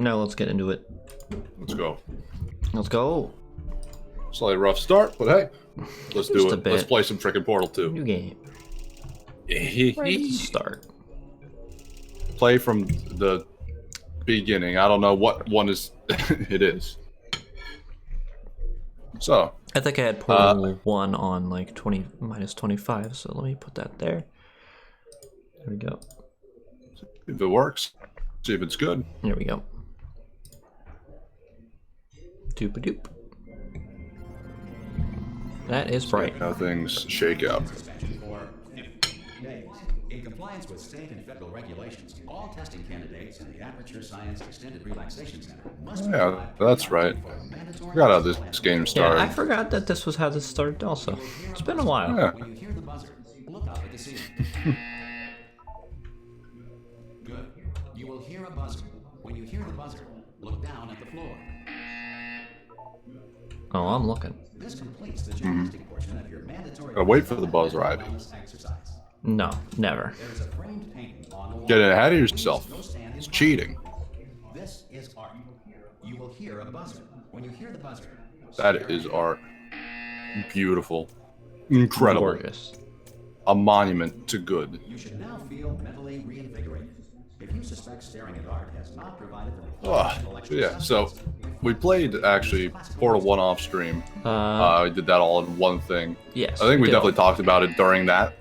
Now let's get into it. Let's go. Let's go. Slightly rough start, but hey, let's do Just a it. bit. Let's play some frickin' Portal 2. New game. Ready to start. Play from the beginning. I don't know what one is. It is. So. I think I had Portal 1 on like 20 minus 25, so let me put that there. There we go. If it works, see if it's good. There we go. Doop-a-doop. That is bright. How things shake out. In compliance with state and federal regulations, all testing candidates in the Aperture Science Extended Relaxation Center must Yeah, that's right. Forgot how this game started. Yeah, I forgot that this was how this started also. It's been a while. Yeah. When you hear the buzzer, look up at the ceiling. Good. You will hear a buzzer. When you hear the buzzer, look down at the floor. Oh, I'm looking. This completes the gymnastic portion of your mandatory Gotta wait for the buzzer, Ivy. exercise. No, never. There is a framed painting on the wall. Get ahead of yourself. It's cheating. This is art. You will hear a buzzer. When you hear the buzzer, That is art. Beautiful. Incredible. Gorgeous. A monument to good. you should now feel mentally reinvigorated. If you suspect staring at art has not provided the Yeah, so we played actually Portal 1 off stream. I did that all in one thing. Yes. I think we did. definitely talked about it during that.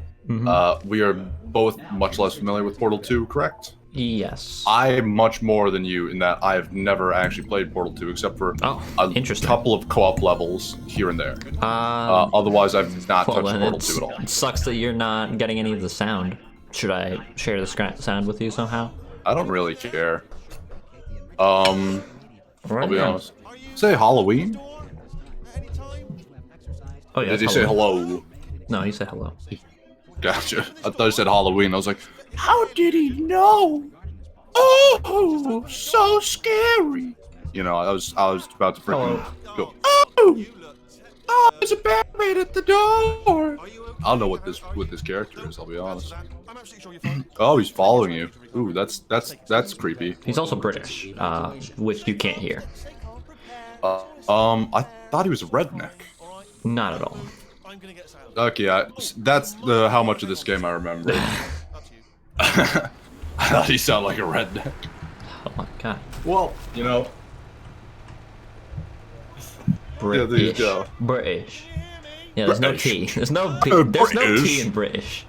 We are both much less familiar with Portal 2, correct? Yes. I'm much more than you in that I've never actually played Portal 2 except for a interesting. couple of co-op levels here and there. Otherwise, I've not Well, touched then Portal 2 at all. it sucks that you're not getting any of the sound. Should I share the sound with you somehow? I don't really care. I'll be now. honest. Say Halloween? Oh yeah. Did he say hello? No, he said hello. Gotcha. I thought he said Halloween. I was like, how did he know? Oh, so scary. You know, I was about to freaking go. Oh, there's a bandmate at the door. I don't know what this character is. I'll be honest. Oh, he's following you. Ooh, that's creepy. He's also British, which you can't hear. I thought he was a redneck. Not at all. Okay, that's how much of this game I remember. I thought he sounded like a redneck. Oh my god. Well, you know. British. Yeah, there you go. British. Yeah, there's British. no T. There's no B. There's no T British. in British.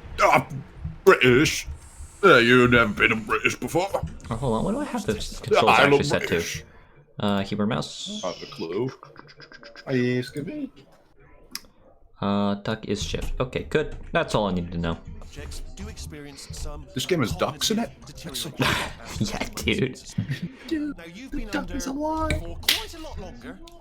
British. You've never been a British before. Oh, hold on. What do I have this controls I'm actually a set British. to? Keyboard mouse. I have a clue. Yes, could be. Duck is shift. Okay, good. That's all I needed to know. This game has ducks in it? Yeah, dude. Dude, the duck is alive.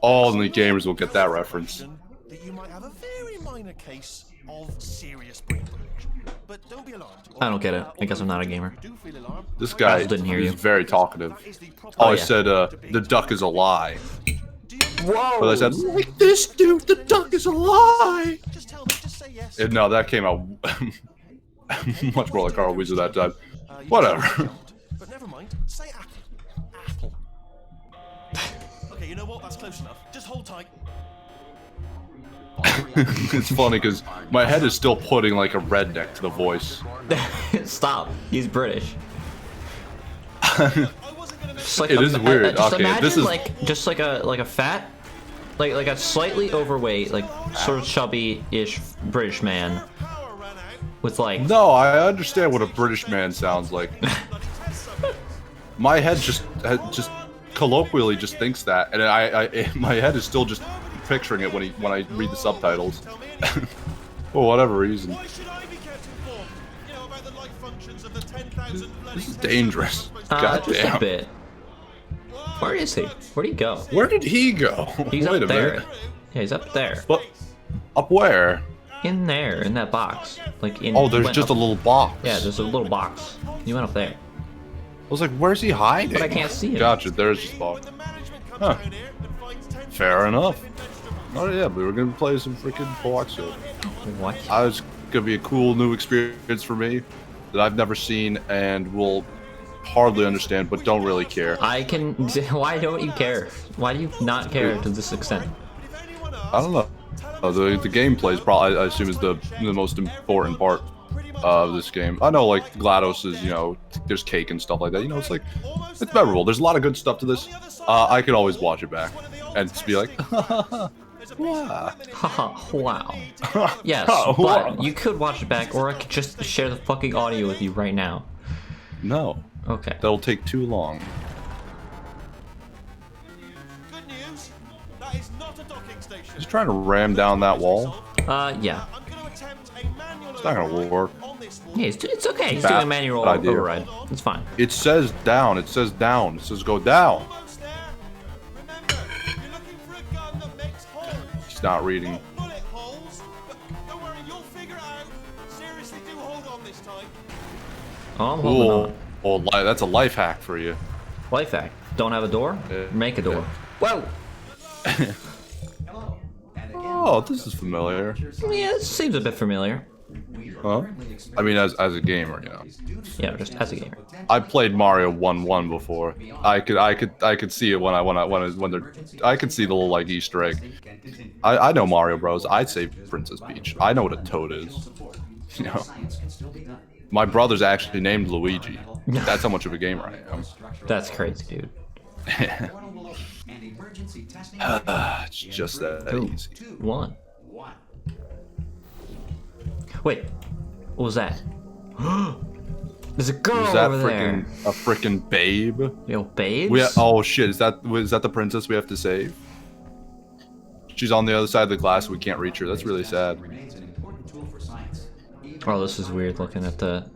Only gamers will get that reference. That you might have a very minor case of serious brain damage. But don't be alarmed. I don't get it. I guess I'm not a gamer. Do feel alarmed. This guy Basil didn't hear is you. very talkative. Is the proper Oh, I yeah. said the duck is a lie. Whoa! But I said, like this dude, the duck is a lie. Just tell me, just say yes. No, that came out much more like Carl Weezer that time. You Whatever. can't, but never mind. Say apple. Apple. Okay, you know what? That's close enough. Just hold tight. It's funny because my head is still putting like a redneck to the voice. Stop. He's British. I wasn't gonna Just like It is weird. Just Okay, imagine this is- just like a fat, like a slightly overweight, like sort of chubby-ish British man power ran out. with like. No, I understand what a British man sounds like. My head just colloquially just thinks that, and my head is still just picturing it when I read the subtitles. For whatever reason. Why should I be kept informed? You know about the life functions of the 10,000 bloody This is test dangerous. tubes. God Just a damn. bit. Where is he? Where'd he go? Where did he go? He's Wait up a there. minute. Yeah, he's up there. But up where? In there, in that box. Like in. Oh, he there's went just a up- little box. Yeah, there's a little box. You went up there. I was like, where's he hiding? But I can't see him. Gotcha, there's his box. The management comes Huh. down here and finds 10 Fair enough. vegetables. Oh yeah, we were gonna play some freaking box. What? It's gonna be a cool new experience for me that I've never seen and will hardly understand, but don't really care. I can. Why don't you care? Why do you not care to this extent? I don't know. The gameplay is probably, I assume, is the most important part of this game. I know, like, GLaDOS is, you know, there's cake and stuff like that. You know, it's like, it's memorable. There's a lot of good stuff to this. I could always watch it back and just be like, wow. Haha, wow. Yes, Wow. but you could watch it back, or I could just share the fucking audio with you right now. No. Okay. That'll take too long. Good news. That is not a docking station. He's trying to ram down that wall. Yeah. I'm going to attempt a manual It's not gonna work. on this wall. Yeah, it's okay. He's Bad doing a manual idea. override. It's fine. It says down. It says down. It says go down. Almost there. Remember, you're looking for a gun that makes holes. He's not reading. Not bullet holes. But don't worry, you'll figure it out. Seriously, do hold on this time. Oh, I'm holding Ooh. on. Oh, that's a life hack for you. Life hack. Don't have a door? Yeah. Make a door. Whoa! Hello. And again, Oh, this is familiar. Yeah, it seems a bit familiar. Huh? I mean, as a gamer, you know. Yeah, just as a gamer. I played Mario 1-1 before. I could see it when I could see the little like Easter egg. I know Mario Bros. I'd say Princess Peach. I know what a toad is. You know. My brother's actually named Luigi. That's how much of a gamer I am. That's crazy, dude. It's just that Ooh. easy. 1. Wait, what was that? There's a girl Is that over there. a freaking babe? Yo, babes? Oh shit! Is that the princess we have to save? She's on the other side of the glass. We can't reach her. That's really sad. Oh, this is weird looking at the...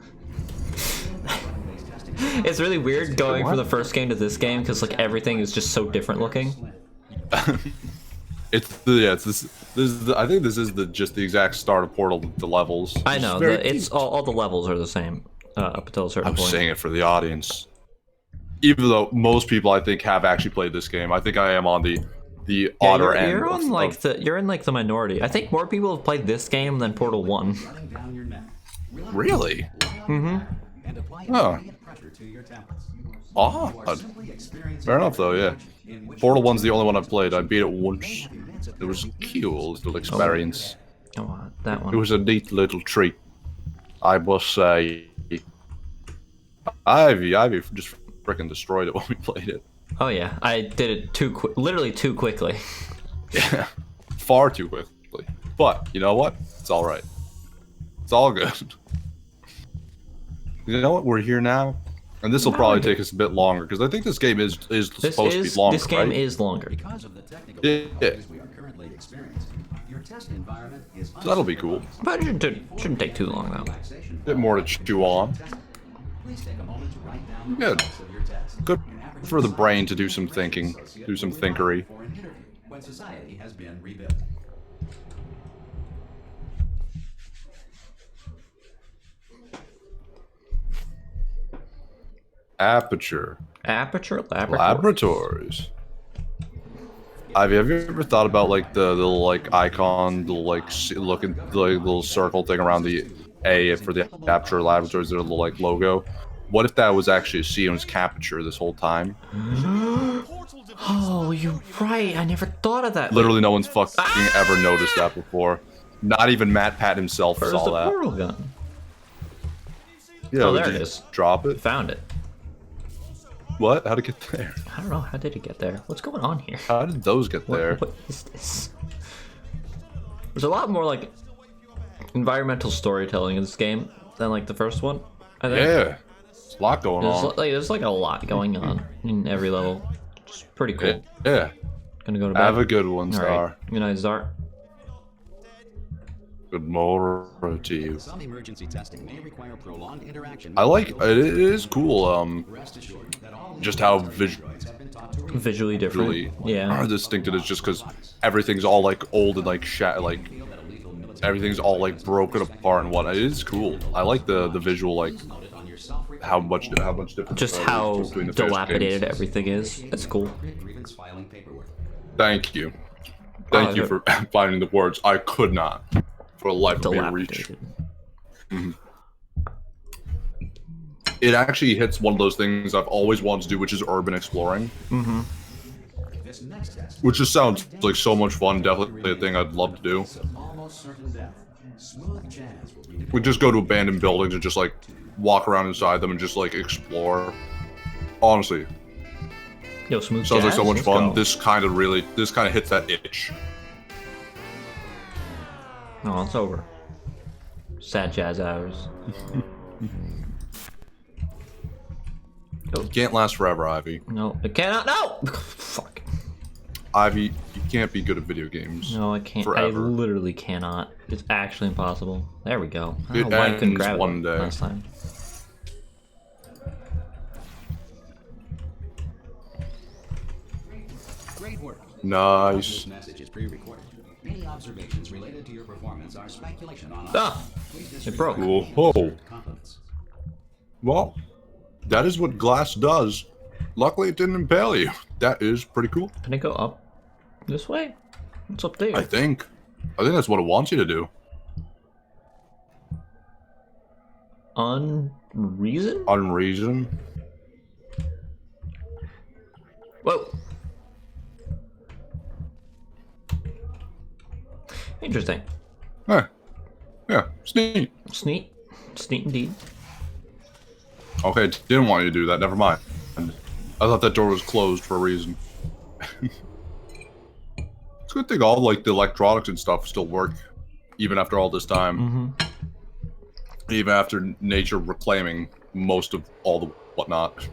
It's really weird going from the first game to this game because like everything is just so different looking. It's this is I think this is just the exact start of Portal, the levels. I know, very it's all the levels are the same up until a certain I'm point. saying it for the audience. Even though most people I think have actually played this game, I think I am on the Yeah, odder end. you're on like you're in like the minority. I think more people have played this game than Portal 1. Really? Mm-hmm. Oh. Odd. Fair enough though, yeah. Portal 1's the only one I've played. I beat it once. It was cool, little experience. Oh, that one. It was a neat little treat, I must say. Ivy just freaking destroyed it when we played it. Oh yeah, I did it literally too quickly. Yeah, far too quickly. But you know what? It's all right. It's all good. You know what? We're here now, and this will probably take us a bit longer because I think this game is supposed to be longer. This game right? is longer. Because of the technical Yeah. difficulties we are currently experiencing, your test environment is So that'll be cool. But it shouldn't take too long though. relaxation. Bit more to chew on. Please take a moment to write down the Good. results of your test. Good for the brain to do some thinking, do some thinkery. For an interview when society has been rebuilt. Aperture. Aperture laboratory. Laboratories. Ivy, have you ever thought about like the little like icon, the little like looking the little circle thing around the A for the Aperture Laboratories, their little like logo? What if that was actually a Sion's Caputure this whole time? Oh, you're right. I never thought of that. Literally, no one's fucking ever noticed that before. Not even Matt Pat himself Where's saw the that. portal gun? Yeah, Oh, we there it just is. Drop it. Found it. What? How'd it get there? I don't know. How did it get there? What's going on here? How did those get there? What is this? There's a lot more like environmental storytelling in this game than like the first one. I think. Yeah, there's a lot going on. There's like a lot going on in every level. It's pretty cool. Yeah. Gonna go to bed. Have a good one, All Star. right. Good night, Zart. Good morning to you. Some emergency testing may require prolonged interaction. I like it. It is cool. Rest assured that all Just how androids have been taught to read. Visually different. visually Yeah. distinct it is, just because everything's all like old and like like everything's all like broken apart and whatnot. It is cool. I like the visual, like how much difference. Just there is how between the first dilapidated games. everything is. That's cool. Grievance filing paperwork. Thank you. Thank you for finding the words. I could not, for the life of me, reach. Dilapidated. it actually hits one of those things I've always wanted to do, which is urban exploring. Mm-hmm. This next test. Which just sounds like so much fun. Definitely a thing I'd love to do. Almost certain death. Smooth jazz will be We just go to abandoned buildings and just like walk around inside them and just like explore. Honestly, Yo, smooth sounds like jazz? so much Let's fun. go. This kind of hits that itch. Oh, it's over. Sad jazz hours. It can't last forever, Ivy. No, it cannot. No! Fuck. Ivy, you can't be good at video games. No, I can't. Forever. I literally cannot. It's actually impossible. There we go. I It don't know why I couldn't ends grab one it day. last time. great work. Nice. This message is pre-recorded. Any observations related to your performance are speculation on Ah! It broke. Whoa. compliments. Well, that is what glass does. Luckily, it didn't impale you. That is pretty cool. Can I go up this way? What's up there? I think that's what it wants you to do. Unreason? Unreason. Whoa. Interesting. Yeah, it's neat. Sneak. Sneak indeed. Okay, didn't want you to do that. Never mind. I thought that door was closed for a reason. It's a good thing all like the electronics and stuff still work, even after all this time. Mm-hmm. Even after nature reclaiming most of all the whatnot.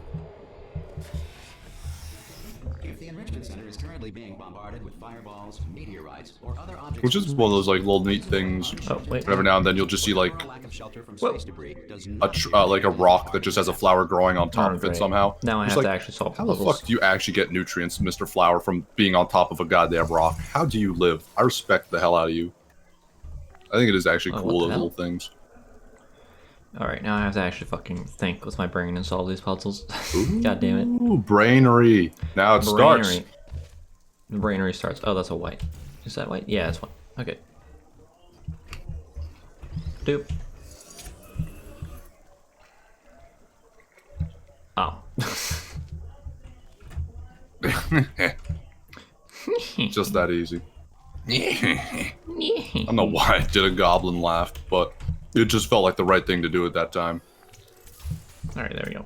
If the enrichment center is currently being bombarded with fireballs, meteorites, or other objects, Which is one of those like little neat things. Oh, wait. Every now and then you'll just see like lack of shelter from Whoa. space debris does a not like a rock that just has a flower growing on top Oh, of it great. somehow. Now I It's have to like, actually solve how the puzzles. fuck do you actually get nutrients, Mr. Flower, from being on top of a goddamn rock? How do you live? I respect the hell out of you. I think it is actually Oh, cool, what the those hell? little things. Alright, now I have to actually fucking think with my brain and solve these puzzles. God damn it. Ooh, brainery. Now it starts. Brainery. The brainery starts. Oh, that's a white. Is that white? Yeah, it's white. Okay. Doop. Oh. Just that easy. I don't know why I did a goblin laugh, but it just felt like the right thing to do at that time. Alright, there we go.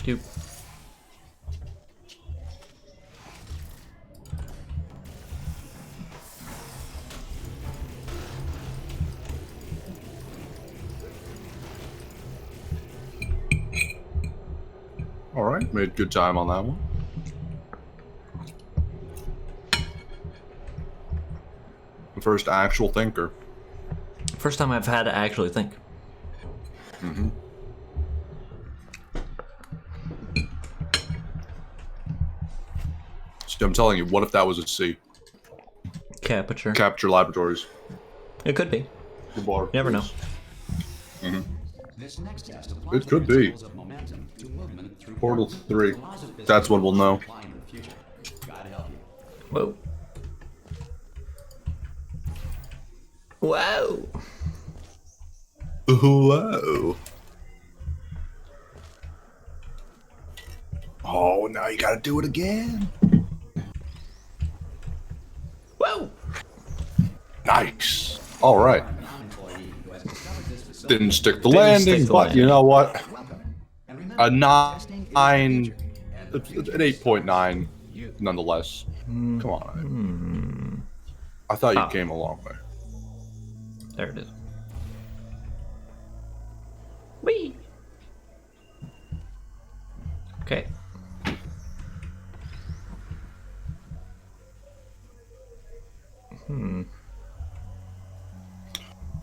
Doop. Alright, made good time on that one. The first actual thinker. First time I've had to actually think. See, I'm telling you, what if that was a C? Capture. Capture Laboratories. It could be. The bar. You never know. This next test It could be. principles of momentum to movement through Portal particles. 3. The laws of physics That's when we'll know. apply in the future. God help you. Whoa. Whoa. Whoa. Oh, now you gotta do it again. Whoa. Nice. Alright. A non-employee who has discovered this facility Didn't stick the Didn't landing, stick the but you landing. know what? welcome. And remember, A 9, and an 8.9, nonetheless. Come on. I thought you Ah. came a long way. There it is. Whee! Okay.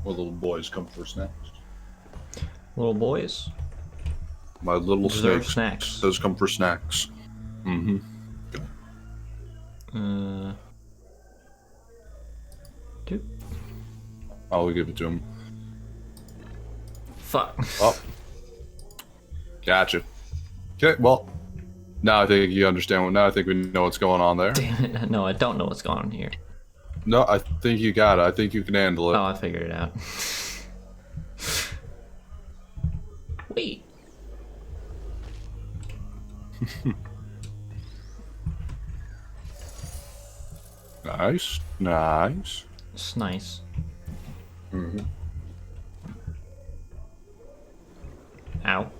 Well, little boys come for snacks. Little boys. My little Deserve snakes snacks. does come for snacks. Mm-hmm. Doop. I'll give it to him. Fuck. Oh. Gotcha. Okay, well, now I think you understand. Now I think we know what's going on there. Damn it. No, I don't know what's going on here. No, I think you got it. I think you can handle it. Oh, I figured it out. Wait. Nice, nice. It's nice. Ow.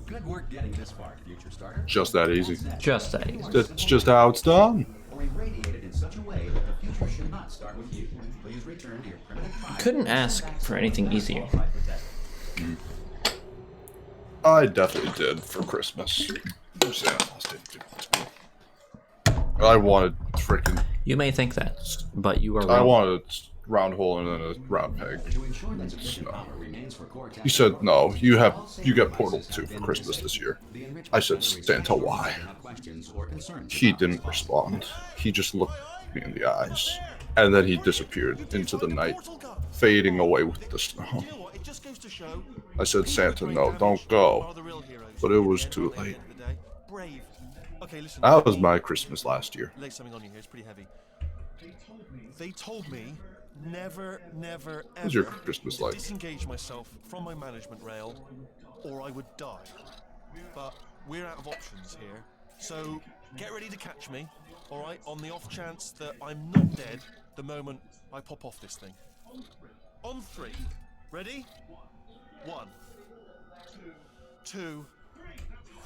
Good work getting this far, future starter. Just that easy. Just that easy. That's just how it's done. Or irradiated in such a way that the future should not start with you. Please return to your primitive fire. Couldn't ask for anything easier. I definitely did for Christmas. Santa Claus didn't do it to me. I wanted freaking. You may think that, but you are wrong. I wanted a round hole and then a round peg. To ensure that sufficient power remains for core He said, "No, you get Portal 2 for Christmas this year." I said, "Santa, why?" He didn't respond. He just looked me in the eyes, and then he disappeared into the night, fading away with the snow. You know what? It just goes to show. I said, "Santa, no, don't go." But it was too late. Brave. Okay, listen. That was my Christmas last year. Lay something on you here. It's pretty heavy. They told me never, ever, What's your ever Christmas to like? disengage myself from my management rail, or I would die. But we're out of options here, so get ready to catch me. All right, on the off chance that I'm not dead the moment I pop off this thing. On 3. Ready? 1, 2,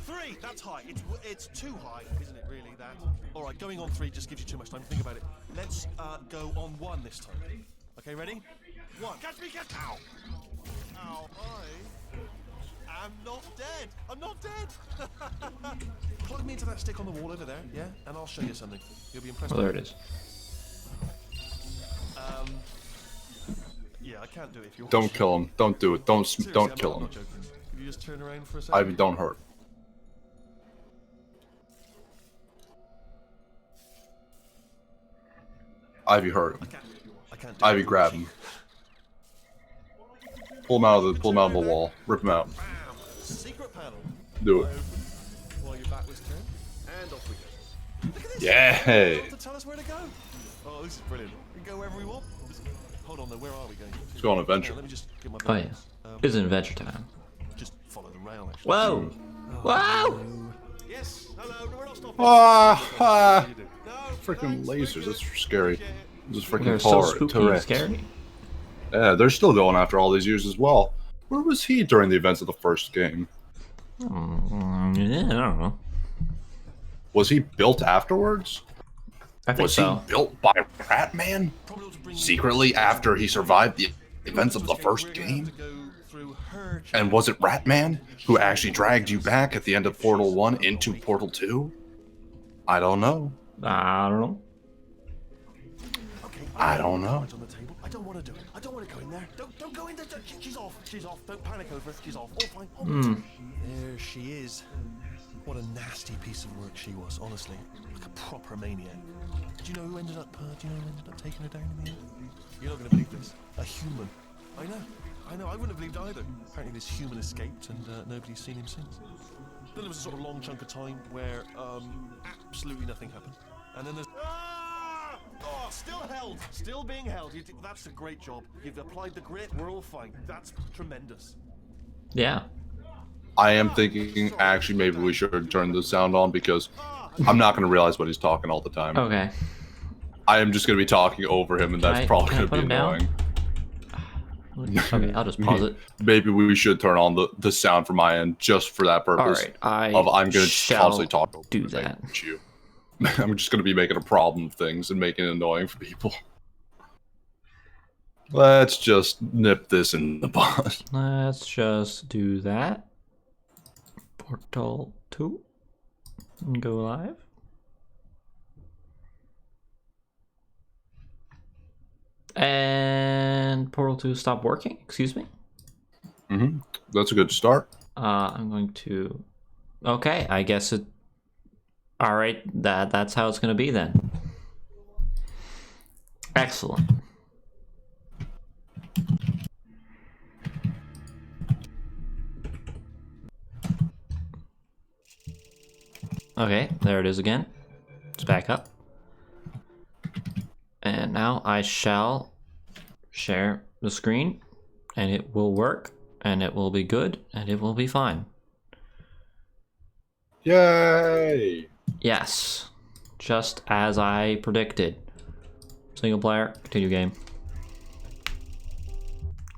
3. That's high. It's too high, isn't it? Really? That. All right. Going on 3 just gives you too much time to think about it. Let's go on 1 this time. Okay. Ready? 1. Catch me! Catch! Ow! Ow! I am not dead. I'm not dead. Plug me into that stick on the wall over there, yeah, and I'll show you something. You'll be impressed. Well, there it is. Yeah, I can't do it if you're. Don't kill him. Don't do it. Don't Seriously, I'm kill not him. joking. Could you just turn around for a second? Ivy, don't hurt. Ivy hurt him. I can't do Ivy, it. grab him. Pull him out of the wall. Rip him out. Bam! Secret panel. Do it. While your back was turned, and off we go. Look at this. Yeah. You don't have to tell us where to go. Oh, this is brilliant. We can go wherever we want. Hold on, though. Where are we going? Let's go on an adventure. Let me just get my. Oh yeah. bearings. It's adventure time. Just follow the rail. Actually. Whoa! Whoa! Yes. Hello. No, we're not stopping. Ah, You do. No. freaking no, lasers. good. That's scary. Just freaking They're so turret. spooky and turret. scary. Yeah, they're still going after all these years as well. Where was he during the events of the first game? Yeah, I don't know. Was he built afterwards? I think Was so. he built by Ratman? Probably ought to bring Secretly after he survived the events of the first game? And was it Ratman who actually dragged you back at the end of Portal 1 into Portal 2? I don't know. I don't know. I don't know. On the table. I don't want to do it. I don't want to go in there. Don't go in there. She's off. She's off. Don't panic over it. She's off. All fine. There she is. What a nasty piece of work she was, honestly. Like a proper maniac. Do you know who ended up taking her down in the end? You're not going to believe this. A human. I know. I wouldn't have believed either. Apparently this human escaped and nobody's seen him since. Then there was a sort of long chunk of time where absolutely nothing happened. And then there's... Oh, still held. Still being held. That's a great job. You've applied the grit. We're all fine. That's tremendous. Yeah. I am thinking, actually, maybe we should turn the sound on because I'm not going to realize what he's talking all the time. Okay. I am just going to be talking over him, and that's probably can I going to be put him annoying. Okay, I'll just pause it. Maybe we should turn on the sound from my end just for that purpose. Alright, I'm going to shall constantly talk over do you, that. make you. I'm just going to be making a problem of things and making it annoying for people. Let's just nip this in the bud. Let's just do that. Portal 2. And go live. And Portal 2 stopped working. Excuse me. That's a good start. I'm going to... Okay, I guess it... Alright, that's how it's going to be then. Excellent. Okay, there it is again. It's back up. And now I shall share the screen, and it will work, and it will be good, and it will be fine. Yay! Yes, just as I predicted. Single player, continue game.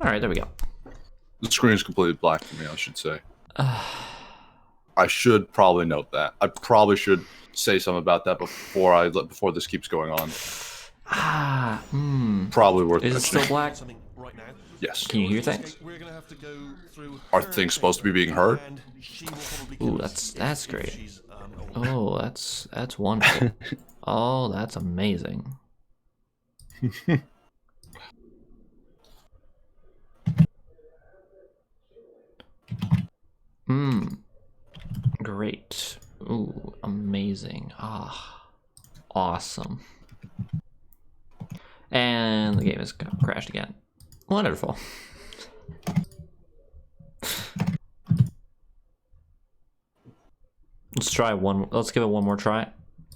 All right, there we go. The screen is completely black for me, I should say. I should probably note that. I probably should say something about that before this keeps going on. Probably worth Is it mentioning. still black? Something right now. Yes. Can you hear things? We're gonna have to go through Are her things supposed to be being heard? and she will probably Ooh, kill us that's if great. she's, Oh, that's wonderful. Oh, that's amazing. Great. Ooh, amazing. Ah, awesome. And the game has crashed again. Wonderful. Let's try one. Let's give it one more try.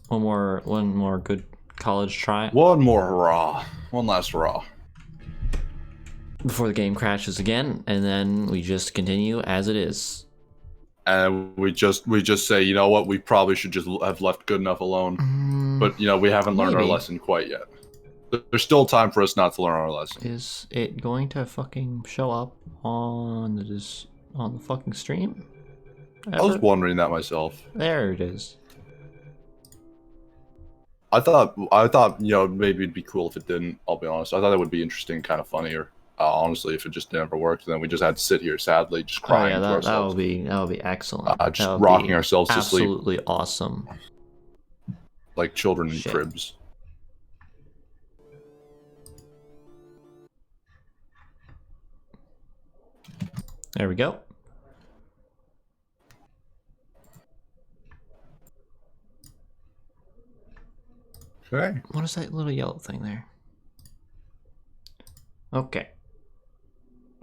One more good college try One more hurrah. One last hurrah. before the game crashes again, and then we just continue as it is. And we just say, you know what, we probably should just have left good enough alone. But you know, we haven't learned our Maybe. lesson quite yet. There's still time for us not to learn our lesson. Is it going to fucking show up on the fucking stream? I was Ever? wondering that myself. There it is. I thought, you know, maybe it'd be cool if it didn't. I'll be honest. I thought it would be interesting, kind of funnier. Honestly, if it just never worked, then we just had to sit here, sadly, just Oh crying yeah, to that ourselves, would be excellent. just That would rocking be ourselves to sleep absolutely awesome. like children in Shit. cribs. There we go. Okay. What is that little yellow thing there? Okay.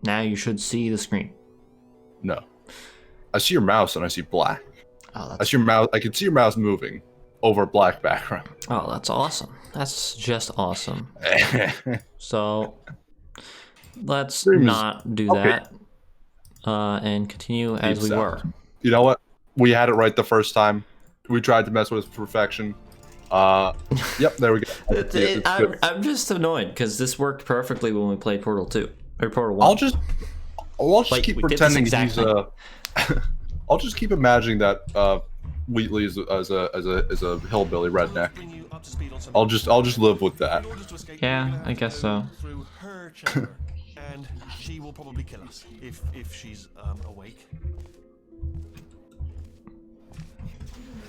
Now you should see the screen. No, I see your mouse and I see black. Oh, I that's see your mouse. I can see your mouse moving over a black background. that's awesome. That's just awesome. So let's Stream is- not do okay. that and continue as we Peace were. out. You know what? We had it right the first time. We tried to mess with perfection. Yep, there we go. It's good. I'm just annoyed because this worked perfectly when we played Portal 2 or Portal 1. I'll just Like, keep we did this pretending exact he's thing. I'll just keep imagining that Wheatley is as a hillbilly redneck. bring you up to speed on something. I'll just live with that. In order to escape, Yeah, we're gonna have I to guess go so. Through her chamber, and she will probably kill us if she's awake.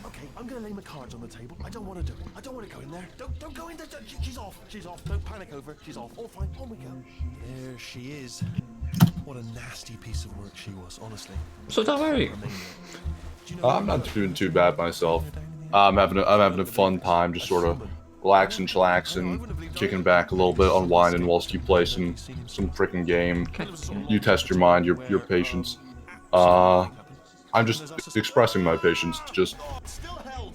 Okay, I'm gonna lay my cards on the table. I don't want to do it. I don't want to go in there. Don't go in there. She's off. She's off. Don't panic over. She's off. All fine. On we go. There she is. What a nasty piece of work she was, honestly. So how are you? Do you know I'm not doing too bad myself. I'm having a fun time, just sort of relaxing, chillaxing, kicking back a little bit, unwinding whilst you play some freaking game. You test your mind, your patience. I'm just expressing my patience, just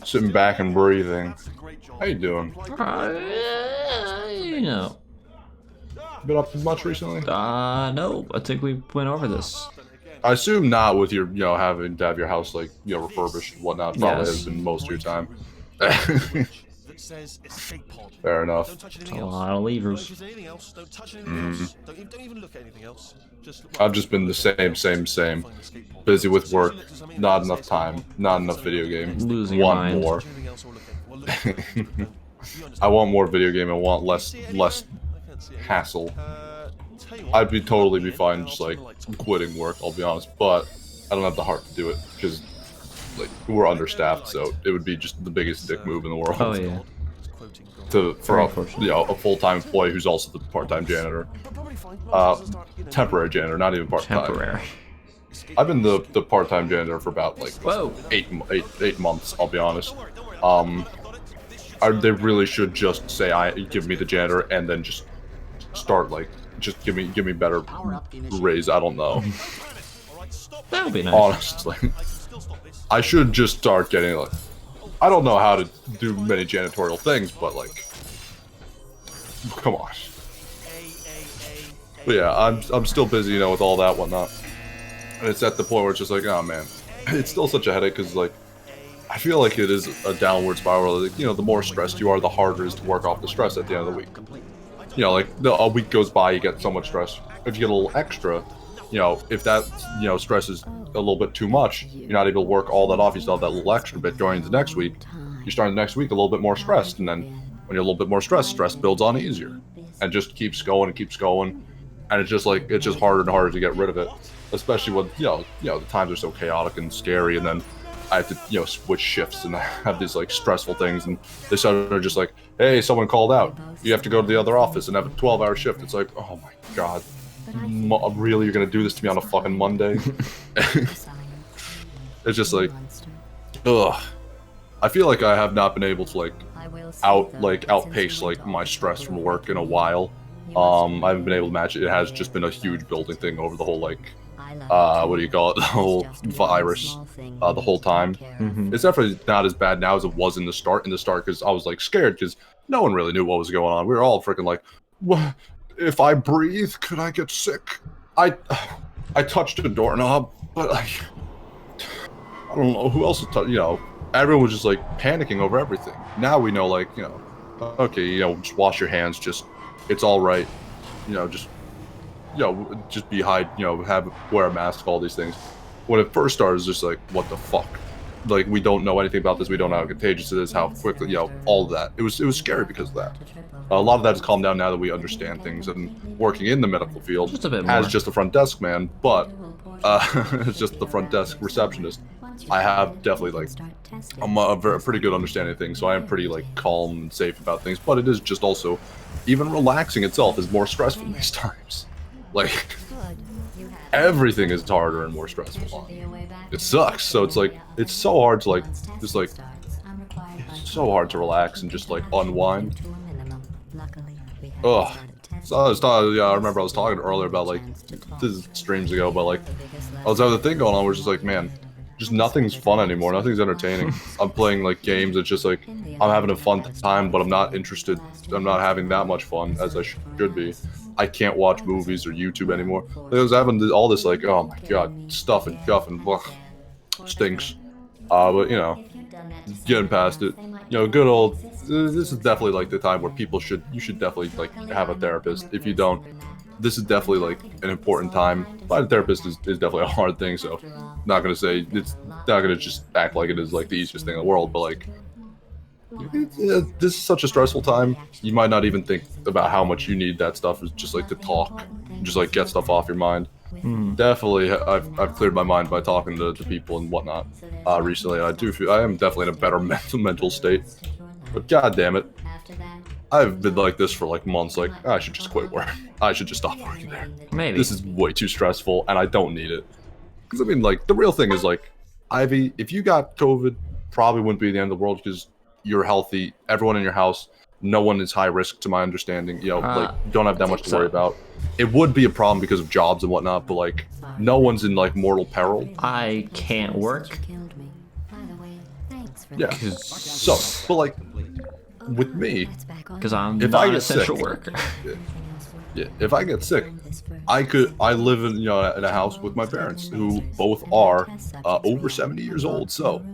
sitting back and breathing. How you doing? You know. Been up to much recently? No, I think we went over this. I assume not with your, having to have your house refurbished and whatnot. Probably Yes. has been most of your time. that says escape pod. Fair enough. Don't touch A anything else. lot of Don't levers. touch anything else. Don't touch anything else. Don't even look at anything else. Just I've just been the same. find the escape pod. Busy with work, Look to something not else. enough time, not enough video game. Losing your Want mind. more. Touch anything else or look at- well, look at it. You understand. I want more video game. I want less See anything? less I can't see anything. hassle. Tell you what, I'd be totally be I'll fine turn just the like lights on. quitting work. I'll be honest, but I don't have the heart to do it because we're understaffed. So it would be just the biggest dick move in the world Oh yeah. It's quoting God. for a, unfortunate. a full-time employee who's also the part-time janitor, But probably fine. Doesn't start, temporary janitor, not even part-time. Temporary. I've been the part-time janitor for about Whoa. eight months. I'll be honest. They really should just say give me the janitor and then just start just give me better raise. I don't know. That would be nice. Honestly, I should just start getting I don't know how to do many janitorial things, but come on. But yeah, I'm still busy, you know, with all that whatnot. And it's at the point where it's just like, oh man, it's still such a headache because like, I feel like it is a downward spiral. Like, you know, the more stressed you are, the harder it is to work off the stress at the end of the week. You know, like a week goes by, you get so much stress. If you get a little extra, you know, if that, you know, stress is a little bit too much, you're not able to work all that off. You still have that little extra bit going into next week. You start the next week a little bit more stressed, and then when you're a little bit more stressed, stress builds on easier, and just keeps going and keeps going. And it's just like, it's just harder and harder to get rid of it, especially when, you know, the times are so chaotic and scary, and then I have to, you know, switch shifts and I have these like stressful things, and they suddenly are just like, hey, someone called out. You have to go to the other office and have a 12-hour shift. It's like, oh my god, really, you're gonna do this to me on a fucking Monday? It's just like, ugh. I feel like I have not been able to like outpace like my stress from work in a while. I haven't been able to match it. It has just been a huge building thing over the whole like what do you call it, the whole virus, the whole time. It's definitely not as bad now as it was in the start because I was like scared because no one really knew what was going on. We were all freaking like, what if I breathe, could I get sick? I touched a doorknob, but like, I don't know who else you know, everyone was just like panicking over everything. Now we know, like, you know, okay, you know, just wash your hands, just, it's all right, you know, just, you know, just be you know, wear a mask, all these things. When it first started, it's just like, what the fuck? Like, we don't know anything about this. We don't know how contagious it is, how quickly, you know, all of that. It was scary because of that. A lot of that has calmed down now that we understand things, and working in the medical field Just a bit more. as just a front desk man, but it's just the front desk receptionist. I have definitely like a pretty good understanding of things, so I am pretty like calm and safe about things. But it is just also, even relaxing itself is more stressful these times. Like, everything is harder and more stressful. It sucks. So it's like, it's so hard to like, just like, it's so hard to relax and just like unwind. Ugh. So I was talking, yeah, I remember I was talking earlier about like, this is streams ago, but like, I was having a thing going on where it's just like, man, just nothing's fun anymore. Nothing's entertaining. I'm playing like games. It's just like, I'm having a fun time, but I'm not interested. I'm not having that much fun as I should be. I can't watch movies or YouTube anymore. I was having all this like, oh my god, stuff and guff and ugh, stinks. But you know, getting past it. You know, good old. This is definitely like the time where you should definitely like have a therapist. If you don't, this is definitely like an important time. Finding a therapist is definitely a hard thing. So, not gonna say it's not gonna just act like it is like the easiest thing in the world, but like. This is such a stressful time. You might not even think about how much you need that stuff, is just like to talk, just like get stuff off your mind. Definitely, I've cleared my mind by talking to people and whatnot recently. I do feel I am definitely in a better mental state. But god damn it, I've been like this for like months. Like, I should just quit work. I should just stop working there. Maybe This is way too stressful, and I don't need it. Because I mean, like, the real thing is like, Ivy, if you got COVID, probably wouldn't be the end of the world because you're healthy. Everyone in your house, no one is high risk to my understanding. You know, like, you don't have that much to worry about. It would be a problem because of jobs and whatnot, but like, no one's in like mortal peril. I can't work. Yeah. So, but like, with me, Because I'm if not I an get essential sick, worker. yeah, if I get sick, I live in, you know, in a house with my parents who both are over 70 years old. So,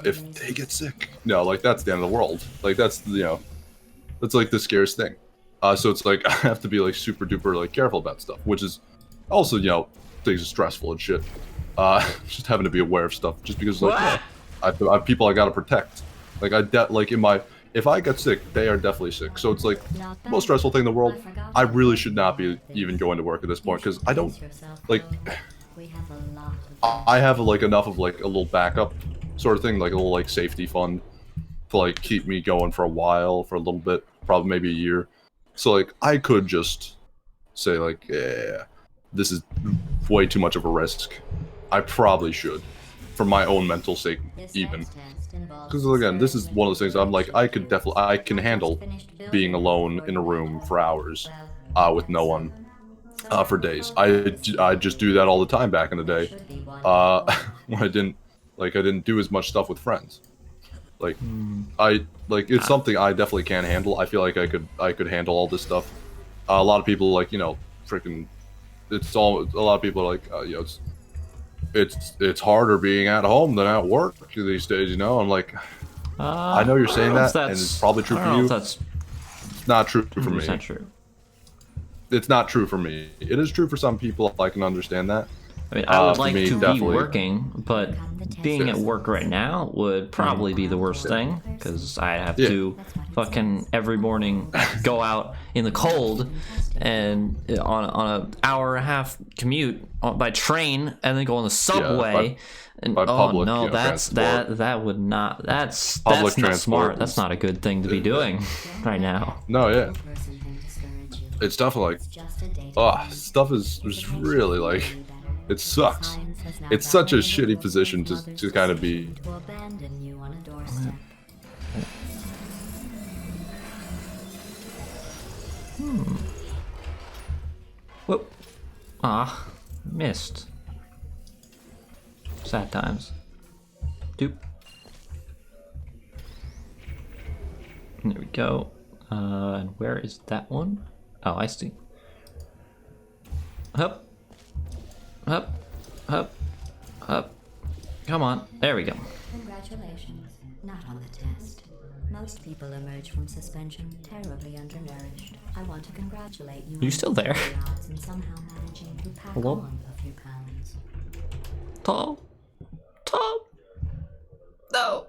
if they get sick, you know, like, that's the end of the world. Like, that's, you know, that's like the scariest thing. So it's like, I have to be like super duper like careful about stuff, which is also, you know, things are stressful and shit. Just having to be aware of stuff, just because like, yeah, I have people I gotta protect. Like, if I get sick, they are definitely sick. So it's like the most stressful thing in the world. I really should not be even going to work at this point because I don't like. I have like enough of like a little backup sort of thing, like a little like safety fund to like keep me going for a while, for a little bit, probably maybe a year. So like I could just say like, yeah, this is way too much of a risk. I probably should, for my own mental sake, even. Because again, this is one of those things I'm like, I can handle being alone in a room for hours, with no one, for days. I just do that all the time back in the day, when I didn't do as much stuff with friends. Like, it's something I definitely can handle. I feel like I could handle all this stuff. A lot of people like, you know, freaking. It's all a lot of people are like, you know, it's harder being at home than at work these days. You know, I'm like, I know you're saying that, and it's probably true for you. That's it's not true for me. True. It's not true for me. It is true for some people. I can understand that. I mean, I would like me, to definitely. be working, but being at work right now would probably be the worst thing, because I have to fucking every morning go out in the cold and on an hour and a half commute by train, and then go on the subway. By public, no, you know, that's transport. that would not. That's Public not smart. transport That's not a good thing to be doing right now. No, yeah. It's definitely like, stuff is really like, it sucks. It's such a shitty position to kind of be. Whoop. Missed. Sad times. Doop. There we go. And where is that one? Oh, I see. Hup. Hup. Hup. Hup. Come on. There we go. Congratulations. Not on the test. Most people emerge from suspension terribly undernourished. I want to congratulate you. You still there? The odds in somehow managing to pack Hello? on a few pounds. Tom. Tom. No.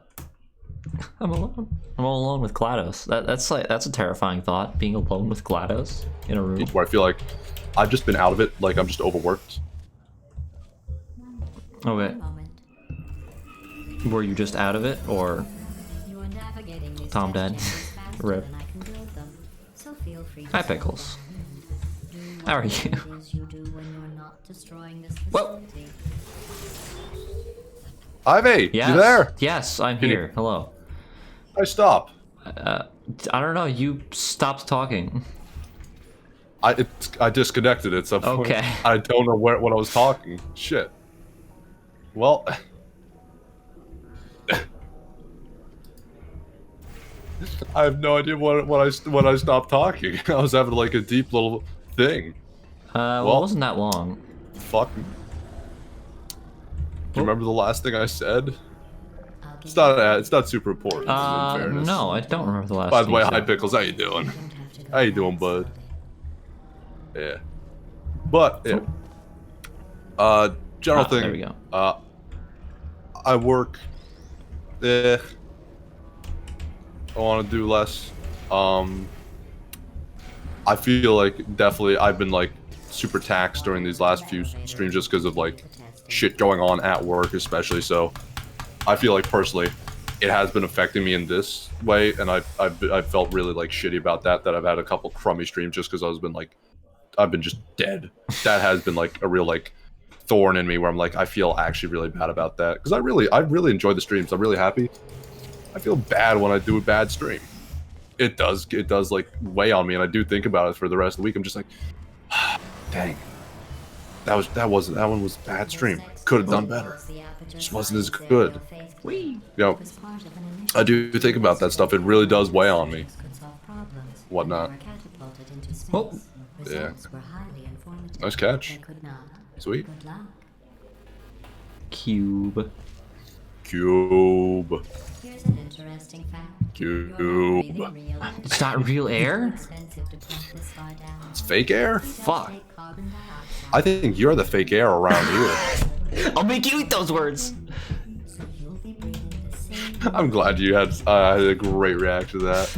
I'm alone. I'm all alone with GLaDOS. That's a terrifying thought. Being alone with GLaDOS in a room. Where I feel like I've just been out of it. Like I'm just overworked. Okay. Moment. Were you just out of it, or You are navigating these Tom test dead? chambers faster Rip. than I can build them. So feel free to Hi, say Pickles. what How are it you? is you do when you're not destroying this Whoa. facility. Ivy, Yes. you there? Yes, I'm Can you- here. Hello. I stop. I don't know. You stopped talking. I disconnected at some point. Okay. I don't know what I was talking. Shit. Well. I have no idea when I stopped talking. I was having like a deep little thing. Well, it wasn't that long. Fuck. Do you remember the last thing I said? I'll give It's not super important. in fairness. No, I don't remember the last. By the way, thing you hi said. Pickles, how you doing? you don't have to go How you back doing, to bud? facility. Yeah. But yeah. General thing. There we go. I work. I want to do less. I feel like definitely I've been like super taxed during these last few streams just because of like shit going on at work, especially. So I feel like personally, it has been affecting me in this way, and I've felt really like shitty about that. That I've had a couple crummy streams just because I've been just dead. That has been like a real like thorn in me where I'm like I feel actually really bad about that because I really enjoy the streams. I'm really happy. I feel bad when I do a bad stream. It does like weigh on me, and I do think about it for the rest of the week. I'm just like, dang, that one was a bad stream. Could have done better. Just wasn't as good. You know, I do think about that stuff. It really does weigh on me. Whatnot. Oh. Yeah. Nice catch. Sweet. Cube. Cube. Here's an interesting fact. Cube. It's not real air? It's fake air? Fuck. I think you're the fake air around here. I'll make you eat those words. I'm glad you had a great reaction to that.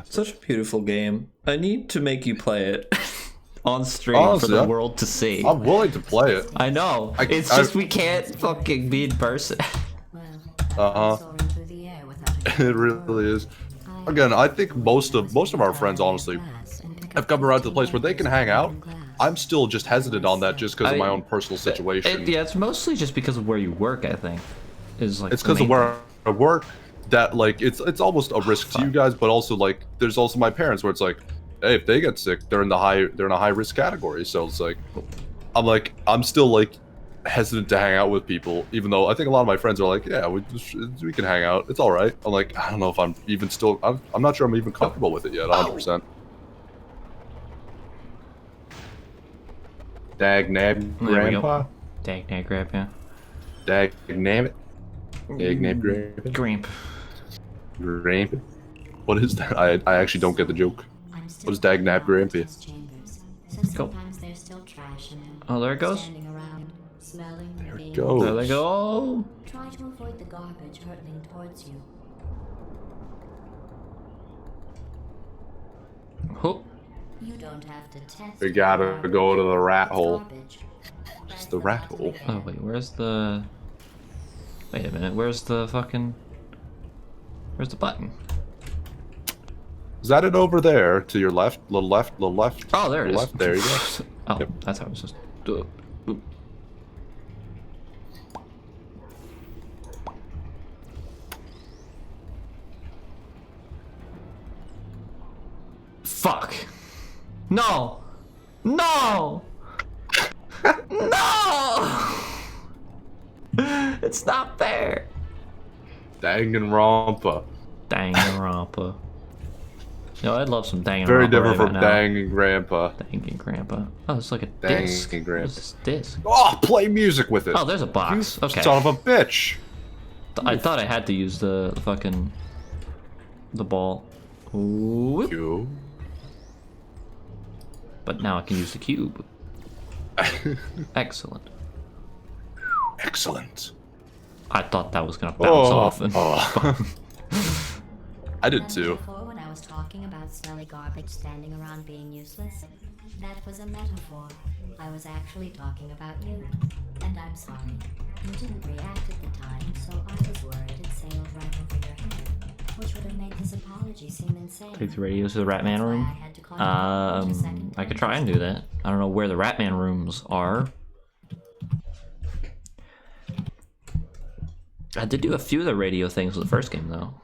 Such a beautiful game. I need to make you play it on stream Honestly, for the world to see. I'm willing to play it. I know. It's just we can't fucking be in person. It really is. Again, I think most of our friends honestly have come around to the place where they can hang out. I'm still just hesitant on that just because of my own personal situation. Yeah, it's mostly just because of where you work, I think. Is like It's because of where I work that like it's almost a risk to you guys, but also like there's also my parents where it's like hey, if they get sick, they're in a high risk category. So it's like, I'm still like hesitant to hang out with people, even though I think a lot of my friends are like, yeah, we can hang out. It's all right. I'm like, I don't know if I'm even still. I'm not sure I'm even comfortable with it yet. 100%. Dag nab grandpa. Dag nab grandpa. Dag nab it. Dag nab grandpa. Gramp. Grandpa. What is that? I actually don't get the joke. What is dag nab grandpa? Go. There's still trash in them. Oh, there it goes. Standing around, smelling, There it being- goes. There they go. Try to avoid the garbage hurtling towards you. Oh. You don't have to test. We gotta go to the rat hole. Garbage. It's the rat hole. Oh wait, where's the? Wait a minute. Where's the fucking? Where's the button? Is that it over there to your left? Little left, little left. Oh, there it is. Left. There you go. Oh, Yep. that's how it's supposed to do it. Oop. Fuck. No. No. No. It's not there. Danganronpa. Danganronpa. No, I'd love some Danganronpa. Very different right from now. Dangangrandpa. Danganronpa. Oh, it's like a disc. Danganronpa. What's this disc? Oh, play music with it. Oh, there's a box. Okay. Son of a bitch. I thought I had to use the fucking the ball. Whoop. You. But now I can use the cube. Excellent. Excellent. I thought that was gonna bounce off. And I did too. Before, when I was talking about smelly garbage standing around being useless, that was a metaphor. I was actually talking about you. And I'm sorry. You didn't react at the time, so I was worried it sailed right over your head, which would have made this apology seem insane. Take the radios to the Ratman That's why room. I had to call you a second I could time. try and do that. I don't know where the Ratman rooms are. I did do a few of the radio things with the first game though.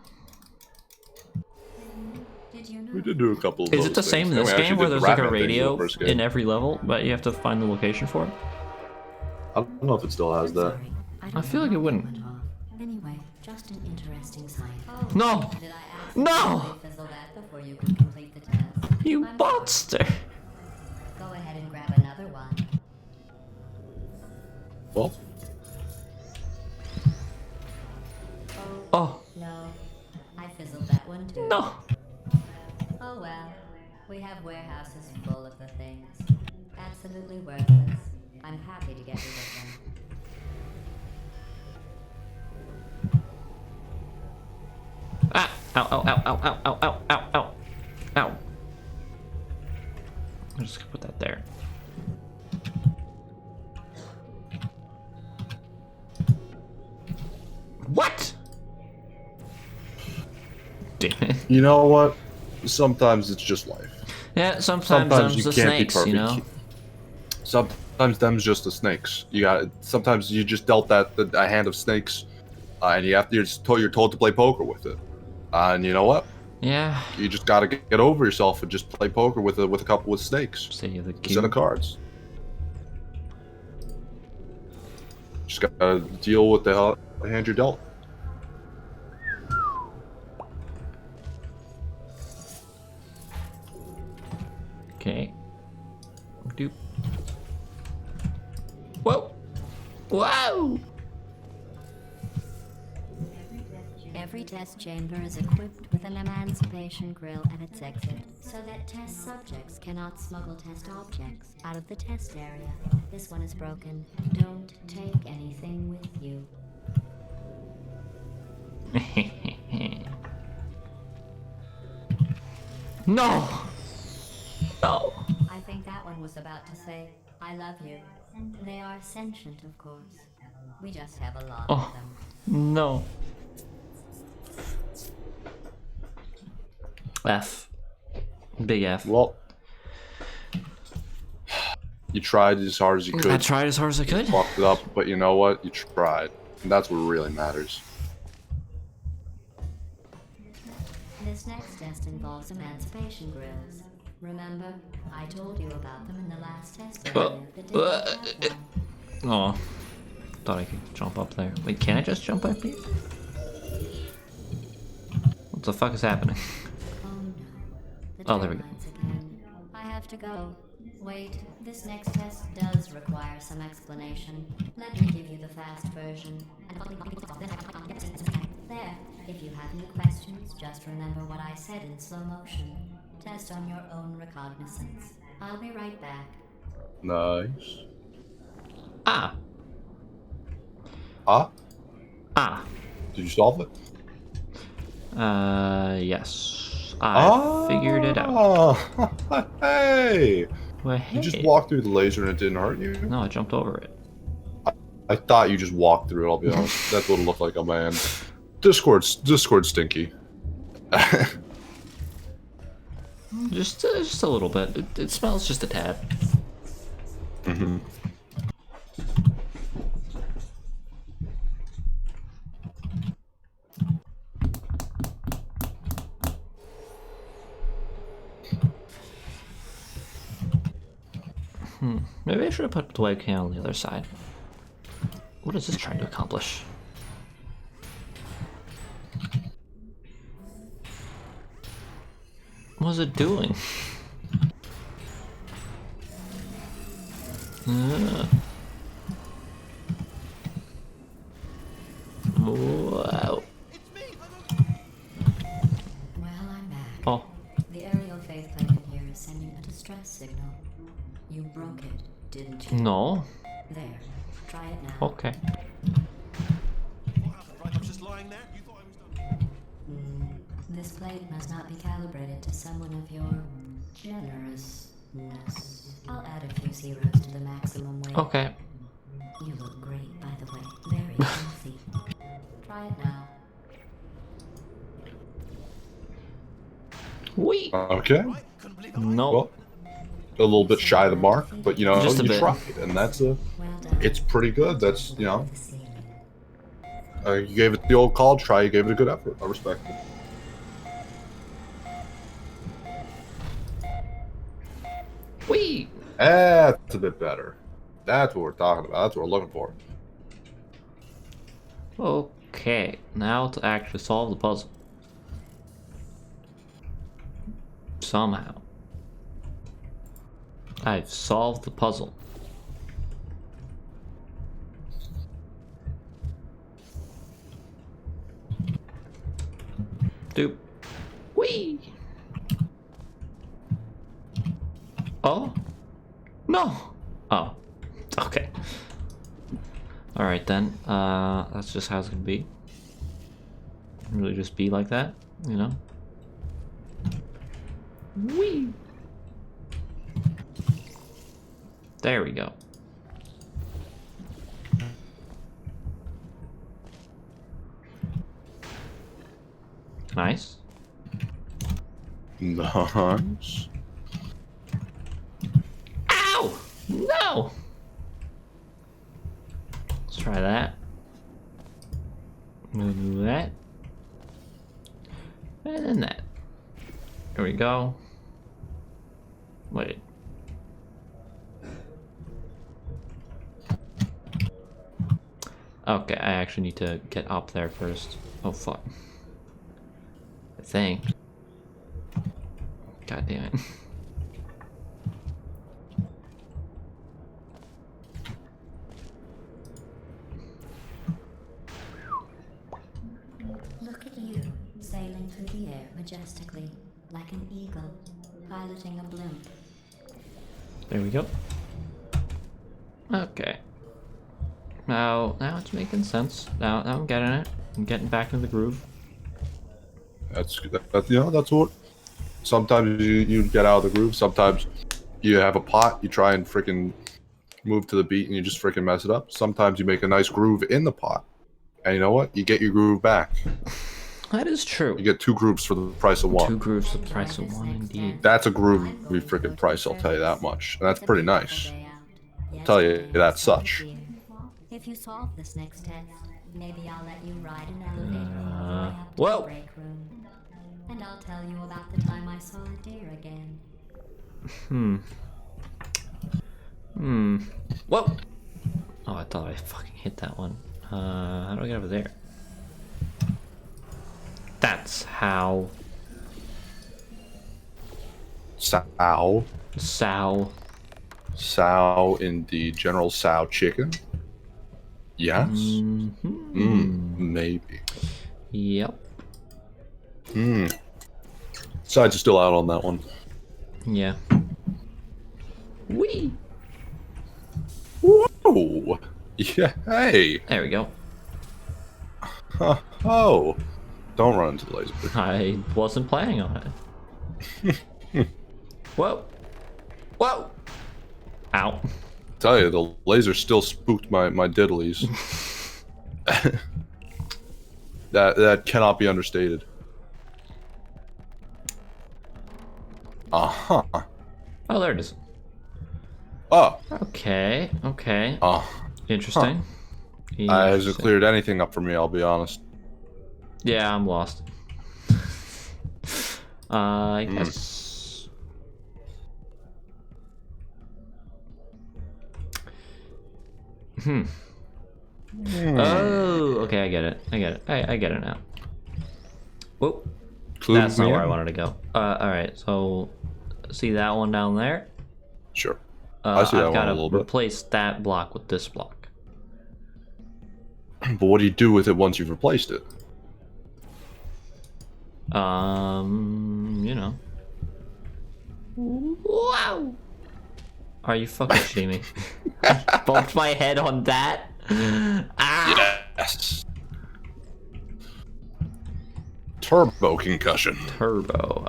Did you know? We did do a couple of Is those it the same in things. this And we game actually where did there's the like a Ratman thing radio the first game. in every level, but you have to find the location for it? I don't know if it still has that. Sorry, I feel like it wouldn't. went off. Anyway, just an interesting sign. Oh, No! did I ask No! you to fizzle that before you could complete the test? You I'm monster! Go ahead and grab another one. Well, Oh, No, I fizzled that one too. no! Oh well, we have warehouses full of the things. Absolutely worthless. I'm happy to get rid of them. Ah! Ow, ow, ow, ow, ow, ow, ow, ow, ow. Ow. I'm just gonna put that there. What? Damn it. you know what? Sometimes it's just life. Yeah, sometimes Sometimes them's you the can't be snakes, perfect. you know? Sometimes them's just the snakes. Sometimes you just dealt a hand of snakes, and you're told to play poker with it. And you know what? Yeah. You just gotta get over yourself and just play poker with a couple of snakes. City of the A set King. of cards. Just gotta deal with the hand you're dealt. Okay. Doop. Whoa! Whoa! Every test chamber is equipped with an emancipation grill at its exit, so that test subjects cannot smuggle test objects out of the test area. This one is broken. Don't take anything with you. No! No! I think that one was about to say, I love you. They are sentient, of course. We just have a lot Oh. of them. No. F. Big F. Well, you tried as hard as you could. I tried as hard as I could. Fucked it up, but you know what? You tried. And that's what really matters. This next test involves emancipation grills. Remember, I told you about them in the last test area that did not have one. Oh, thought I could jump up there. Wait, can I just jump up here? What the fuck is happening? Oh no. The Oh, there we go. turbines again. I have to go. Wait, this next test does require some explanation. Let me give you the fast version. There. If you have any questions, just remember what I said in slow motion. Test on your own recognizance. I'll be right back. Nice. Ah, Ah? ah. Did you solve it? Yes. I figured it out. Oh, hey! Well, hey. You just walked through the laser and it didn't hurt you? No, I jumped over it. I thought you just walked through it, I'll be honest. That's what it looked like on my end. Discord's stinky. Just a little bit. It smells just a tad. Mm-hmm. Maybe I should have put the webcam on the other side. What is this trying to accomplish? What is it doing? Wow. Well, I'm back. Oh, The aerial faith plate in here is sending a distress signal. You broke it, didn't you? no. There. Try it now. Okay. What happened, right? I was just lying there. You thought I was done. This plate must not be calibrated to someone of your generousness. I'll add a few zeros to the maximum weight. Okay. You look great, by the way. Very healthy. Try it now. Wait. Okay. Right? Couldn't believe it. No. Well, a little bit shy of the mark, but you know, Just a you bit. tried, and that's Well done. it's pretty good. That's, you know, The ceiling. you gave it the old college try, you gave it a good effort. I respect it. Wait. That's a bit better. That's what we're talking about. That's what we're looking for. Okay. Now to actually solve the puzzle. Somehow. I've solved the puzzle. Doop. Whee! Oh? No! Oh. Okay. Alright then. That's just how it's gonna be. Really just be like that, you know? Whee! There we go. Nice. Nice. Ow! No! Let's try that. We'll do that. And then that. There we go. Wait. Okay, I actually need to get up there first. Oh fuck. I think. God damn it. Look at you, sailing through the air majestically, like an eagle, piloting a blimp. There we go. Okay. Now it's making sense. Now I'm getting it. I'm getting back in the groove. That's you know, that's what. Sometimes you get out of the groove. Sometimes you have a pot. You try and freaking move to the beat, and you just freaking mess it up. Sometimes you make a nice groove in the pot, and you know what? You get your groove back. That is true. You get two grooves for the price of one. Two grooves for the price of one, indeed. That's a groovy freaking price. I'll tell you that much. And that's pretty nice. Tell you that's such. If you solve this next test, maybe I'll let you ride an elevator all the way up to whoa. the break room. And I'll tell you about the time I saw a deer again. Whoa! Oh, I thought I fucking hit that one. How do I get over there? That's how. Sow. Sow. Sow in the General Sow chicken? Yes? Maybe. Yep. Sides are still out on that one. Yeah. Wee! Whoa! Yeah, hey! There we go. Oh! Don't run into the laser. I wasn't planning on it. Whoa! Whoa! Ow. Tell you, the laser still spooked my diddlies. that cannot be understated. Uh-huh. Oh, there it is. Oh. Okay, okay. Oh. Interesting. Hasn't cleared anything up for me, I'll be honest. Yeah, I'm lost. I guess. Oh, okay, I get it. I get it. I get it now. Whoop. That's not where I wanted to go. Alright, so see that one down there? Sure. I see that I've one a got little to bit. replace that block with this block. But what do you do with it once you've replaced it? You know. Wow! Are you fucking shitting me? I bumped my head on that. Ah! Yes. Turbo concussion. Turbo.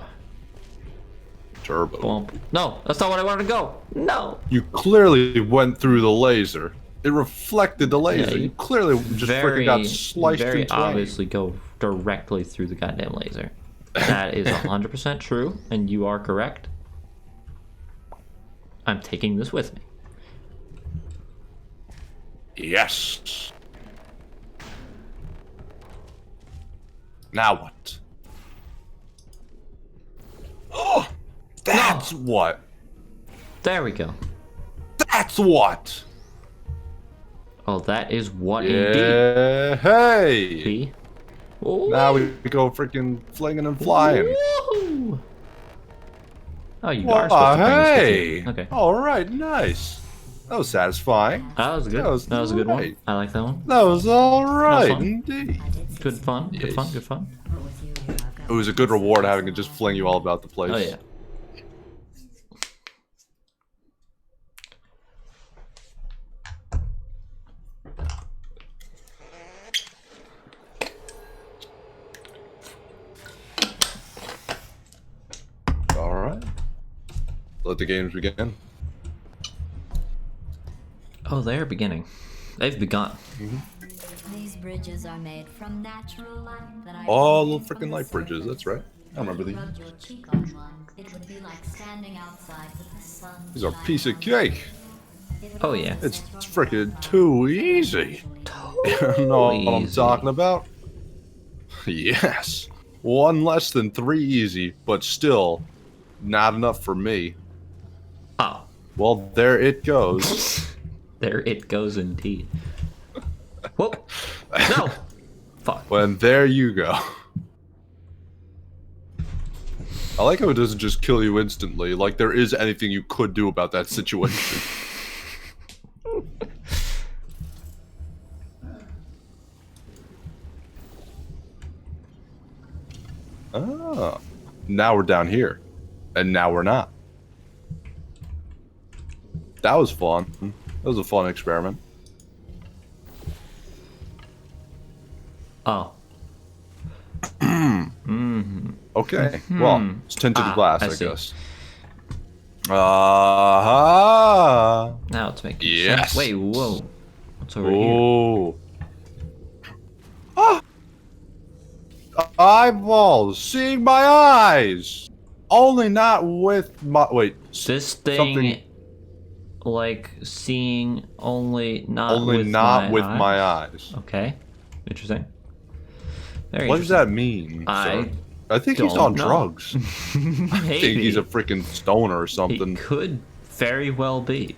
Turbo. Bump. No, that's not what I wanted to go. No. You clearly went through the laser. It reflected the laser. Yeah, you clearly just freaking got sliced very in twain. obviously go directly through the goddamn laser. That is 100% true, and you are correct. I'm taking this with me. Yes. Now what? Oh, that's what. There we go. That's what. Oh, that is what indeed. Yeah. Hey. See? Now we go freaking flinging and flying. Woohoo! Oh, you Well, are supposed to bring this with hey. you. Okay. All right. Nice. That was satisfying. That was good. That was a good one. right. I like that one. That was all right, fun. indeed. Good fun. Good fun. Good fun. But with you here, I've got It was a good reward having to just fling you all about the place. Oh yeah. All right. Let the games begin. Oh, they're beginning. They've begun. these bridges are made from natural light that I Oh, obtained little from freaking the light sun. bridges. That's right. I remember If you these. rubbed your cheek on one, it would be like standing outside with the sun. These are a shining piece of on cake. you. It would Oh, also yeah. It's set your freaking mind too very easy. naturally. You know what I'm Easy. talking about? Yes. One less than 3 easy, but still not enough for me. Oh, Well, there it goes. there it goes indeed. Whoop. No. Fuck. When there you go. I like how it doesn't just kill you instantly, like there is anything you could do about that situation. Ah, now we're down here, and now we're not. That was fun. That was a fun experiment. Oh. Okay, well, it's tinted glass, I I see. guess. Ah. Now it's making Yes. sense. Wait, whoa. What's over here? Oh. Ah! Eyeballs, seeing my eyes. Only not with my This thing, something- like, seeing only not only with not my with eyes? my eyes. Okay. Interesting. Very What does interesting. that mean? sir? I think he's don't on know. drugs. I Maybe. think he's a freaking stoner or He something. could very well be.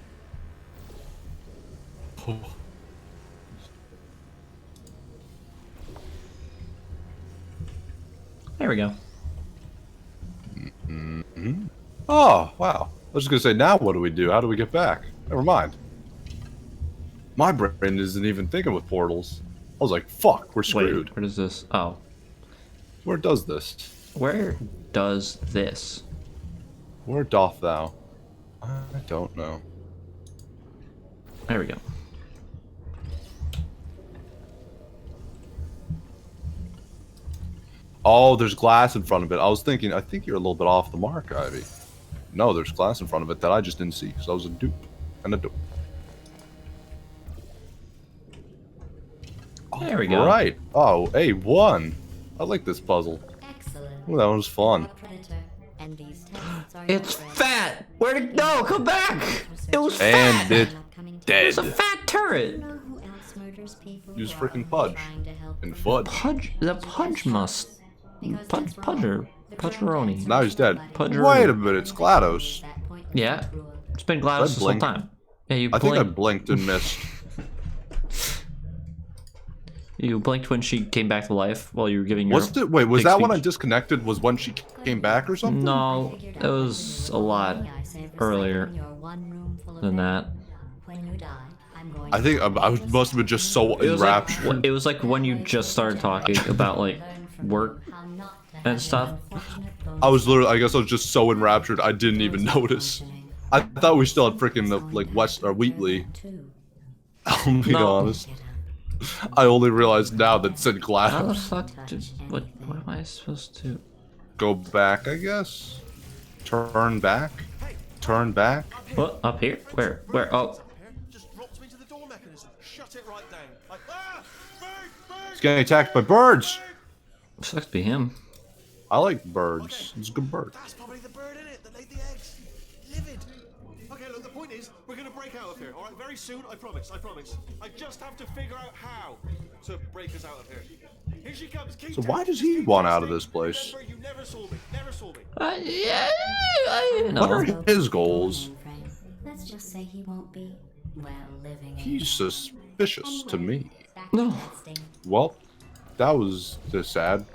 There we go. Oh, wow. I was just gonna say, now what do we do? How do we get back? Never mind. My brain isn't even thinking with portals. I was like, fuck, we're screwed. Wait, where does this? Oh, Where does this? where does this? Where doth thou? I don't know. There we go. Oh, there's glass in front of it. I was thinking, I think you're a little bit off the mark, Ivy. No, there's glass in front of it that I just didn't see, because I was a dupe. And a dupe. There we go. Right. Oh, A1. I like this puzzle. Excellent. Ooh, that one was fun. Predator. And these tests are It's your friends. fat. Where did no? Come back. It was And fat. it dead. It's a fat turret. You know who else murders people Use who are freaking only Pudge. trying to help And them? Fudge. Pudge. The Pudge must. Because Pudge. that's wrong. Pudger. The correct Pudgeroni. answer Now is he's dead. nobody. Pudgeroni. Wait a minute, it's GLaDOS. At that point, Yeah. cruel. It's been GLaDOS this whole blink? time. Yeah, you I think I blinked. blinked and missed. You blinked when she came back to life while you were giving your. Was it? Wait, was big that when I speech. disconnected? Was when she came back or something? No, it was a lot earlier than that. When you die, I'm going I think I must have been just so It was, like, enraptured. it was like when you just started talking about like work and stuff. I was literally, I guess I was just so enraptured I didn't even notice. I thought we still had freaking like West or Wheatley. I'll be No. honest. I only realized now that it said How the GLaDOS. fuck did, what am I supposed to? Go back, I guess. Turn back. Turn back. What, up here? Where? Oh, Just drops me to the door mechanism. Shut it right down. Like, It's getting attacked by birds. sucks to be him. I like birds. It's a good bird. That's probably the bird in it that laid the eggs. Livid. Okay, look, the point is, we're gonna break out of here, alright? Very soon, I promise, I promise. I just have to figure out how to break us out of here. Here she comes, keep So why does he want out of this place? Remember, you never saw me, never saw me. Yeah, I What are know. his goals? Let's just say he won't be, well, living in. He's suspicious to me. Back to No. testing. Well, that was just sad.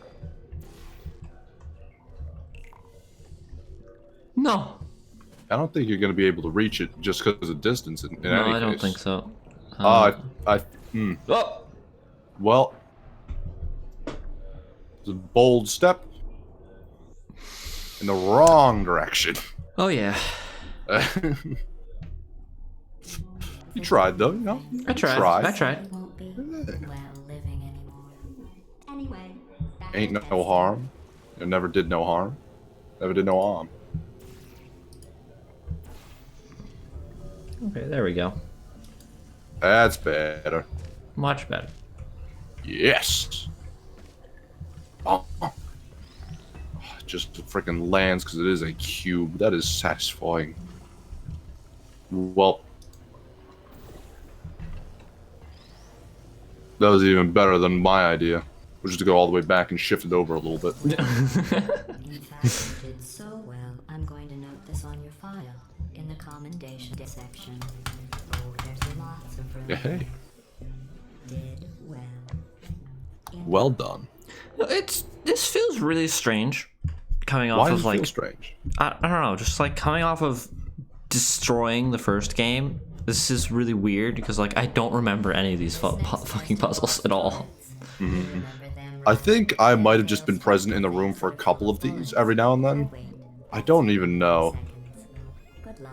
No. I don't think you're going to be able to reach it just because of distance in No, any I don't case. think so. Oh, Oh, well, it's a bold step in the wrong direction. oh yeah. You tried though, you know? I tried. Try. He won't be, well, living anymore. Anyway, back Ain't to no testing. harm. You never did no harm. Never did no harm. Okay, there we go. That's better. Much better. Yes. Oh. Just freaking lands because it is a cube. That is satisfying. Well, that was even better than my idea, which is to go all the way back and shift it over a little bit. In fact, you did so well, I'm going to note this on your file in the commendation section. Oh, there's lots of room. Yeah, hey, Did well. well done. This feels really strange. Coming off Why of does it like feel strange? I don't know, just like coming off of destroying the first game. This is really weird because like I don't remember any of these fucking puzzles at all. I think I might have just been present in the room for a couple of these every now and then. I don't even know. Good luck.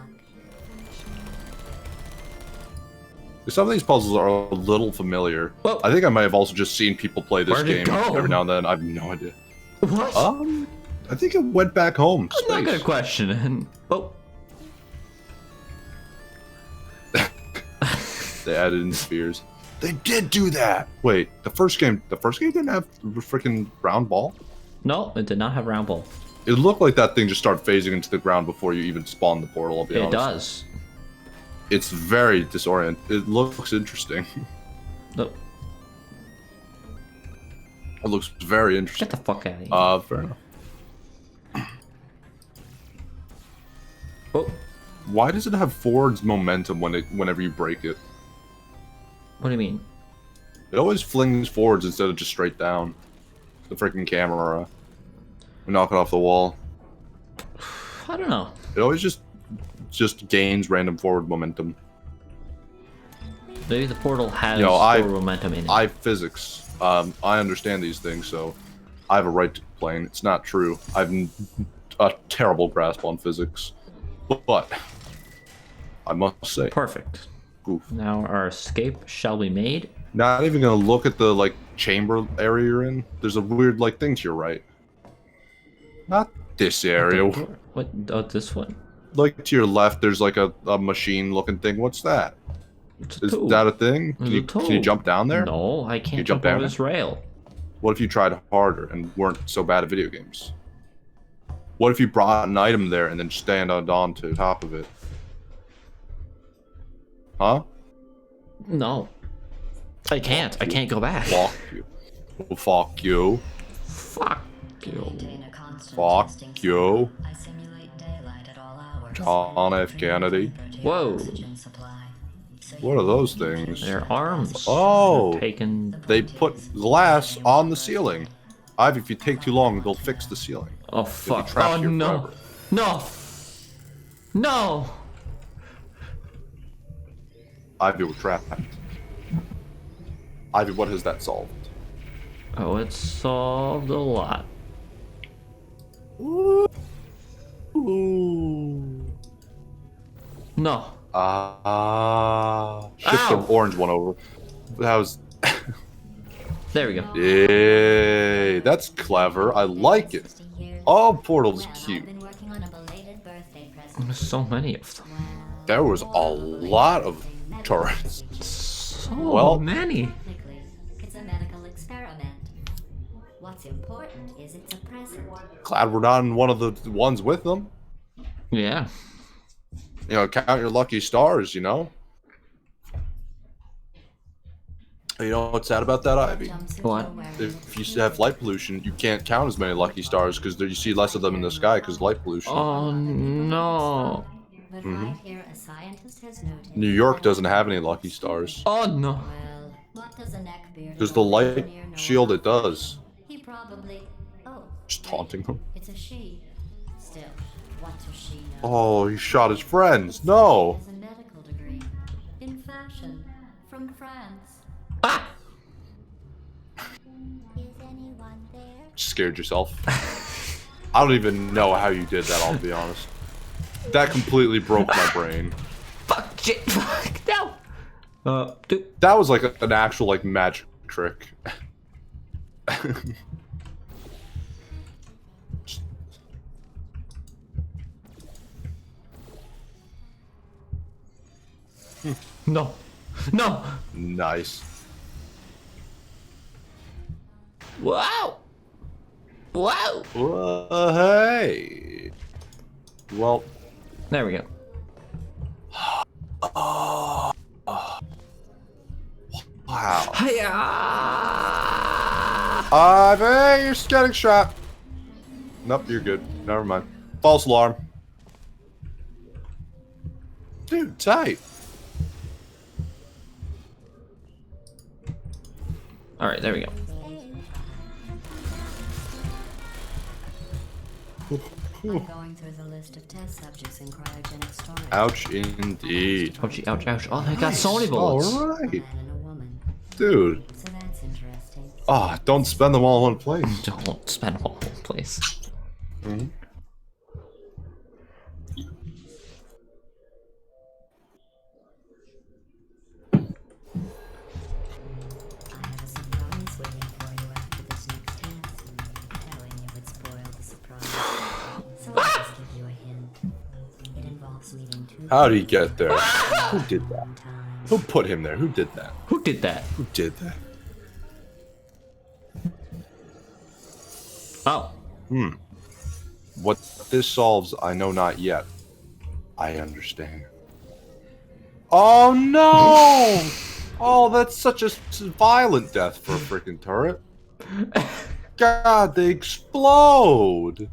Some of these puzzles are a little familiar. Whoa. I think I might have also just seen people play this Where'd it game go? every now and then. I have no idea. What? I think it went back home. I'm not gonna Space. question. Oh, They added in spheres. They did do that. Wait, the first game didn't have the freaking round ball. no, it did not have round ball. It looked like that thing just started phasing into the ground before you even spawned the portal. I'll be It honest. does. It's very disorienting. It looks interesting. Look, It looks very interesting. get the fuck out of here. Fair enough. Why does it have forwards momentum whenever you break it? What do you mean? It always flings forwards instead of just straight down. The freaking camera. We knock it off the wall. I don't know. It always just gains random forward momentum. Maybe the portal has forward momentum in it. I physics. I understand these things, so I have a right to complain. It's not true. I've a terrible grasp on physics, but I must say, Perfect. Goof. Now our escape shall be made. Not even gonna look at the like chamber area you're in. There's a weird like thing to your right. Not this area. What? Oh, this one. Like to your left, there's like a machine-looking thing. What's that? Is that a thing? Can you jump down there? No, I can't jump jump over down this rail. What if you tried harder and weren't so bad at video games? What if you brought an item there and then stand on to top of it? Huh? No. I can't. I can't go back. Fuck you. Well, fuck you. Fuck you. Maintain a constant Fuck testing you. I simulate daylight at all hours. John F. Kennedy. Whoa. Oxygen supply. So What are those things? Their arms. Oh. Are taken. They put glass on the ceiling. Ivy, if you take too long, they'll fix the ceiling. Oh They'll be fuck. trapped Oh here no. forever. No. No. Ivy, we're trapped. Ivy, what has that solved? Oh, it's solved a lot. Ooh. No. Shift the Ow. orange one over. That was... There we go. Yay, that's clever. I like it. Oh, Portal's cute. There's so many of them. There was a lot of turrets. So many. It's a medical experiment. What's important is it's a present. Glad we're not in one of the ones with them. Yeah. You know, count your lucky stars, you know? You know what's sad about that, Ivy? What? If you have light pollution, you can't count as many lucky stars because you see less of them in the sky because light pollution. Oh no. But right here, a scientist has noted. New York doesn't have any lucky stars. Oh no. Well, what does a neckbeard? Because the light shield it does. He probably. Oh. Just taunting them. It's a she. Still, what does she know? Oh, he shot his friends. No. Has a medical degree in fashion from France. Ah! Is anyone there? Scared yourself. I don't even know how you did that, I'll be honest. That completely broke my brain. Fuck shit. Fuck no. Dude. That was like an actual like magic trick. No. No. Nice. Wow. Wow. Hey. Well. There we go. Wow. Hiya! Ivy, you're getting shot. Nope, you're good. Never mind. False alarm. Dude, tight. All right, there we go. I'm going through the list of test subjects in cryogenic storage. Ouch, indeed. Ouchie, ouch, ouch. Oh, they got so many bullets. All right, A man and a woman. dude. So that's interesting. Ah, don't spend them all in one place. Don't spend them all in one place. Mhm. I have a surprise waiting for you after this next test. Telling you would spoil the surprise. So I'll just give you a hint. It involves meeting two How'd he get there? Who did that? time. Who put him there? Who did that? Who did that? Who did that? Oh. What this solves, I know not yet. I understand. Oh no! Oh, that's such a violent death for a freaking turret. God, they explode!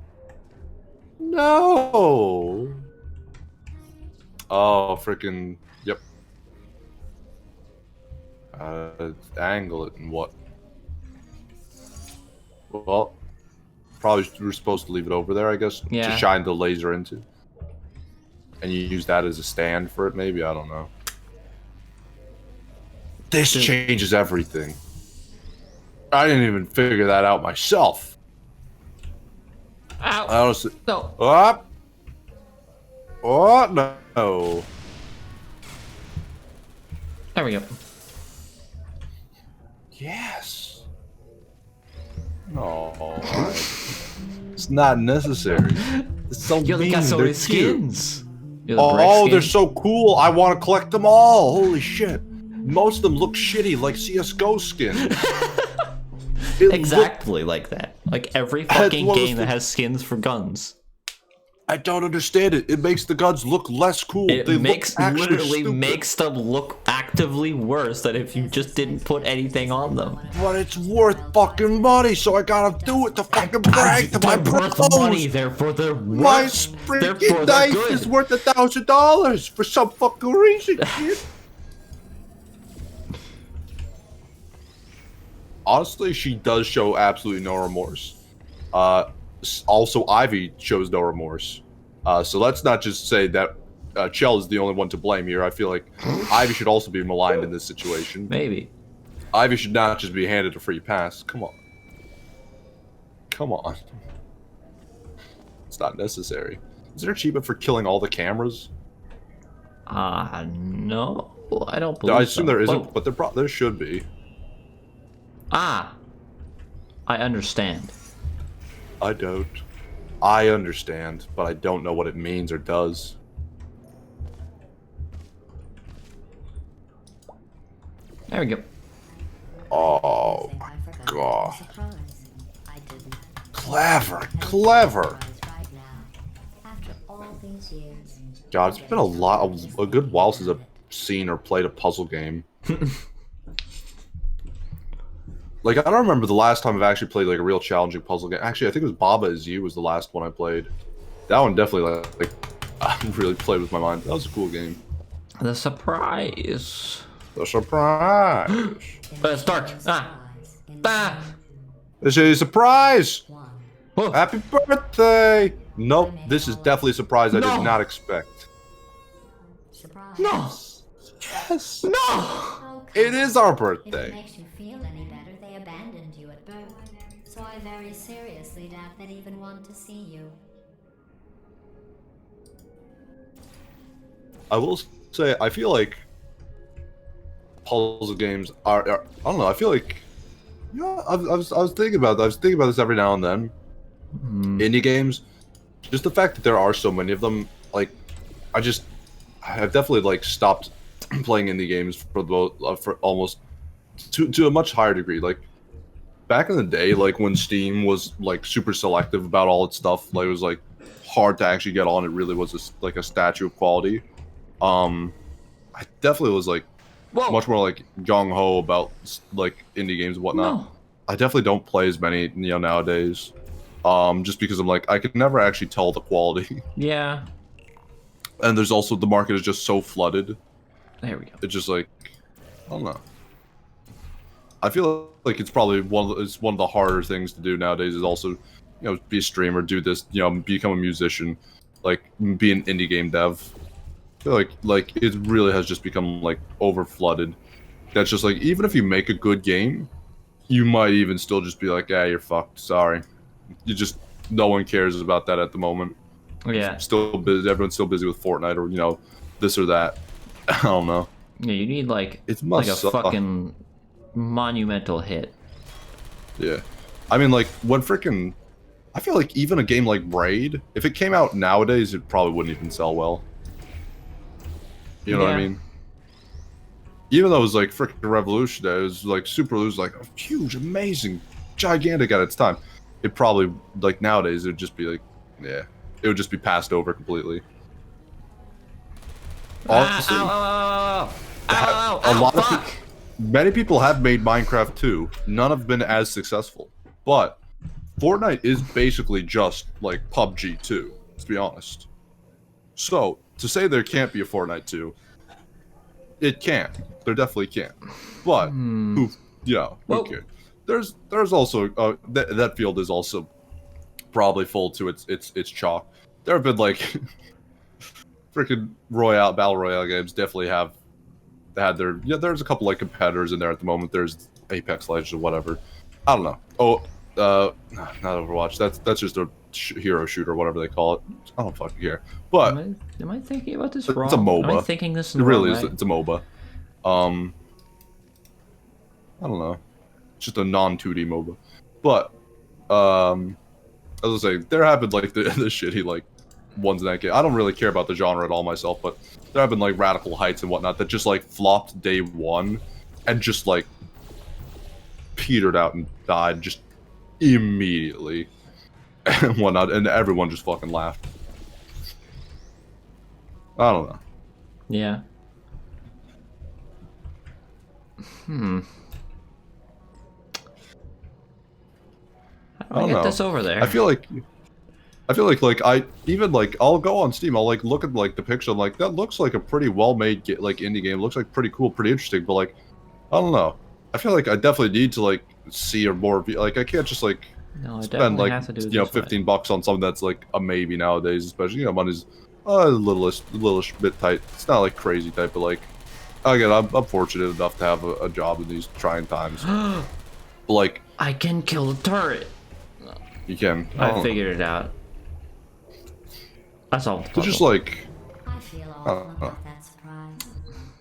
No! Oh, freaking. Yep. Angle it and what? Well, probably we're supposed to leave it over there, I guess, Yeah. to shine the laser into. And you use that as a stand for it, maybe? I don't know. This changes everything. I didn't even figure that out myself. Ow. Honestly. No. Oh, no. There we go. Yes. No. It's not necessary. It's so Yo, they mean. got so They're many cute. skins. Yo, the brick Oh, they're skin. so cool. I want to collect them all. Holy shit. Most of them look shitty, like CSGO skins. Exactly like that. Like every fucking game that has skins for guns. I don't understand it. It makes the guns look less cool. It They makes look actually literally stupid. makes them look actively worse than if you just didn't put anything on them. But it's worth fucking money, so I gotta do it to fucking brag to my They're worth bros. money. Therefore, they're My worth. Therefore, freaking they're knife is good. worth $1,000 for some fucking reason, kid. Honestly, she does show absolutely no remorse. Also, Ivy shows no remorse. So let's not just say that Chell is the only one to blame here. I feel like Ivy should also be maligned in this situation. Maybe. Ivy should not just be handed a free pass. Come on. Come on. It's not necessary. Is there an achievement for killing all the cameras? No. I don't believe I assume so. there isn't, Whoa. but there should be. I understand. I don't. I understand, but I don't know what it means or does. There we go. Oh Think my I forgot god. the surprise. I didn't. Clever, clever. Right now, after all these years. God, it's been a good while since I've seen or played a puzzle game. Like, I don't remember the last time I've actually played like a real challenging puzzle game. Actually, I think it was Baba Is You was the last one I played. That one definitely like I really played with my mind. That was a cool game. The surprise. The surprise. It's dark. Ah. This is a surprise. Whoa. Happy birthday. Nope, this is definitely a surprise I No. did not expect. Surprise. No. Yes. No. Oh, come It is our If it birthday. makes you feel any better, they abandoned you at birth. So I very seriously doubt they'd even want to see you. I will say, I feel like puzzle games are I don't know. I feel like, yeah, I was thinking about that. I was thinking about this every now and then. Indie games, just the fact that there are so many of them, like, I've definitely like stopped playing indie games for almost to a much higher degree. Like back in the day, like when Steam was like super selective about all its stuff, like it was like hard to actually get on. It really was like a statue of quality. I definitely was like Whoa. much more like gung ho about like indie games and whatnot. No. I definitely don't play as many, nowadays. Just because I'm like I can never actually tell the quality, Yeah. and there's also the market is just so flooded. There we go. It's just like I don't know. I feel like it's probably one of the harder things to do nowadays. Is also, be a streamer, do this, become a musician, like be an indie game dev. I feel like it really has just become like over flooded. That's just like even if you make a good game, you might even still just be like, you're fucked. Sorry. No one cares about that at the moment. Yeah. Still busy. Everyone's still busy with Fortnite or this or that. I don't know. Yeah. You need like It like must a suck. fucking monumental hit. Yeah, I mean like when freaking, I feel like even a game like Raid, if it came out nowadays, it probably wouldn't even sell well. You know what I Yeah. mean? Even though it was like freaking revolutionary, it was like super. It was like huge, amazing, gigantic at its time. It probably like nowadays it would just be like, it would just be passed over completely. Honestly, Ow, a lot of fuck. many people have made Minecraft too. None have been as successful, but Fortnite is basically just like PUBG 2, to be honest. So to say there can't be a Fortnite 2, it can. There definitely can. But who cares? There's also that field is also probably full to its chalk. There have been like freaking battle royale games definitely had their there's a couple like competitors in there at the moment. There's Apex Legends or whatever. I don't know. Oh, not Overwatch. That's just a hero shooter, whatever they call it. I don't fucking care. But am I thinking about this wrong? It's a MOBA. Am I thinking this in it the really wrong is. way? It's a MOBA. I don't know. It's just a non-2D MOBA. But as I say, there have been like the shitty like ones in that game. I don't really care about the genre at all myself, but there have been like Radical Heights and whatnot that just like flopped day one and just like petered out and died just immediately and whatnot, and everyone just fucking laughed. I don't know. Yeah. How do I get this over there? I feel like I'll go on Steam, I'll like look at like the picture, I'm like, that looks like a pretty well-made like indie game, looks like pretty cool, pretty interesting, but like, I don't know. I feel like I definitely need to like see or more, like I can't just like spend like have to do it $15 on something that's like a maybe nowadays, especially money's a little bit tight. It's not like crazy tight, but like again, I'm fortunate enough to have a job in these trying times. But like I can kill the turret. you can. I figured it out. That's all. It's just like I feel awful about that surprise.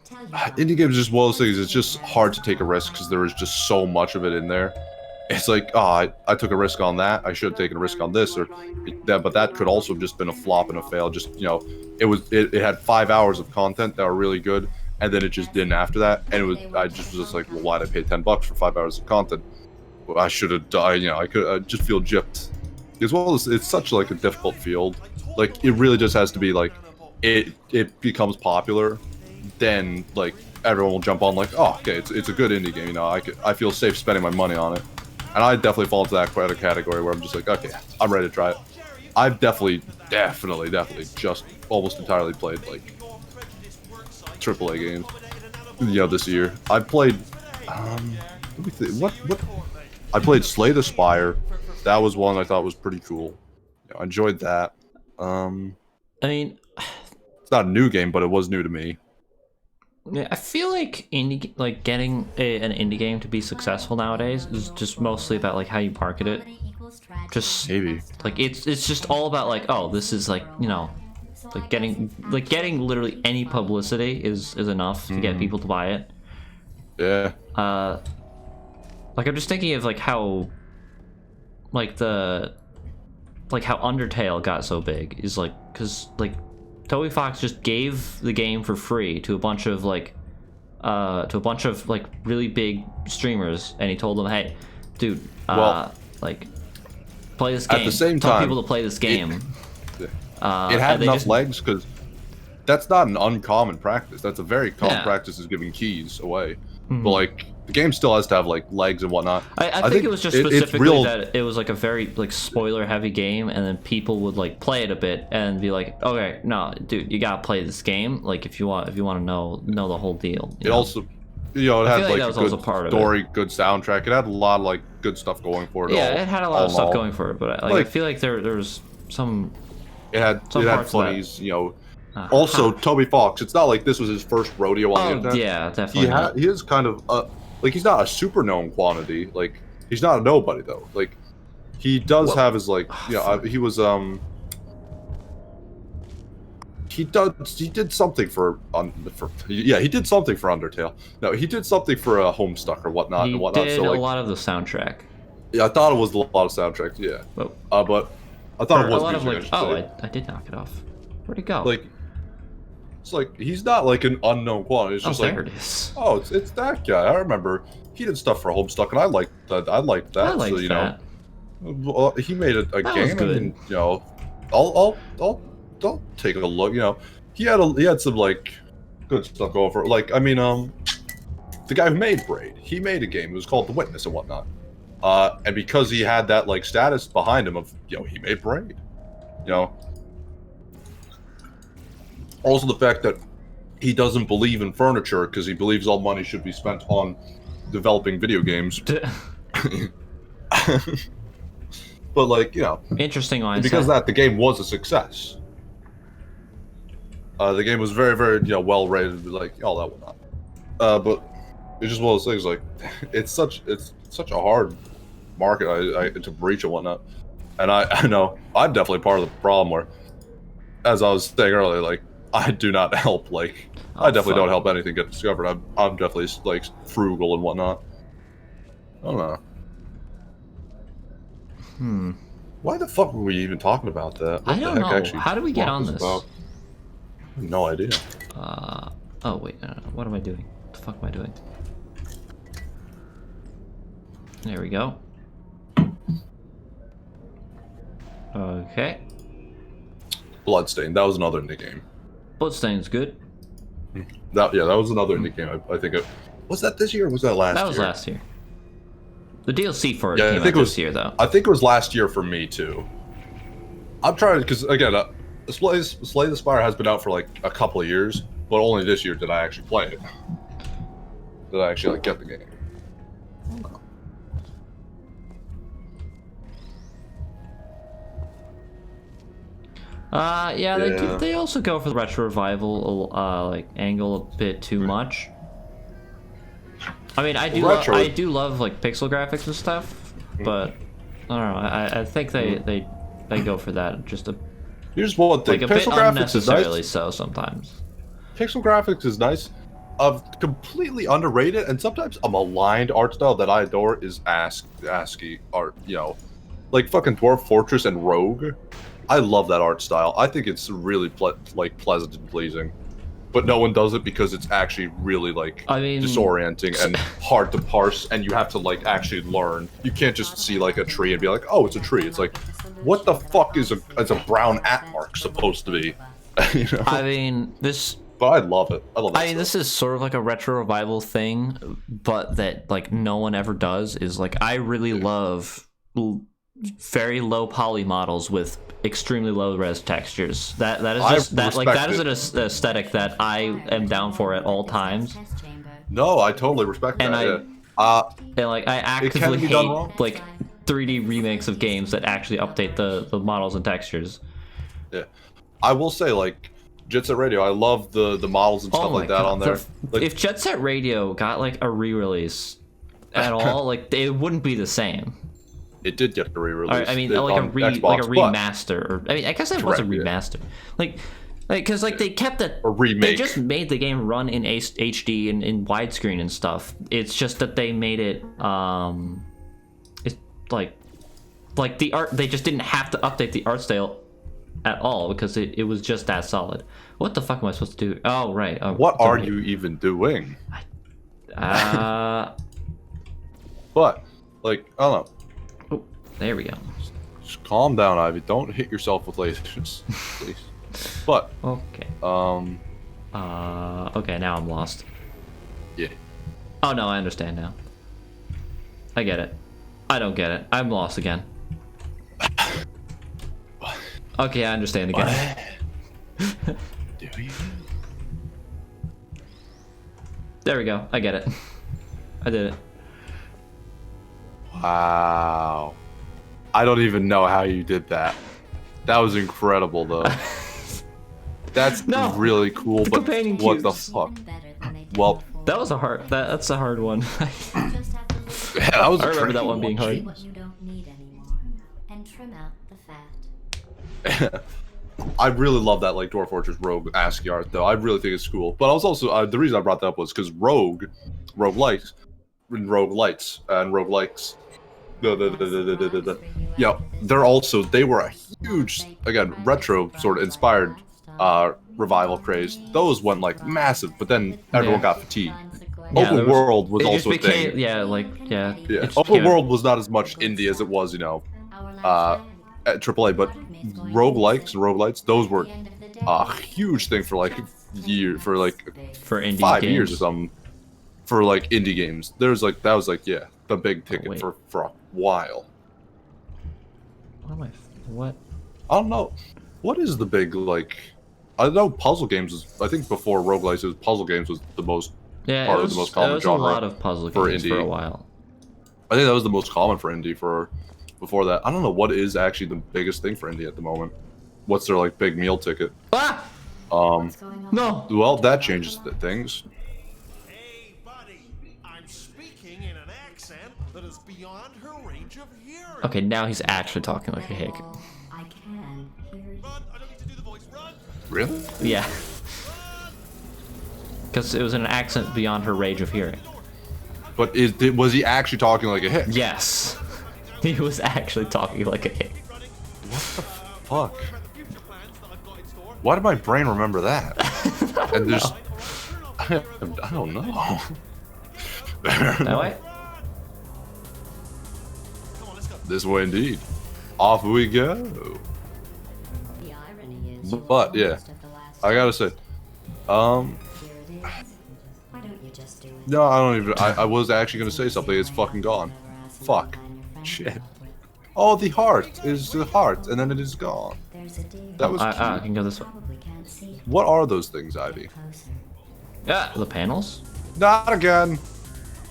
Tell you indie games is one of those things. It's just hard to take a risk because there is just so much of it in there. It's like, oh, I took a risk on that. I should have taken a risk on this, or that. But that could also have just been a flop and a fail. Just it had 5 hours of content that were really good, and then it just didn't after that. And I just was like, well, why did I pay $10 for 5 hours of content? Well, I should have died. I just feel gypped. As well as it's such like a difficult field. Like it really just has to be like it becomes popular, then like everyone will jump on like, oh, okay, it's a good indie game. I feel safe spending my money on it. And I definitely fall into that category where I'm just like, okay, I'm ready to try it. I've definitely just almost entirely played like AAA games. This year I've played. Let me think. What? I played Slay the Spire. That was one I thought was pretty cool. I enjoyed that. I mean, it's not a new game, but it was new to me. Yeah, I feel like getting an indie game to be successful nowadays is just mostly about like how you market it. Just maybe like it's just all about like, oh, this is like like getting literally any publicity is enough to get people to buy it. Yeah. Like I'm just thinking of like how how Undertale got so big is like because like Toby Fox just gave the game for free to a bunch of like really big streamers, and he told them, hey, dude, like play this game. At the same Tell time, people to play this game. It had enough legs because that's not an uncommon practice. That's a very common practice, is giving keys away. But like the game still has to have like legs and whatnot. I think it was just specifically that it was like a very like spoiler heavy game, and then people would like play it a bit and be like, okay, no, dude, you gotta play this game. Like if you want to know the whole deal. It also, it had like that was a also good part of story, good soundtrack. It had a lot of like good stuff going for it. Yeah, it had a lot of stuff going for it, but I feel like there's some. It had funnies, Also, Toby Fox. It's not like this was his first rodeo on the internet. Yeah, definitely. He is kind of like he's not a super known quantity. Like he's not a nobody though. Like he does have his like he was he did something for he did something for Undertale. No, he did something for Homestuck or whatnot. He did a lot of the soundtrack. Yeah, I thought it was a lot of soundtracks. Yeah, but I thought it was a lot music, of like. I did knock it off. Where'd it go? Like. It's like he's not like an unknown quantity. It's just there it is. Oh, it's that guy. I remember he did stuff for Homestuck, and I liked that. I liked that. He made a game, and I'll take a look. He had some like good stuff going for it. Like the guy who made Braid, he made a game. It was called The Witness and whatnot. And because he had that like status behind him of he made Braid, Also, the fact that he doesn't believe in furniture because he believes all money should be spent on developing video games. But like, you know, Interesting mindset. because of that, the game was a success. The game was very, very, you know, well rated, like all that whatnot. But it's just one of those things. Like, it's such a hard market to breach and whatnot. And I know I'm definitely part of the problem. Where, as I was saying earlier, like I do not help. Like I definitely don't help anything get discovered. I'm definitely like frugal and whatnot. I don't know. Why the fuck were we even talking about that? What I don't the heck know. actually How do we get on this? about? I have no idea. Oh wait, what am I doing? What the fuck am I doing? There we go. Okay. Bloodstained. That was another indie game. Bloodstained's good. That was another indie game. I think it was that this year or was that last year? That was last year. The DLC for it Yeah, came I think out it was this year, though. I think it was last year for me too. I'm trying because again, Slay the Spire has been out for like a couple of years, but only this year did I actually play it. Did I actually like get the game? Yeah, they also go for the retro revival like angle a bit too much. I mean, I do love like pixel graphics and stuff, but I don't know. I think they go for that just a Here's one thing: like a pixel bit graphics unnecessarily is nice. so sometimes. Pixel graphics is nice. Completely underrated and sometimes a maligned art style that I adore is ASCII art. You know, like fucking Dwarf Fortress and Rogue. I love that art style. I think it's really pleasant and pleasing. But no one does it because it's actually really disorienting and hard to parse, and you have to like actually learn. You can't just see like a tree and be like, "Oh, it's a tree." It's like, what the fuck is a brown at mark supposed to be? You know? I mean, this. But I love it. I mean, this is sort of like a retro revival thing, but that like no one ever does. Is like I really love very low poly models with extremely low res textures. That is just that is an aesthetic that I am down for at all times. No, I totally respect that. And like I actively hate like 3D remakes of games that actually update the models and textures. Yeah, I will say like Jet Set Radio. I love the models and stuff like that on there. If Jet Set Radio got like a re-release at all, like it wouldn't be the same. It did get a re-release. I mean, like a remaster, or I mean, I guess it was a remaster. Yeah. Because they kept it. A remake. They just made the game run in HD and in widescreen and stuff. It's just that they made it. It's like the art. They just didn't have to update the art style at all because it was just that solid. What the fuck am I supposed to do? Oh right. Oh, what are you even doing? But like I don't know. Oh, there we go. Just calm down, Ivy. Don't hit yourself with lasers, please. But okay. Okay, now I'm lost. Yeah. Oh no, I understand now. I get it. I don't get it. I'm lost again. Okay, I understand again. Do you? There we go. I get it. I did it. Wow. I don't even know how you did that. That was incredible, though. That's really cool, but what the fuck? Well, that was a hard. That's a hard one. Yeah, that was. I remember that one being hard. What you don't need anymore, and trim out the fat. I really love that like Dwarf Fortress Rogue ASCII art, though. I really think it's cool. But I was also the reason I brought that up was because roguelikes, yeah, they were a huge, again, retro sort of inspired revival craze. Those went like massive, but then everyone got fatigued. Open world was also a thing. Open world was not as much indie as it was, you know, at AAA, but roguelikes and roguelites, those were a huge thing for like indie 5 years or something. For like indie games, that was like the big ticket for a while. What? I don't know. What is the big like I know puzzle games is. I think before roguelikes, it was puzzle games was the most Yeah, part it of was, the most it common was a genre lot of puzzle for games for a indie. while. I think that was the most common for indie for before that. I don't know what is actually the biggest thing for indie at the moment. What's their like big meal ticket? Ah! What's going on? No! Well, that changes things. Hey, buddy, I'm speaking in an accent that is beyond her range of hearing. Okay, now he's actually talking like a hick. Well, I can hear you. Run! I don't need to do the voice. Run! Really? Yeah. Because it was an accent beyond her range of hearing. But was he actually talking like a hick? Yes. He was actually talking like a hick. Fuck. Why did my brain remember that? And there's, I don't know. That way? This way indeed. Off we go. The irony is, But yeah, I gotta say, here it is. Why don't you just do it? no, I don't even. I was actually gonna say something. It's fucking gone. Fuck. Shit. Oh, the heart is the heart, and then it is gone. There's a deer. That was I cute. can go this way. Probably can't see. What are those things, Ivy? Closer. Yeah, the panels? Not again.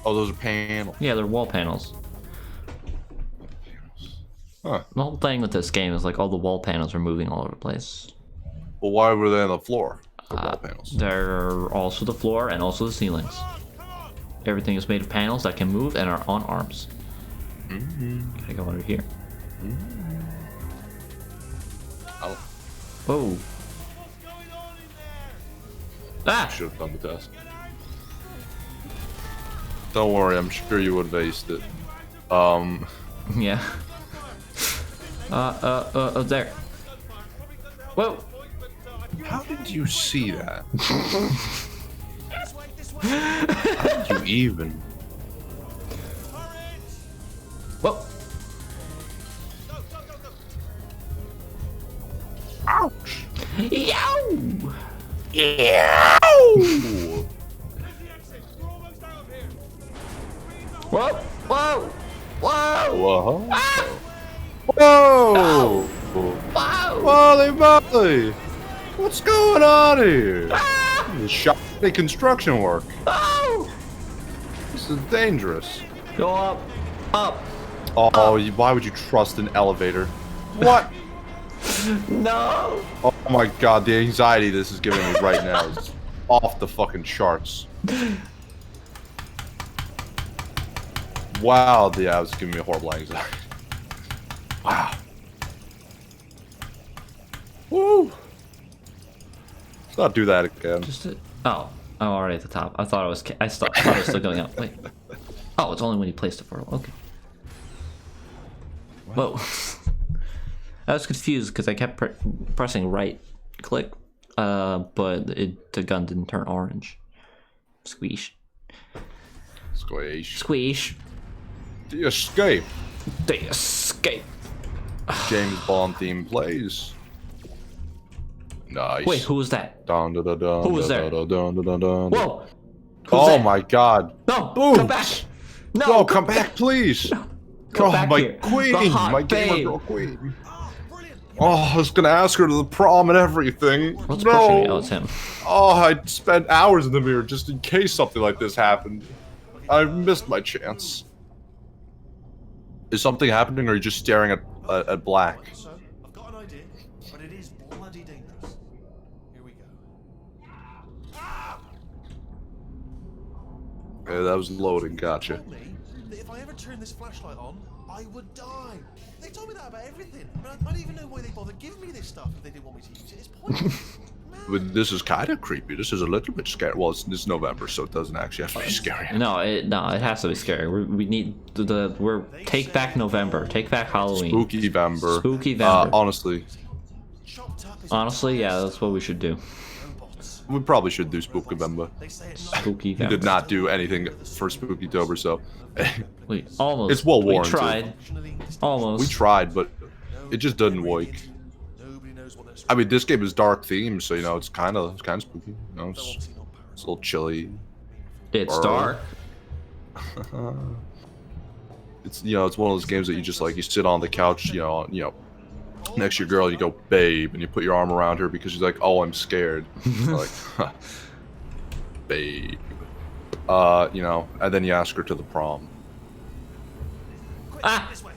Oh, those are panels. Yeah, they're wall panels. Huh. The whole thing with this game is like all the wall panels are moving all over the place. Well, why were they on the floor? The wall panels. They're also the floor and also the ceilings. Everything is made of panels that can move and are on arms. Gotta go under here. I Whoa. Ah! should have done the test. Don't worry, I'm sure you would have aced it. Yeah. There. Whoa! How did you see that? How did you even? Whoa! Ouch! Yow! Ow! Whoa! Whoa! Whoa! Whoa! Ah! Whoa! Wow! Molly, Molly! What's going on here? Ah! This is shoddy construction work. Oh! This is dangerous. Go up! Up! Oh, why would you trust an elevator? What? No! Oh my god, the anxiety this is giving me right now is off the fucking charts. Wow, yeah, it's giving me a horrible anxiety. Wow. Woo! Let's not do that again. Just oh, I'm already at the top. I thought I was. I thought it was still going up. Wait. Oh, it's only when you placed the portal. Okay. Whoa. I was confused because I kept pressing right click, but the gun didn't turn orange. Squeesh. Squish. Squeesh. The escape. The escape. James Bond theme plays. Nice. Wait, who was that? Dun, dun, dun, dun, Who was dun, there? dun, dun, dun, dun, dun. Whoa! Who's Oh that? my god. No! Boobs. Come back! No! No, come back, please. Come Oh, back my here. queen. The hot My gamer babe. girl queen. Oh, I was gonna ask her to the prom and everything. What's no. pushing me? Oh, it's him. Oh, I spent hours in the mirror just in case something like this happened. I missed my chance. Is something happening, or are you just staring at black? So, I've got an idea, but it is bloody dangerous. Here we go. Okay, that was loading. Gotcha. Told me that if I ever turned this flashlight on, I would die. They told me that about everything. I don't even know why they bothered giving me this stuff if they didn't want me to use it. It's pointless. But this is kind of creepy. This is a little bit scary. Well, it's November, so it doesn't actually have to be scary. No, it has to be scary. We need we're take back November, take back Halloween. Spooky Vember. Spooky Vember. Honestly, Chopped up is Honestly, yeah, that's what we should do. robots. we probably should do Spooky Vember. They say it Spooky We did Vember. not do anything for Spooky Tober, so We almost. It's well We warranted. tried. Almost. we tried, but it just doesn't work. Nobody knows what they're I mean, this game is dark themed, so you know it's kind of spooky. You know, it's obviously not a little chilly. It's Or- dark. It's it's one of those games that you just like you sit on the couch, next to your girl, you go, babe, and you put your arm around her because she's like, oh, I'm scared. Like, huh, babe. You know, and then you ask her to the prom. Ah! This way.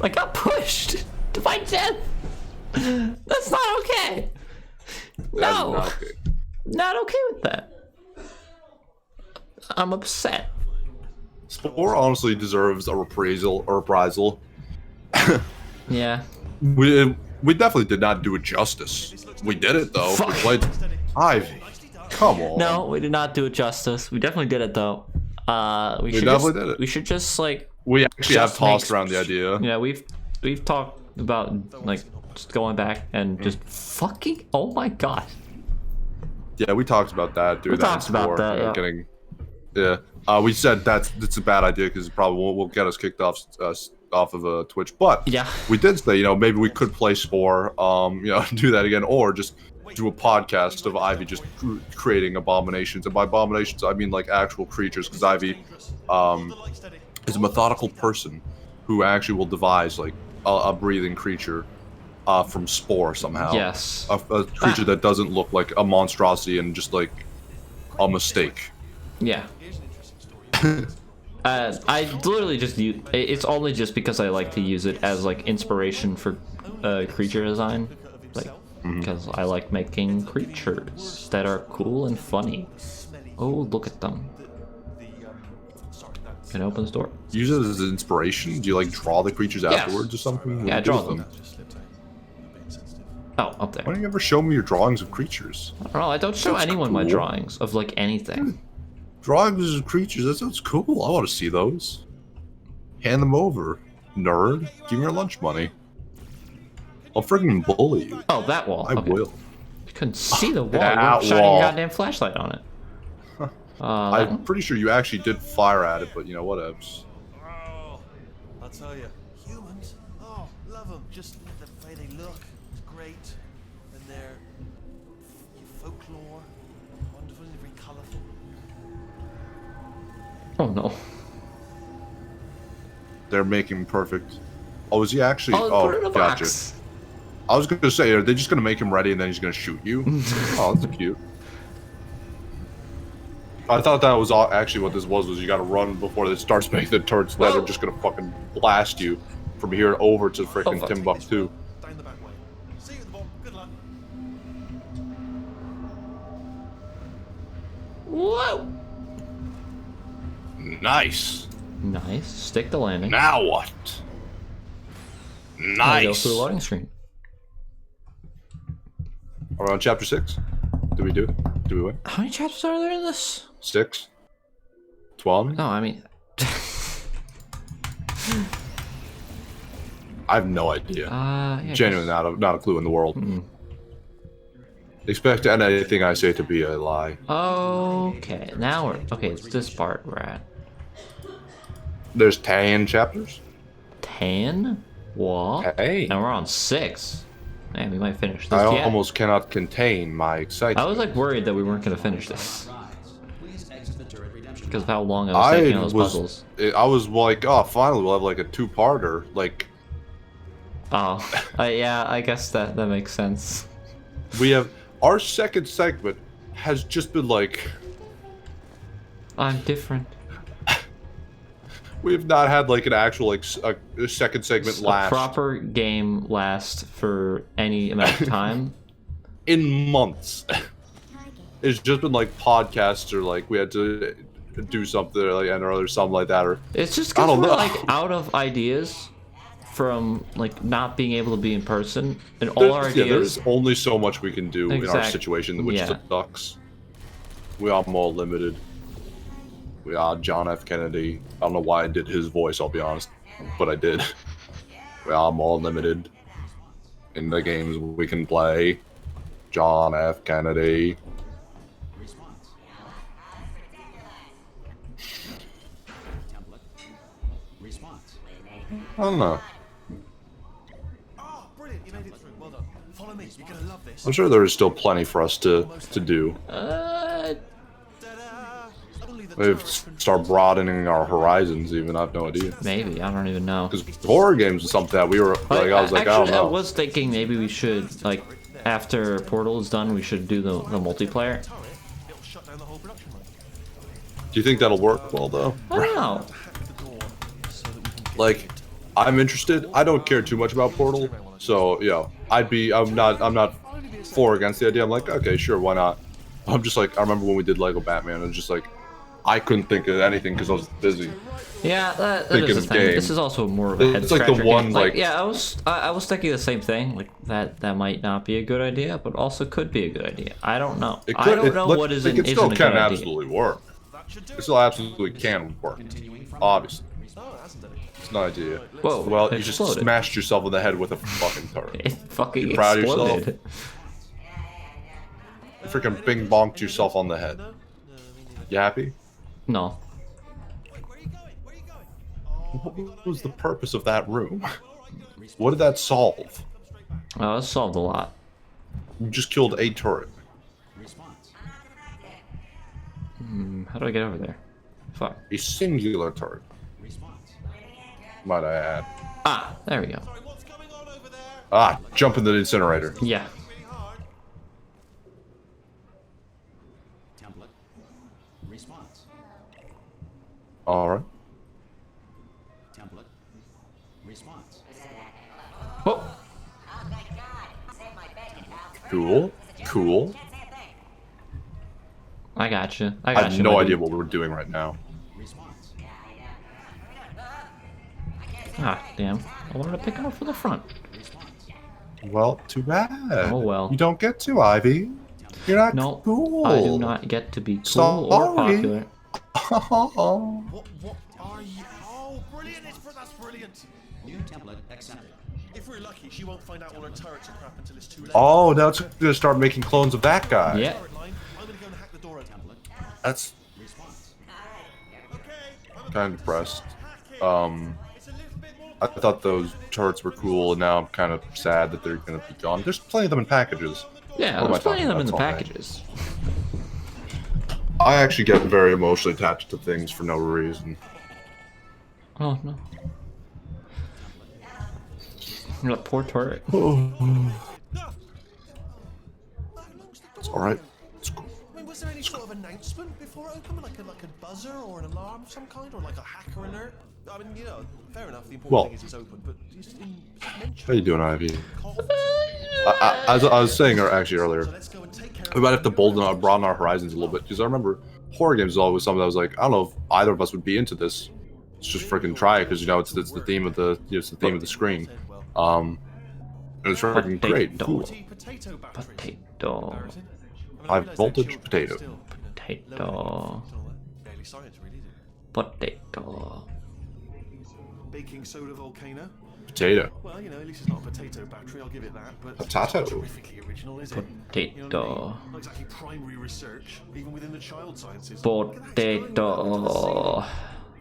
I got pushed to my death. That's not okay. That's No, not okay. not okay with that. I'm upset. Spore honestly deserves a reprisal. Yeah. We definitely did not do it justice. We did it though. Fuck. We played Ivy. Come on. No, we did not do it justice. We definitely did it though. We should definitely just, did it. We should just like. We actually have Just tossed makes- around the idea. Yeah, we've talked about like just going back and just fucking. Oh my god. Yeah, we talked about that. Doing We that in talked about Spore, that, yeah. Getting. Yeah. We said that's a bad idea because it probably will get us kicked off of Twitch. But Yeah. we did say, you know, maybe we could play Spore, you know, do that again, or just do a podcast of Ivy just creating abominations. And by abominations, I mean like actual creatures, because Ivy is a methodical person who actually will devise like a breathing creature from Spore somehow. Yes. A creature that doesn't look like a monstrosity and just like a mistake. Yeah. I literally just use. It's only just because I like to use it as like inspiration for creature design, like because I like making creatures that are cool and funny. Oh, look at them! Can I open this door? Use it as inspiration? Do you like draw the creatures afterwards or something? What Yeah, I do you draw do with them. Oh, up there. Why don't you ever show me your drawings of creatures? I don't know. I don't show That's anyone my cool. drawings of like anything. Drawings of creatures, that sounds cool. I want to see those. Hand them over, nerd. Give me your lunch money. I'll friggin' bully you. Oh, that wall. I Okay. will. You couldn't see the wall. You That weren't shining wall. a goddamn flashlight on it. That I'm one? pretty sure you actually did fire at it, but you know, whatevs. Oh, I'll tell you. Humans? Oh, love them. Just the way they look. It's great. And they're your folklore. Wonderful and very colourful. Oh no. They're making perfect. Oh, is he actually? Oh, put it in a gotcha. box. I was gonna say, are they just gonna make him ready and then he's gonna shoot you? Oh, that's cute. I thought that was actually what this was you gotta run before it starts making the turrets. Then they're just gonna fucking blast you from here over to freaking fuck. Timbuktu. Down the back way. See you at the bottom. Good luck. Whoa. Nice. Nice. Stick the landing. Now what? Now go Nice. through the loading screen. Are we on chapter 6? Did we do it? Did we win? How many chapters are there in this? 6? 12? No, I mean. I have no idea. Yeah, Genuinely not a clue in the world. Expect anything I say to be a lie. Okay, now we're okay. It's this part we're at. There's 10 chapters? 10? What? Hey. And we're on 6. Man, we might finish this. I yet. almost cannot contain my excitement. I was like worried that we weren't gonna finish this Please exit the turret redemption. because of how long I was taking on those puzzles. I was like, oh, finally we'll have like a 2-parter. Like, Oh, yeah. I guess that makes sense. we have our second segment has just been like, I'm different. we have not had like an actual like a second segment A last proper game last for any amount of time. in months. It's just been like podcasts or like we had to do something or like or something like that or It's just I because don't we're know. like out of ideas from like not being able to be in person, and all our ideas. there's only so much we can do in our Exact- situation, which yeah. sucks. We are more limited. We are John F. Kennedy. I don't know why I did his voice, I'll be honest, but I did. We are more limited in the games we can play. John F. Kennedy. Response. Template. Response. I don't know. Oh, brilliant. You made it through. Well done. Follow me. You're going to love this. I'm sure there is still plenty for us to do. Ta-da! Only Maybe start broadening our horizons. Even I have no idea. Maybe, I don't even know. Because horror games is something that we were like. I was like, I don't actually, I know. was thinking maybe we should, like, after Portal is done, we should do the multiplayer. It'll shut down the whole production line. Do you think that'll work well though? I don't know. Hack the door so that we can Like, I'm interested. I don't care too much about Portal, so yeah, I'm not for or against the idea. I'm like, okay, sure, why not? I'm just like, I remember when we did Lego Batman, it was just like, I couldn't think of anything because I was busy. Yeah, that Thinking is of the thing. game. This is also more of a head It's like the scratcher one, game. like- yeah, I was thinking the same thing. Like that might not be a good idea, but also could be a good idea. I don't know. It I could, don't know what it isn't still isn't a can good idea. absolutely work. It still absolutely can work. Obviously, Oh, it hasn't done it. it's no idea. Whoa! Well, it you just exploded. smashed yourself in the head with a fucking turret. It fucking You proud of yourself? exploded. You freaking bing bonked yourself on the head. You happy? No. Where are you going? Where are you going? What was the purpose of that room? What did that solve? Oh, it solved a lot. You just killed a turret. How do I get over there? Fuck. A singular turret. Might I add. Ah, there we go. What's going on over there? Ah, jump in the incinerator. Yeah. Really hard. Template. Response. Alright. Template. Response. Oh. Cool. Cool. I got you. I I got have you. no my idea dude. what we're doing right now. Response. Ah, damn. I wanted to pick out for the front. Well, too bad. Oh, well. You don't get to, Ivy. You're not No, cool. I do not get to be cool or Sorry. popular. What are you? Oh, brilliant! That's brilliant. New template accepted. If we're lucky, she won't find out all her turrets are crap until it's too late. Oh, now it's gonna start making clones of that guy. Yeah. Turret line. I'm gonna go and hack the door open. That's Response. Okay. kind of depressed. It's a little bit more. I thought those turrets were cool, and now I'm kind of sad that they're gonna be gone. There's plenty of them in packages. Yeah, What am I there's plenty of talking them in the about? packages. I actually get very emotionally attached to things for no reason. Oh, no. That poor turret. It's alright. It's cool. I mean, was there any sort of announcement before it opened, like a buzzer or an alarm of some kind, or like a hacker alert? I mean, you know, fair enough. The important Well- thing is it's open, but you just didn't mention. How you doing, Ivy? Call. As I was saying actually earlier, So let's go and take care of we might have to broaden our horizons a little bit, because I remember horror games is always something that was like, I don't know if either of us would be into this. Let's just freaking try it, because you know it's the theme of the screen. It was freaking great and cool. Potato battery. Potato. High voltage potato. Potato. Barely science, really, is it? Potato. Baking soda volcano. Potato. Well, you know, at least it's not a potato battery. I'll give it that. But Potato. it's not terrifically original, is it? You know what I Potato. mean? Not exactly primary research, even within the child sciences. Potato.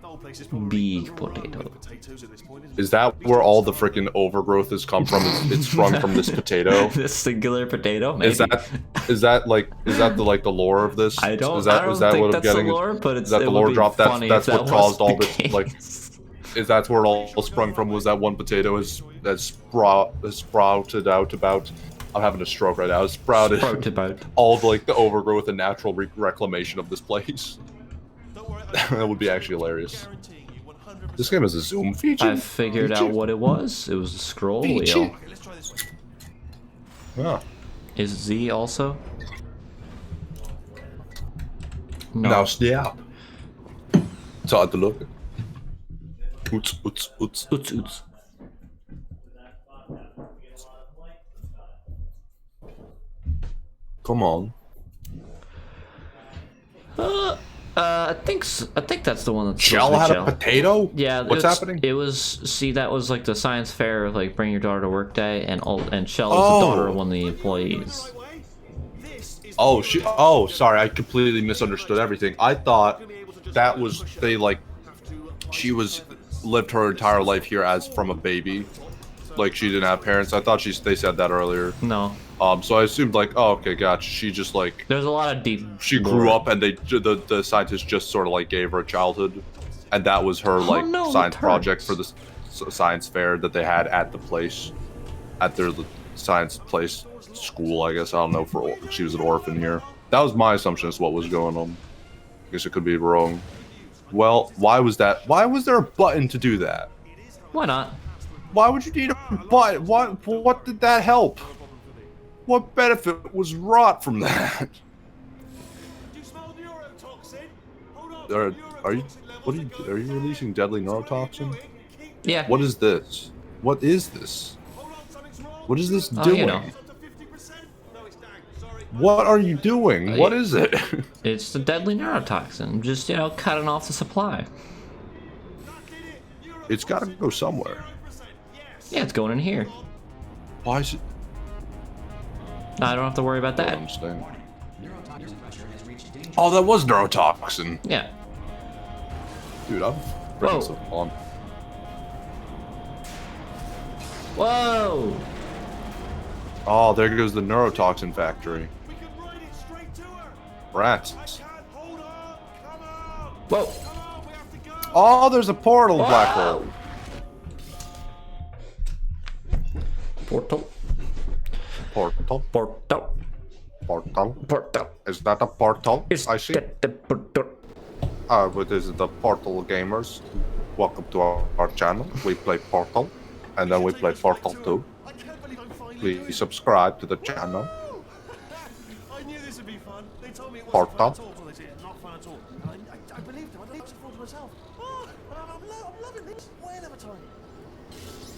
The whole place is probably Big overrun potato. with potatoes at this point, isn't it? Is that where all the freaking overgrowth has come from? It's sprung from this potato. This singular potato, maybe. Is that the lore of this? I don't. Is that, I don't is that think what I'm that's getting? the lore, but it's Is that it the would lore be drop? funny That's if what that caused was all the this. Like, case. is that where it all sprung from? Was that one potato has sprouted out about? I'm having a stroke right now. Sprouted about. all of, like the overgrowth and natural reclamation of this place. Don't worry, That would be actually hilarious. guaranteeing you 100%. This game has a zoom feature. I figured out what it was. It was a scroll wheel. Okay, let's try this one. Ah. Is Z also? No. Now snap. Time to look. Oots, oots, oots. Oots, oots. Come on. I think that's the one that's Shell supposed had to a be potato? Yeah, What's happening? It was that was like the science fair of like bring your daughter to work day, and Shell is the daughter of one of the employees. Oh, sorry, I completely misunderstood everything. I thought that was she lived her entire life here as from a baby, like she didn't have parents. I thought they said that earlier. No. So I assumed like, oh, okay, gotcha. She just like There's a lot of deep. she grew up, and the scientists just sort of like gave her a childhood, and that was her like no, science it project hurts. for the science fair that they had at the place, at their science place school. I guess I don't know. She was an orphan here. That was my assumption as what was going on. I guess it could be wrong. Well, why was that? Why was there a button to do that? Why not? Why would you need a button? What did that help? What benefit was wrought from that? Are you releasing deadly neurotoxin? Yeah. What is this? What is this? What is this doing? You know. What are you doing? What is it? It's the deadly neurotoxin. Just, cutting off the supply. It's got to go somewhere. Yeah, it's going in here. Why is it? I don't have to worry about I that. don't understand. Neurotoxin pressure has reached danger. Oh, that was neurotoxin. Yeah. Dude, I'm Whoa. freaking so on. Whoa! Oh, there goes the neurotoxin factory. We can ride it straight to her. Rats. Can't hold on. Come on. Whoa! Come on, we have to go. Oh, there's a portal black hole. Portal. Portal. Portal. Portal. Portal. Is that a portal? Is I see. that the portal? What is it, the Portal Gamers? Welcome to our channel. We play Portal, and then we play Portal 2. I can't believe I'm finally doing Please it. subscribe to the channel. I knew this would be fun. They told me it Portal. wasn't fun at all. Well, it's not fun at all. I believed them. I believed it to myself. Oh, I'm loving this. Way of a time.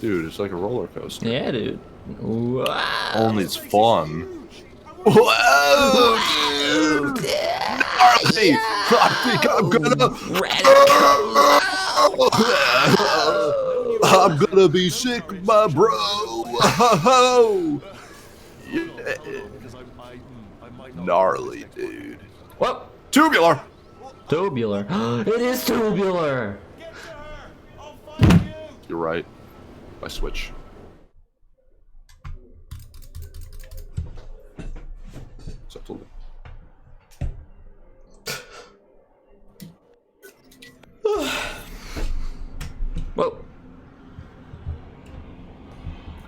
Dude, it's like a roller coaster. Yeah, dude. Wow. Only it's fun. Whoa, dude! Gnarly! I think I'm gonna be sick, my bro. Yeah. Because I might not. Gnarly, dude. Whoa! Tubular. Tubular. It is tubular. Get to her. I'll find you. You're right. I switch. Settled. Whoa.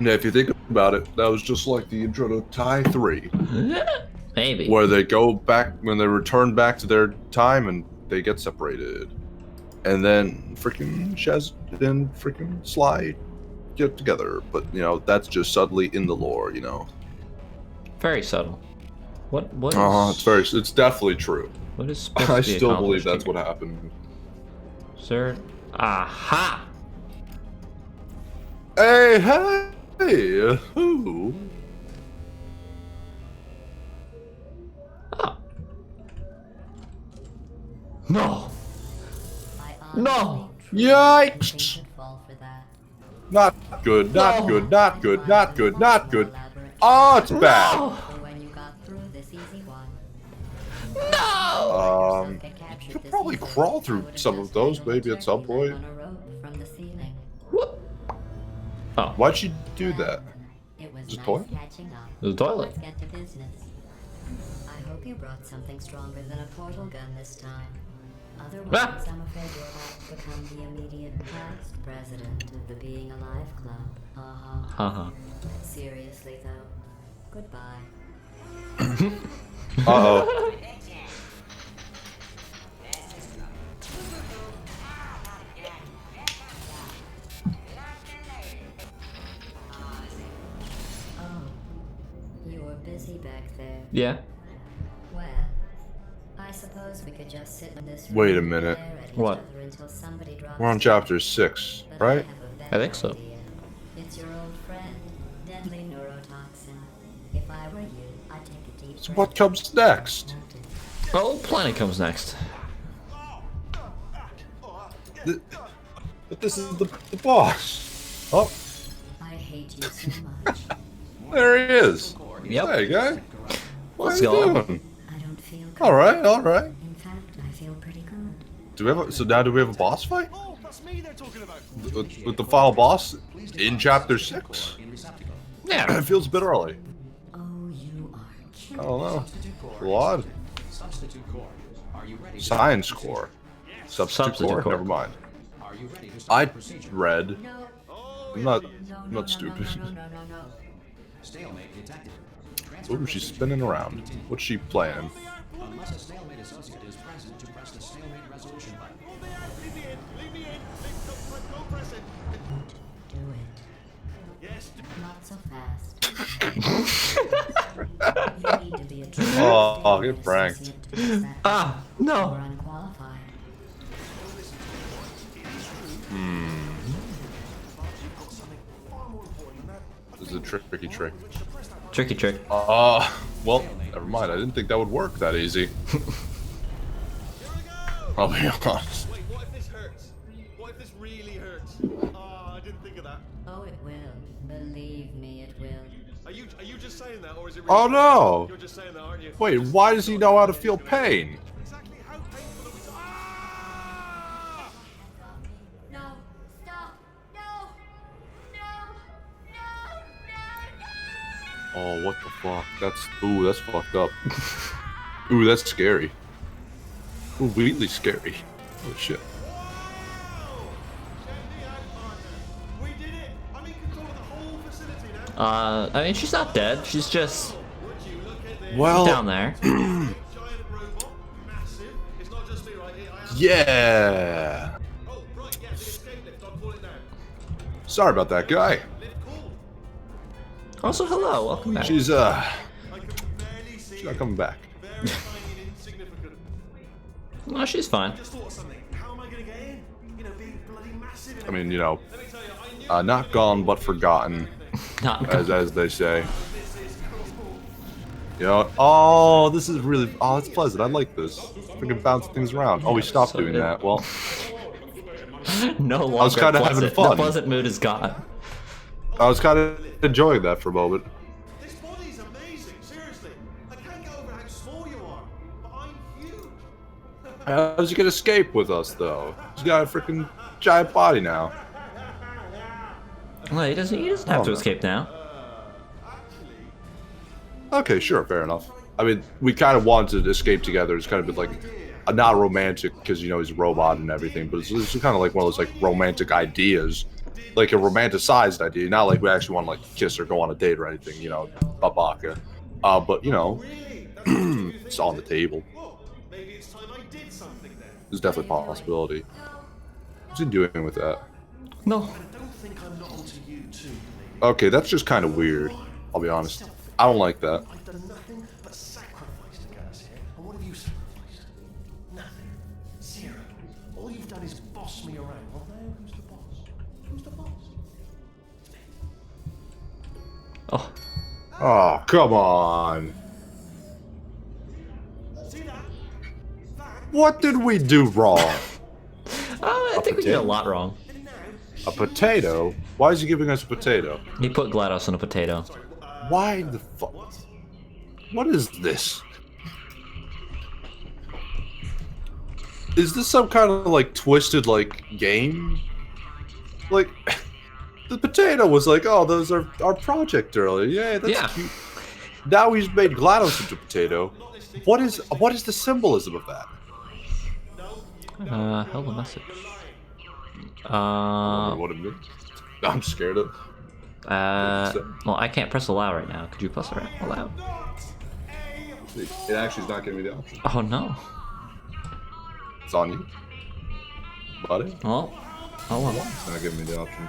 Yeah, if you think about it, that was just like the intro to Tie 3, Maybe. where they go back, when they return back to their time and they get separated. And then freaking Shaz and freaking Sly get together. But, that's just subtly in the lore, Very subtle. What is... It's definitely true. What is supposed to I be still believe accomplished that's here? what happened. Sir? Aha! Hey, who? Oh. No! I No! honestly Yikes! think should fall for that. Not good, not No. good, not good, not good, not good. Oh, it's bad. No! For when you got through this easy one. No! You could probably crawl through some of those, maybe at some point. On a rope from the ceiling. What? Oh, Why'd she do that? It was Is it nice toilet? catching up. the toilet. Let's get to business. I hope you brought something stronger than a portal gun this time. Otherwise, Ah. I'm afraid you'll have to become the immediate past president of the Being Alive Club. Uh-huh. Haha. Seriously, though. Goodbye. Uh-oh. Oh, you were busy back there. Yeah. Well, I suppose we could just sit in this Wait a room and minute. glare at each What? other until somebody drops We're on dead. chapter 6, But right? have a better I think so. idea. It's your old friend, deadly neurotoxin. If I were you, I'd take a deep So breath. what comes next? Oh, Planet comes next. But this is the boss. Oh, I hate you so much. there he is. Yep. Hey, guy. Let's How you go. doing? I don't feel good. All right, all right. In fact, I feel pretty good. Do we have so now do we have a boss fight? That's me they're talking about. With the final boss in chapter 6. Yeah. It feels a bit early. Oh, you are I don't know. Substitute core. Blood. Substitute core. Are you ready? Science core. Substitute core? Never mind. Are you ready to I start the procedure? read. No. I'm not No, not stupid. No. Stalemate detected. Ooh, she's spinning around. What's she playing? Unless a stalemate associate is present, to press the stalemate resolution button. Leave me in. Leave me in. Don't press it. Do it. Yes. Not so fast. You need to be a true Oh, get pranked. associate to do that. Ah, You're no. unqualified. This is a tricky trick. Tricky trick. Well, never mind. I didn't think that would work that easy. I'll be honest. Wait, what if this hurts? What if this really hurts? I didn't think of that. Oh, it will. Believe me, it will. Are you just saying that, or is it? Oh Really no! You're just saying that, aren't you? Wait, why does he know how to feel pain? Exactly how painful are we? Ah! No, stop! No! Oh, what the fuck? That's fucked up. Ooh, that's scary. Ooh, weirdly scary. Oh shit. We did it! I'm in control of the whole facility now. I mean, she's not dead. She's just Would you look at this? Well, down there. Giant robot, massive. It's not just me, right? I have... yeah. Oh, right, yeah, the escape lift. I'll call it now. Sorry about that guy. Lift cool. Also, hello. Welcome back. She's I can barely see. she's not coming back. Very tiny and insignificant. No, she's fine. Just thought of something. How am I gonna get in? You know, being bloody massive. And I mean, you know, let me tell you, I knew not gone but forgotten, Not as they say. this is cool. You know, oh, this is really, oh, it's pleasant. I like this. Freaking bounce things around. Oh, we stopped so doing good. that. Well, no longer kinda having pleasant. fun. The pleasant mood is gone. I was kind of enjoying that for a moment. This body's amazing. Seriously, I can't get over how small you are, but I'm huge. How does he get escape with us, though? He's got a freaking giant body now. Well, he doesn't have Oh, to no. escape now. Okay, sure, fair enough. I mean, we kind of wanted to escape together. It's kind of been like, not romantic because, you know, he's a robot and everything, but it's kind of like one of those, like, romantic ideas. Like a romanticized idea. Not like we actually want to, like, kiss or go on a date or anything, you know, babaka. But, you know, Really? That's what you think? it's on the table. Well, maybe it's time I did something then. There's definitely a possibility. What's he doing with that? No. I don't think I'm not onto you too, Lee. Okay, that's just kind of weird. I'll be honest. I don't like that. I've done nothing but sacrifice to get us here. And what have you sacrificed? Nothing. Zero. All you've done is boss me around. Well, now who's the boss? Who's the boss? Oh. Oh, come on. See that? That? What did we do wrong? Oh, I think we did a lot wrong. And now, A potato? Why is he giving us a potato? He put GLaDOS on a potato. Why the fuck? What is this? Is this some kind of like twisted like game? Like the potato was like, oh, those are our project earlier. Yeah, that's Yeah. cute. Now he's made GLaDOS into a potato. What is the symbolism of that? Held a message. What it means? I'm scared of. Well, I can't press allow right now. Could you press allow? It actually is not giving me the option. Oh no. It's on you, buddy. Well, oh well. It's not giving me the option.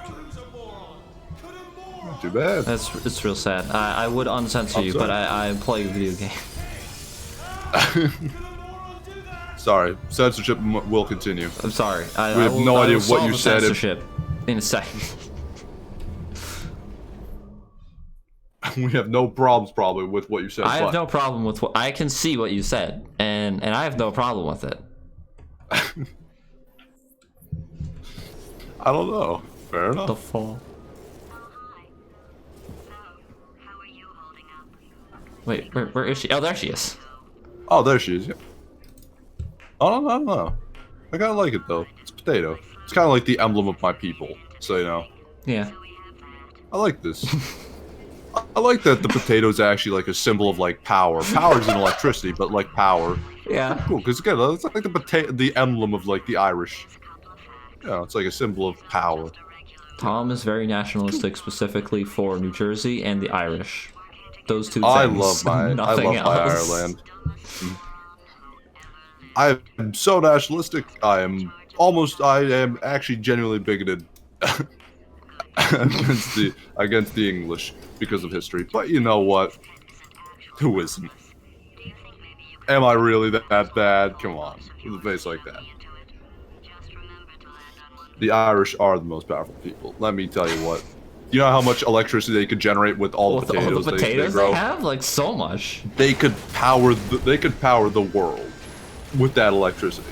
Not too bad. It's real sad. I would uncensor you, but I play a video game. Sorry, censorship will continue. I'm sorry. We have no idea what you said. Censorship in a second. We have no problems probably with what you said. I have but no problem with what I can see what you said, and I have no problem with it. I don't know. Fair enough. The fall. Wait, where is she? Oh, there she is. Oh, there she is. Yeah. Oh, no. I kind of like it though. It's a potato. It's kind of like the emblem of my people. So, you know. Yeah. I like this. I like that the potato is actually like a symbol of like power. Power isn't electricity, but like power. Yeah. Cool, because again, it's like the emblem of like the Irish. Yeah, it's like a symbol of power. Tom is very nationalistic, specifically for New Jersey and the Irish. Those two things. I love my Nothing else. Ireland. I am so nationalistic. I am actually genuinely bigoted against the English because of history. But you know what? Who isn't? Am I really that bad? Come on, with a face like that. The Irish are the most powerful people. Let me tell you what. You know how much electricity they could generate with all the potatoes, they grow? They have like so much. They could power the world with that electricity.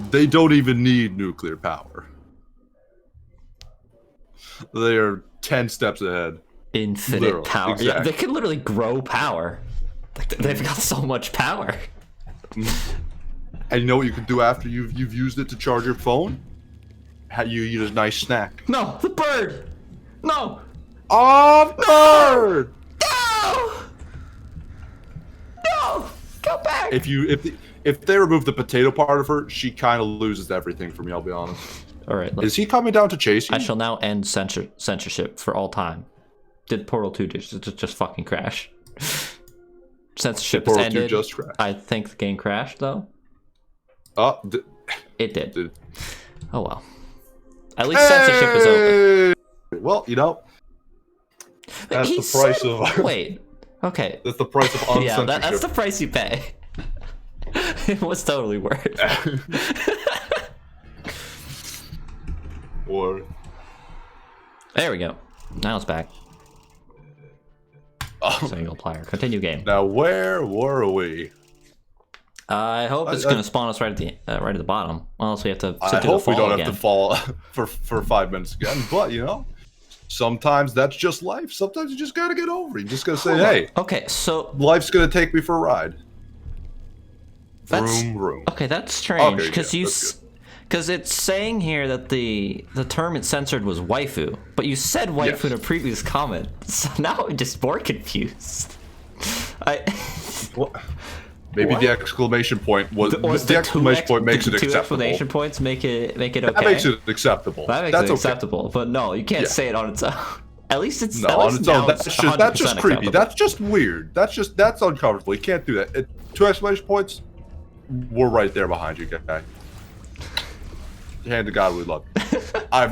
They don't even need nuclear power. They are 10 steps ahead. Infinite Literally, power. exactly. Yeah, they can literally grow power. Like they've got so much power. And you know what you can do after you've used it to charge your phone? You eat a nice snack. No, the bird. No. Oh, bird! No. No. Go back. If they remove the potato part of her, she kind of loses everything for me. I'll be honest. All right. Is he coming down to chase you? I shall now end censorship for all time. Did Portal 2 just fucking crash? Censorship has ended. Just crashed. I think the game crashed though. It did. Oh well. At least censorship is open. Well, you know, that's the price of. Wait. Okay. That's the price of uncensorship. Yeah, that's the price you pay. It was totally worth it. Or. There we go. Now it's back. Single player. Continue game. Now where were we? I hope it's going to spawn us right at the bottom. Unless we have to sit through the fall we don't again. have to fall for 5 minutes again. But you know, sometimes that's just life. Sometimes you just gotta get over it. You just gotta say, hey. Okay, so life's gonna take me for a ride. That's, vroom, vroom. Okay, that's strange because yeah, because it's saying here that the term it censored was waifu, but you said waifu in a previous comment, so now I'm just more confused. Maybe the exclamation point was the exclamation point makes it acceptable. Two exclamation points make it okay. That makes it acceptable. That makes it acceptable, but no, you can't say it on its own. At least it's no on its own. That's just creepy. Acceptable. That's just weird. That's uncomfortable. You can't do that. 2 exclamation points. We're right there behind you, guy. Hand to God, we love you. I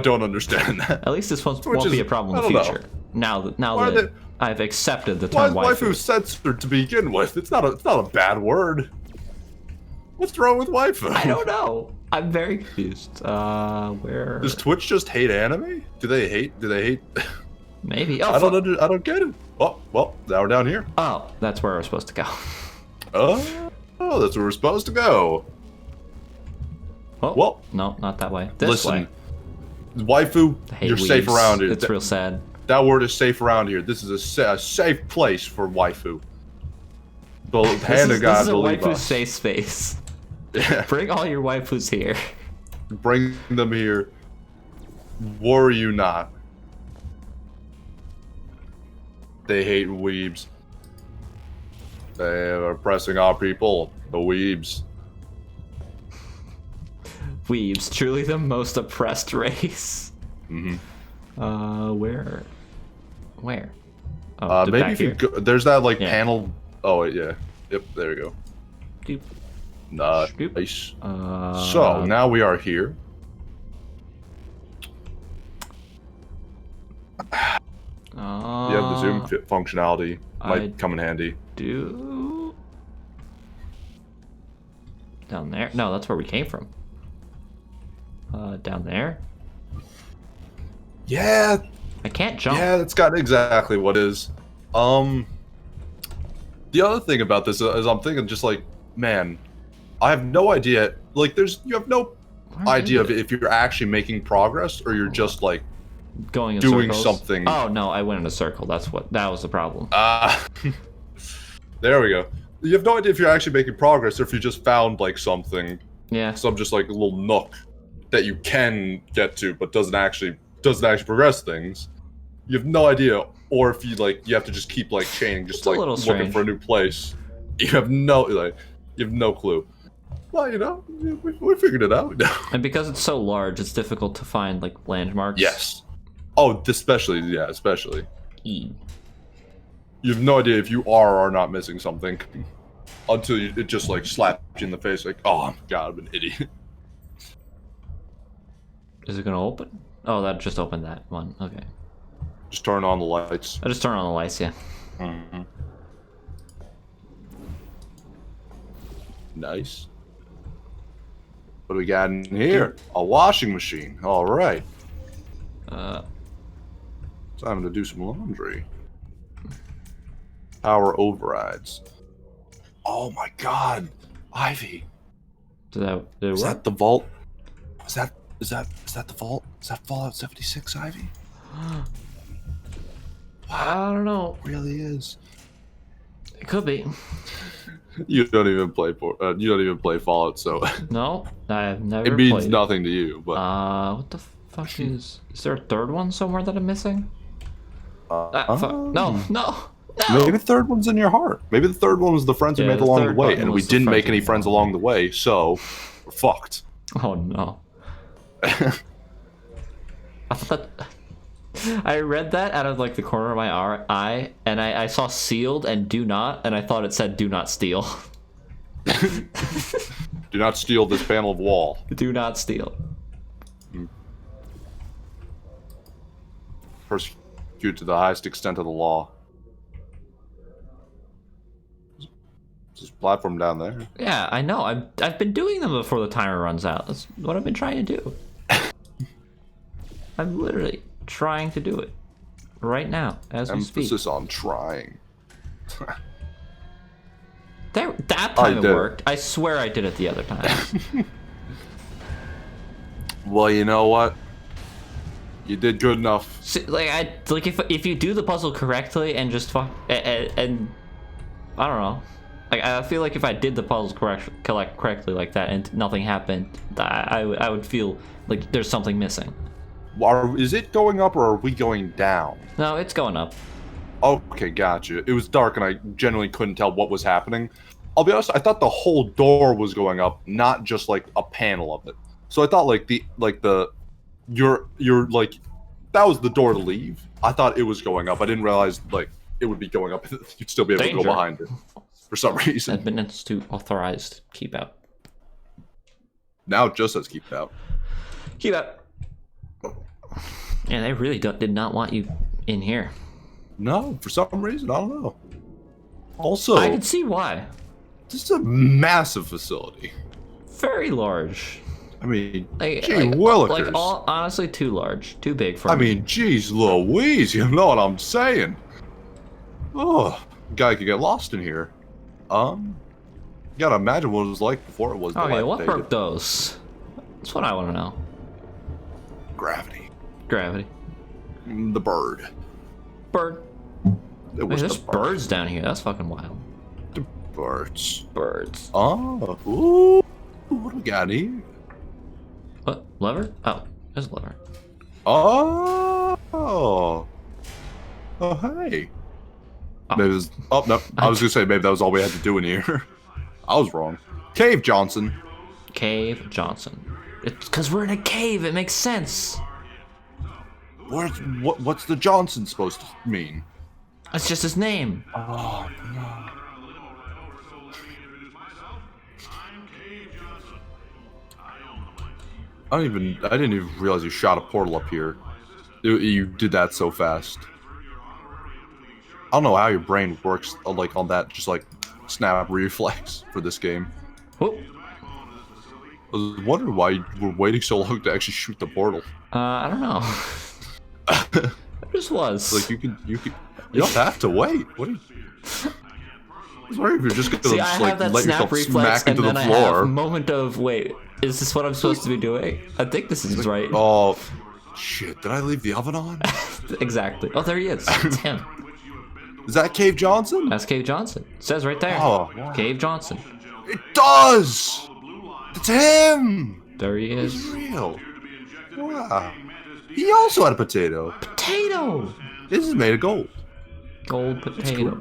don't understand that. At least this won't be a problem in the future. Now that I've accepted the term why is waifu. waifu censored to begin with? It's not a bad word. What's wrong with waifu? I don't know. I'm very confused. Where does Twitch just hate anime? Do they hate? Maybe. Oh, I don't get it. Oh, well, now we're down here. Oh, that's where we're supposed to go. Oh, that's where we're supposed to go. Oh, well, no, not that way. This way. Waifu, you're safe around here. It's real sad. That word is safe around here. This is a safe place for waifu. Hand of God, believe us. This is a waifu safe space. Yeah. Bring all your waifus here. Bring them here. Worry you not. They hate weebs. They are oppressing our people. The weebs. Weebs, truly the most oppressed race. Where? Oh, maybe if you go, there's that like panel. Oh wait, yeah. Yep, there you go. Doop. Nice. So now we are here. You have the zoom functionality. Might come in handy. Down there? No, that's where we came from. Down there? Yeah. I can't jump. Yeah, that's got exactly what is. The other thing about this is I'm thinking just like, man, I have no idea. Like, you have no idea of if you're actually making progress or you're just like going in doing circles. Something. Oh no, I went in a circle. That was the problem. There we go. you have no idea if you're actually making progress or if you just found like something. Yeah. Some just like a little nook that you can get to, but doesn't actually progress things. You have no idea, or if you have to just keep like chaining, just like looking strange. for a new place. You have no clue. Well, we figured it out. And because it's so large, it's difficult to find like landmarks. Yes. Oh, especially. E. You have no idea if you are or not missing something until it just like slaps you in the face, like, oh god, I'm an idiot. Is it gonna open? Oh, that just opened that one. Okay. Just turn on the lights. I just turn on the lights, yeah. Mm-hmm. Nice. What do we got in here? A washing machine. All right. Time to do some laundry. Power overrides. Oh my god, Ivy. Did it Is work? that the vault? Is that the vault? Is that Fallout 76, Ivy? I don't know. It really is. It could be. You don't even play Fallout, so No, I've never it means played. nothing to you. But What the fuck is there a third one somewhere that I'm missing? Fuck. No. Maybe the third one's in your heart. Maybe the third one was the friends we made along the way, and we didn't make any friends along the way, so we're fucked. Oh no. I thought I read that out of like the corner of my eye, and I saw sealed and do not, and I thought it said do not steal. Do not steal this panel of wall. Do not steal. Persecute to the highest extent of the law. This platform down there. Yeah, I know. I've been doing them before the timer runs out. That's what I've been trying to do. I'm literally trying to do it right now as we speak. Emphasis on trying. That time it worked. I swear I did it the other time. Well, you know what? You did good enough. See, if you do the puzzle correctly and just fuck and I don't know. Like I feel like if I did the puzzles correctly like that and nothing happened, I would feel like there's something missing. Is it going up or are we going down? No, it's going up. Okay, gotcha. It was dark and I genuinely couldn't tell what was happening. I'll be honest, I thought the whole door was going up, not just like a panel of it. So I thought you're like that was the door to leave. I thought it was going up. I didn't realize like it would be going up. You'd still be able to go behind it for some reason. Admittance to authorized keep out. Now it just says keep out. Keep out. Yeah, they really did not want you in here. No, for some reason, I don't know. Also, I can see why. This is a massive facility. Very large. I mean, Like willikers. Honestly, too large. Too big for me. I mean, geez Louise, you know what I'm saying? Oh, guy could get lost in here. You gotta imagine what it was like before it was Okay, what dilapidated. broke those? That's what I want to know. Gravity. Gravity. The bird. Bird. It was There's the bird. birds down here. That's fucking wild. The birds. Birds. Oh, ooh. What do we got here? What? Lever? Oh, there's a lever. Oh. Oh, hey. Oh. Maybe it was, oh, no. I was gonna say maybe that was all we had to do in here. I was wrong. Cave Johnson. Cave Johnson. It's because we're in a cave. It makes sense. What's the Johnson supposed to mean? That's just his name. Oh, no. I didn't even realize you shot a portal up here. You did that so fast. I don't know how your brain works like on that just like snap reflex for this game. Whoop. I was wondering why you were waiting so long to actually shoot the portal. I don't know. It just was. Like you don't have to wait. What are you? I was wondering if you're just gonna See, just, I like, have that let snap yourself reflex, smack into and the then I have a floor. moment of wait. Is this what I'm supposed to be doing? I think this is right. Oh, shit! Did I leave the oven on? Exactly. Oh, there he is. It's him. Is that Cave Johnson? That's Cave Johnson. It says right there. Oh, wow. Cave Johnson. It does! It's him! There he It's is. real. Wow. He also had a potato. Potato. This is made of gold. Gold potato.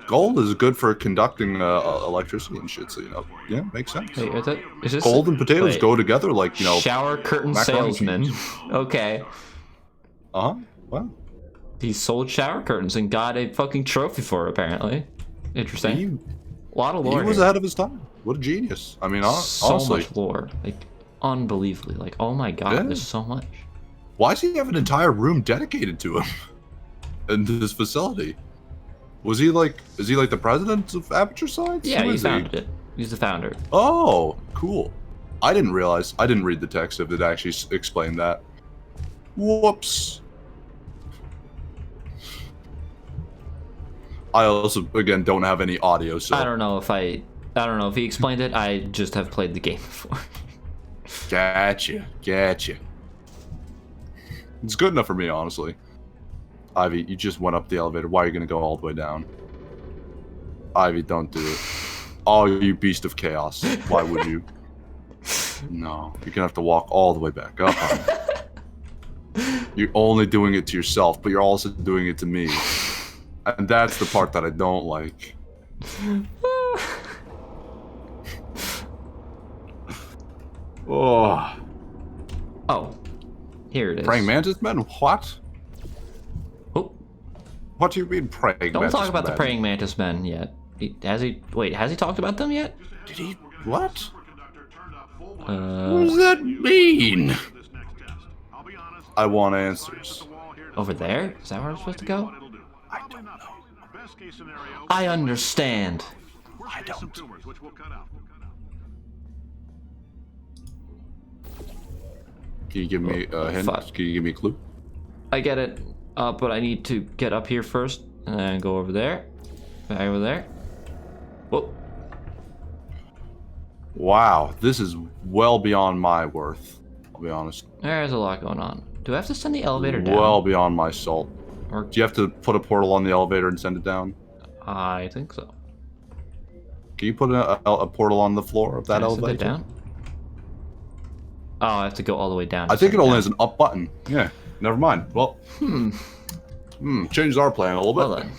Gold is good for conducting electricity and shit, so you know. Yeah, makes sense. Wait, is this Gold and potatoes wait. go together like, you know. Shower curtain macaroni salesman. cheese. Okay. Uh-huh. Wow. He sold shower curtains and got a fucking trophy for it, apparently. Interesting. He, A lot of lore he was here. ahead of his time. What a genius. I mean, So honestly. much lore. Like, unbelievably. Like, oh my god, Yeah. there's so much. Why does he have an entire room dedicated to him? In this facility? Is he like the president of Aperture Science? Yeah, Who he is founded it. He's the founder. Oh, cool. I didn't read the text if it actually explained that. Whoops. I also, again, don't have any audio, so... I don't know if he explained it. I just have played the game before. Gotcha. It's good enough for me, honestly. Ivy, you just went up the elevator. Why are you going to go all the way down? Ivy, don't do it. Oh, you beast of chaos. Why would you? No, you're going to have to walk all the way back up. You're only doing it to yourself, but you're also doing it to me. And that's the part that I don't like. Oh. Oh. Here it is. Praying mantis men? What? Oh. What do you mean praying mantis men? Don't talk about the praying mantis men yet. Has he talked about them yet? Did he? What? What Uh, does that mean? I want answers. over there? Is that where I'm supposed to go? I don't know. I understand. I don't. Can you give me a hint? fuck. Can you give me a clue? I get it. But I need to get up here first and then go over there. Back over there. Whoop. Wow, this is well beyond my worth. I'll be honest. There's a lot going on. Do I have to send the elevator down? Well beyond my salt. Or Do you have to put a portal on the elevator and send it down? I think so. Can you put a portal on the floor of that Can I send it elevator? down? Oh, I have to go all the way down. I think it only has an up button. Yeah, never mind. Well, changed our plan a little bit. Well then.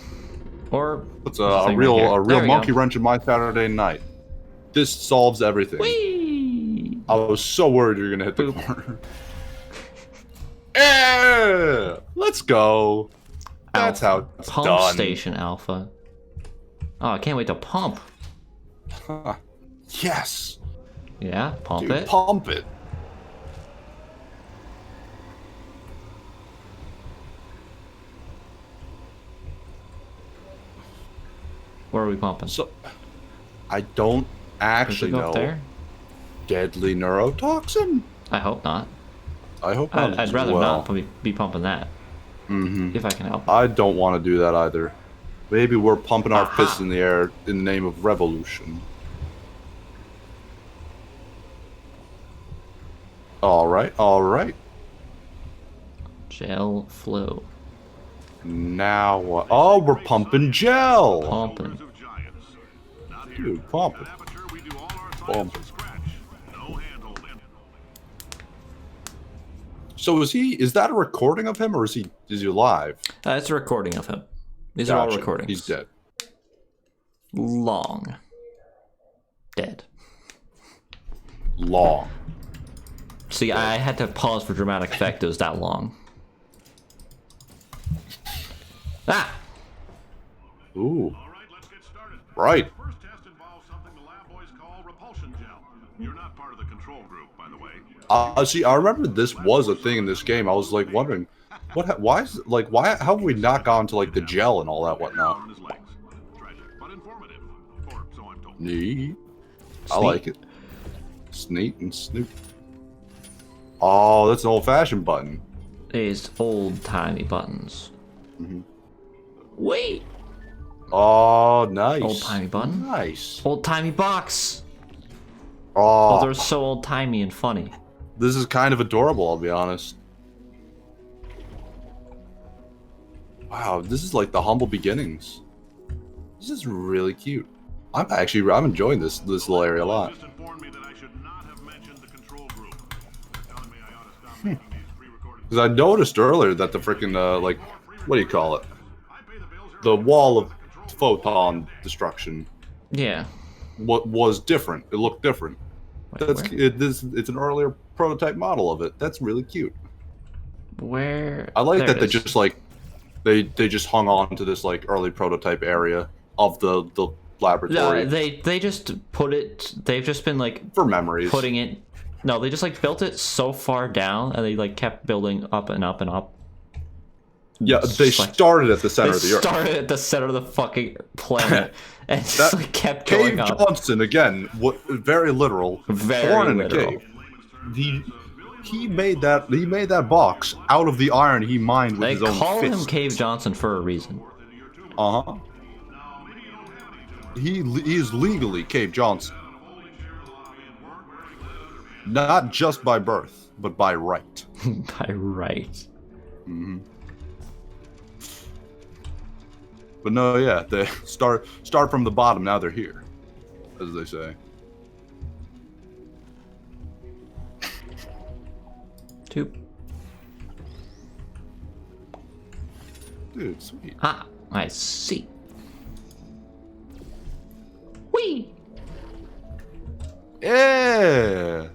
Or It's this a thing real right here. There we monkey go. wrench in my Saturday night. This solves everything. Whee! I was so worried you were gonna hit the corner. Yeah, let's go. That's how it's Pump done. station Alpha. Oh, I can't wait to pump. Huh. Yes, Yeah, pump dude, it. pump it. Where are we pumping? So, I don't Does it actually go know. up there? Deadly neurotoxin. I hope not. I hope not. I'd as rather well. not be pumping that. Mm-hmm. If I can help. I don't want to do that either. Maybe we're pumping our Aha. fists in the air in the name of revolution. All right, all right. Gel flow. Now what? Oh, we're pumping gel. Pumping. Dude, pump it. Pump it. So is that a recording of him or is he alive? It's a recording of him. These are all Gotcha. recordings. He's dead. Long. Dead. Long. See, I had to pause for dramatic effect. It was that long. Ah! Ooh. Right. First test involves something the lab boys call repulsion gel. You're not part of the control group, by the way. See, I remember this was a thing in this game. I was like wondering, why how have we not gone to like the gel and all that whatnot? On his legs. Tragic, but informative. Or so I'm told. Neat. I Sneak. like it. Sneak and snoop. Oh, that's an old-fashioned button. These old-timey buttons. Mhm. Wait! Oh, nice. Old-timey button? Nice. Old-timey box! Oh, Oh, they're so old-timey and funny. this is kind of adorable, I'll be honest. Wow, this is like the humble beginnings. This is really cute. I'm enjoying this little area a lot. Just informed me that I should not have mentioned the control group. Telling me I ought to stop making these pre-recorded. Because I noticed earlier that the freaking like, what do you call it? The wall of photon destruction. Yeah. What was different? It looked different. Wait, It's an earlier prototype model of it. That's really cute. where? I like There that it they is. just like they just hung on to this like early prototype area of the laboratory They just put it. They've just been like for memories. putting it. No, they just like built it so far down, and they like kept building up and up and up. Yeah, It's they just like- started at the They center of the Earth. started at the center of the fucking planet and just That like kept Cave going up. Johnson again, what very literal, Very born in literal. a cave. He made that box out of the iron he mined with They his own call him fists. Cave Johnson for a reason. Uh-huh. He is legally Cave Johnson. Not just by birth, but by right. By right. But no, yeah, they start from the bottom. Now they're here, as they say. Two. Dude, sweet. Ah, I see. Whee! Yeah.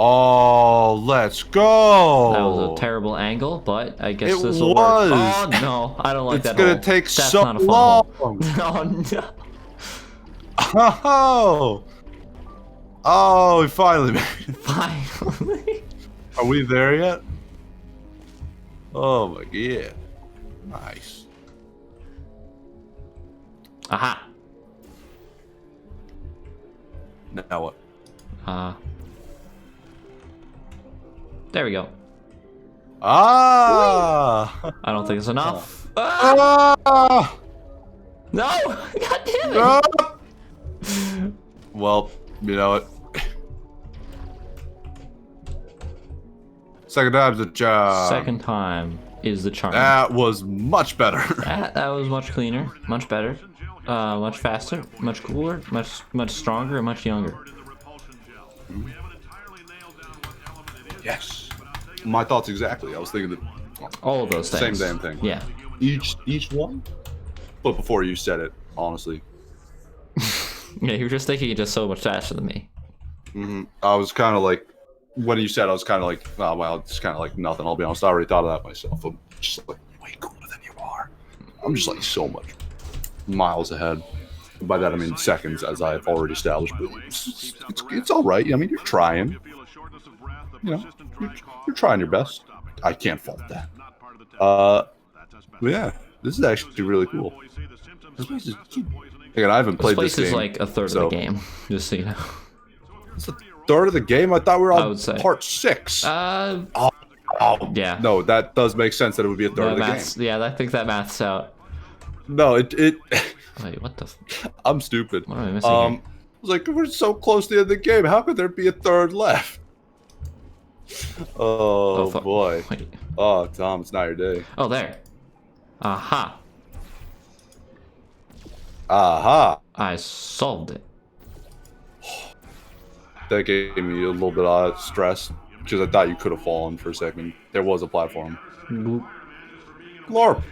Oh, let's go. That was a terrible angle, but I guess It this will was. work. Oh no, I don't like It's that gonna hole. take That's so not a fun long. hole. Oh no. Oh. Oh, we finally made it. Finally. Are we there yet? Oh my god. Nice. Aha. Now what? There we go. Ah! I don't think it's enough. Ah! Ah! No! God damn it! Ah! Well, you know what? Second time's the charm. Second time is the charm. That was much better. That was much cleaner, much better, much faster, much cooler, much stronger, and much younger. Yes. My thoughts exactly. I was thinking that All of those same things. damn thing. Yeah. Each one. But before you said it, honestly, Yeah, you were just thinking it just so much faster than me. I was kind of like, when you said, I was kind of like, oh well, it's kind of like nothing. I'll be honest. I already thought of that myself. I'm just like way cooler than you are. I'm just like so much miles ahead. By that I mean seconds, as I've already established. But it's all right. I mean, you're trying. You know, you're trying your best. I can't fault that. But yeah, this is actually really cool. This place is cute. Again, I haven't This played place this is game. like a third so- of the game, just so you know. It's a third of the game. I thought we were I on would say. part 6. Oh, yeah. No, that does make sense that it would be a third of the game. Yeah, I think that maths out. No, it. Wait, what the? I'm stupid. What am I missing I here? was like, we're so close to the end of the game. How could there be a third left? Oh fuck. boy. Wait. Oh, Tom, it's not your day. Oh, there. Aha. Aha. I solved it. That gave me a little bit of stress because I thought you could have fallen for a second. There was a platform. Boop. Glorp.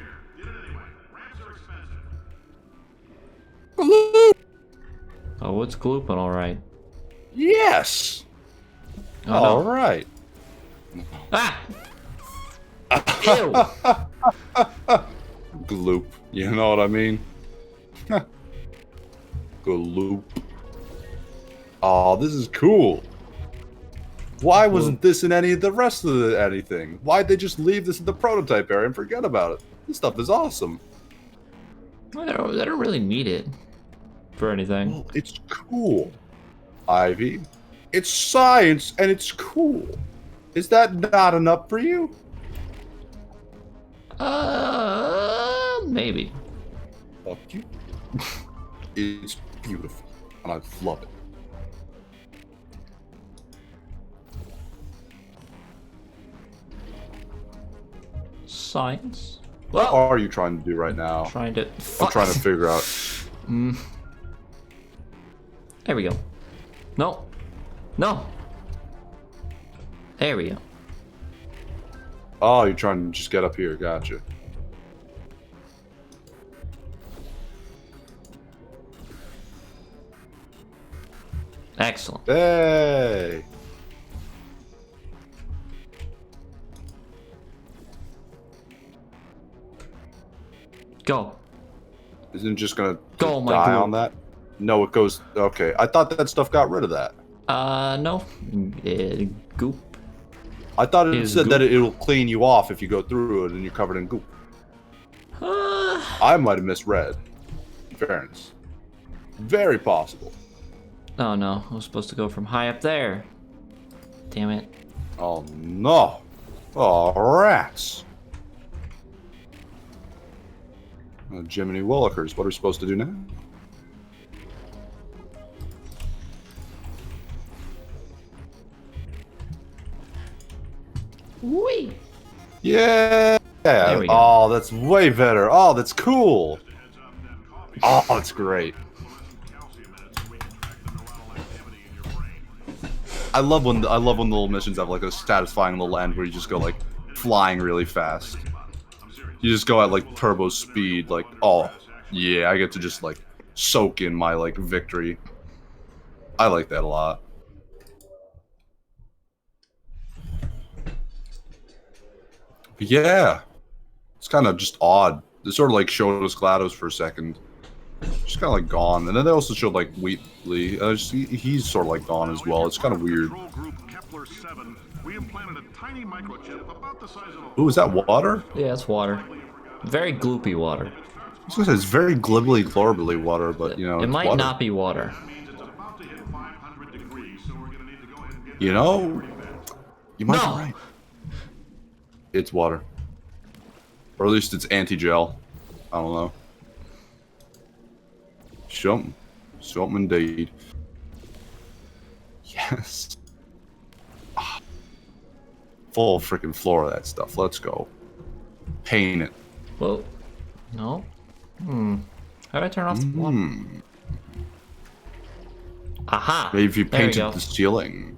Oh, it's glooping all right. Yes. Oh, All no. right. Ah! Ew! Gloop. You know what I mean? Gloop. Oh, this is cool. Why wasn't this in any of the rest of the anything? Why'd they just leave this in the prototype area and forget about it? This stuff is awesome. They don't really need it for anything. Well, it's cool, Ivy. It's science and it's cool. Is that not enough for you? Maybe. Fuck you. It's beautiful, and I love it. Science. What are you trying to do right now? Trying to. I'm trying to figure out. There we go. No. No. There we go. Oh, you're trying to just get up here. Gotcha. Excellent. Hey. Go. Isn't it just gonna Go, my die Goop. on that? No, it goes. Okay, I thought that stuff got rid of that. No. Goop. I thought it Is said Goop- that it'll clean you off if you go through it and you're covered in goop. I might have misread. In fairness. Very possible. Oh no, I was supposed to go from high up there. Damn it. Oh no. Oh, rats. Oh, Jiminy Willikers, what are we supposed to do now? Whee! Yeah! There we go. Oh, that's way better. Oh, that's cool. Oh, that's great. I love when the little missions have like a satisfying little end where you just go like flying really fast. You just go at like turbo speed, like, oh yeah, I get to just like soak in my like victory. I like that a lot. But yeah, it's kind of just odd. They sort of like showed us GLaDOS for a second. Just kind of like gone, and then they also showed like Wheatley. He's sort of like gone as well. It's kind of weird. Control group Kepler 7, we implanted a tiny microchip about the size of a Ooh, is that water? Yeah, it's water. Very gloopy water. I was gonna say it's very glibbly, glorbly water, but you know, It it's might water. not be water. means it's about to hit 500 degrees, so we're gonna need to go ahead and get You know, you might No. be right. It's water, or at least it's anti-gel. I don't know. Something indeed. Yes. Ah. Full freaking floor of that stuff. Let's go. Paint it. Well, no. How do I turn off the water? Aha! Maybe if you There we painted go. the ceiling.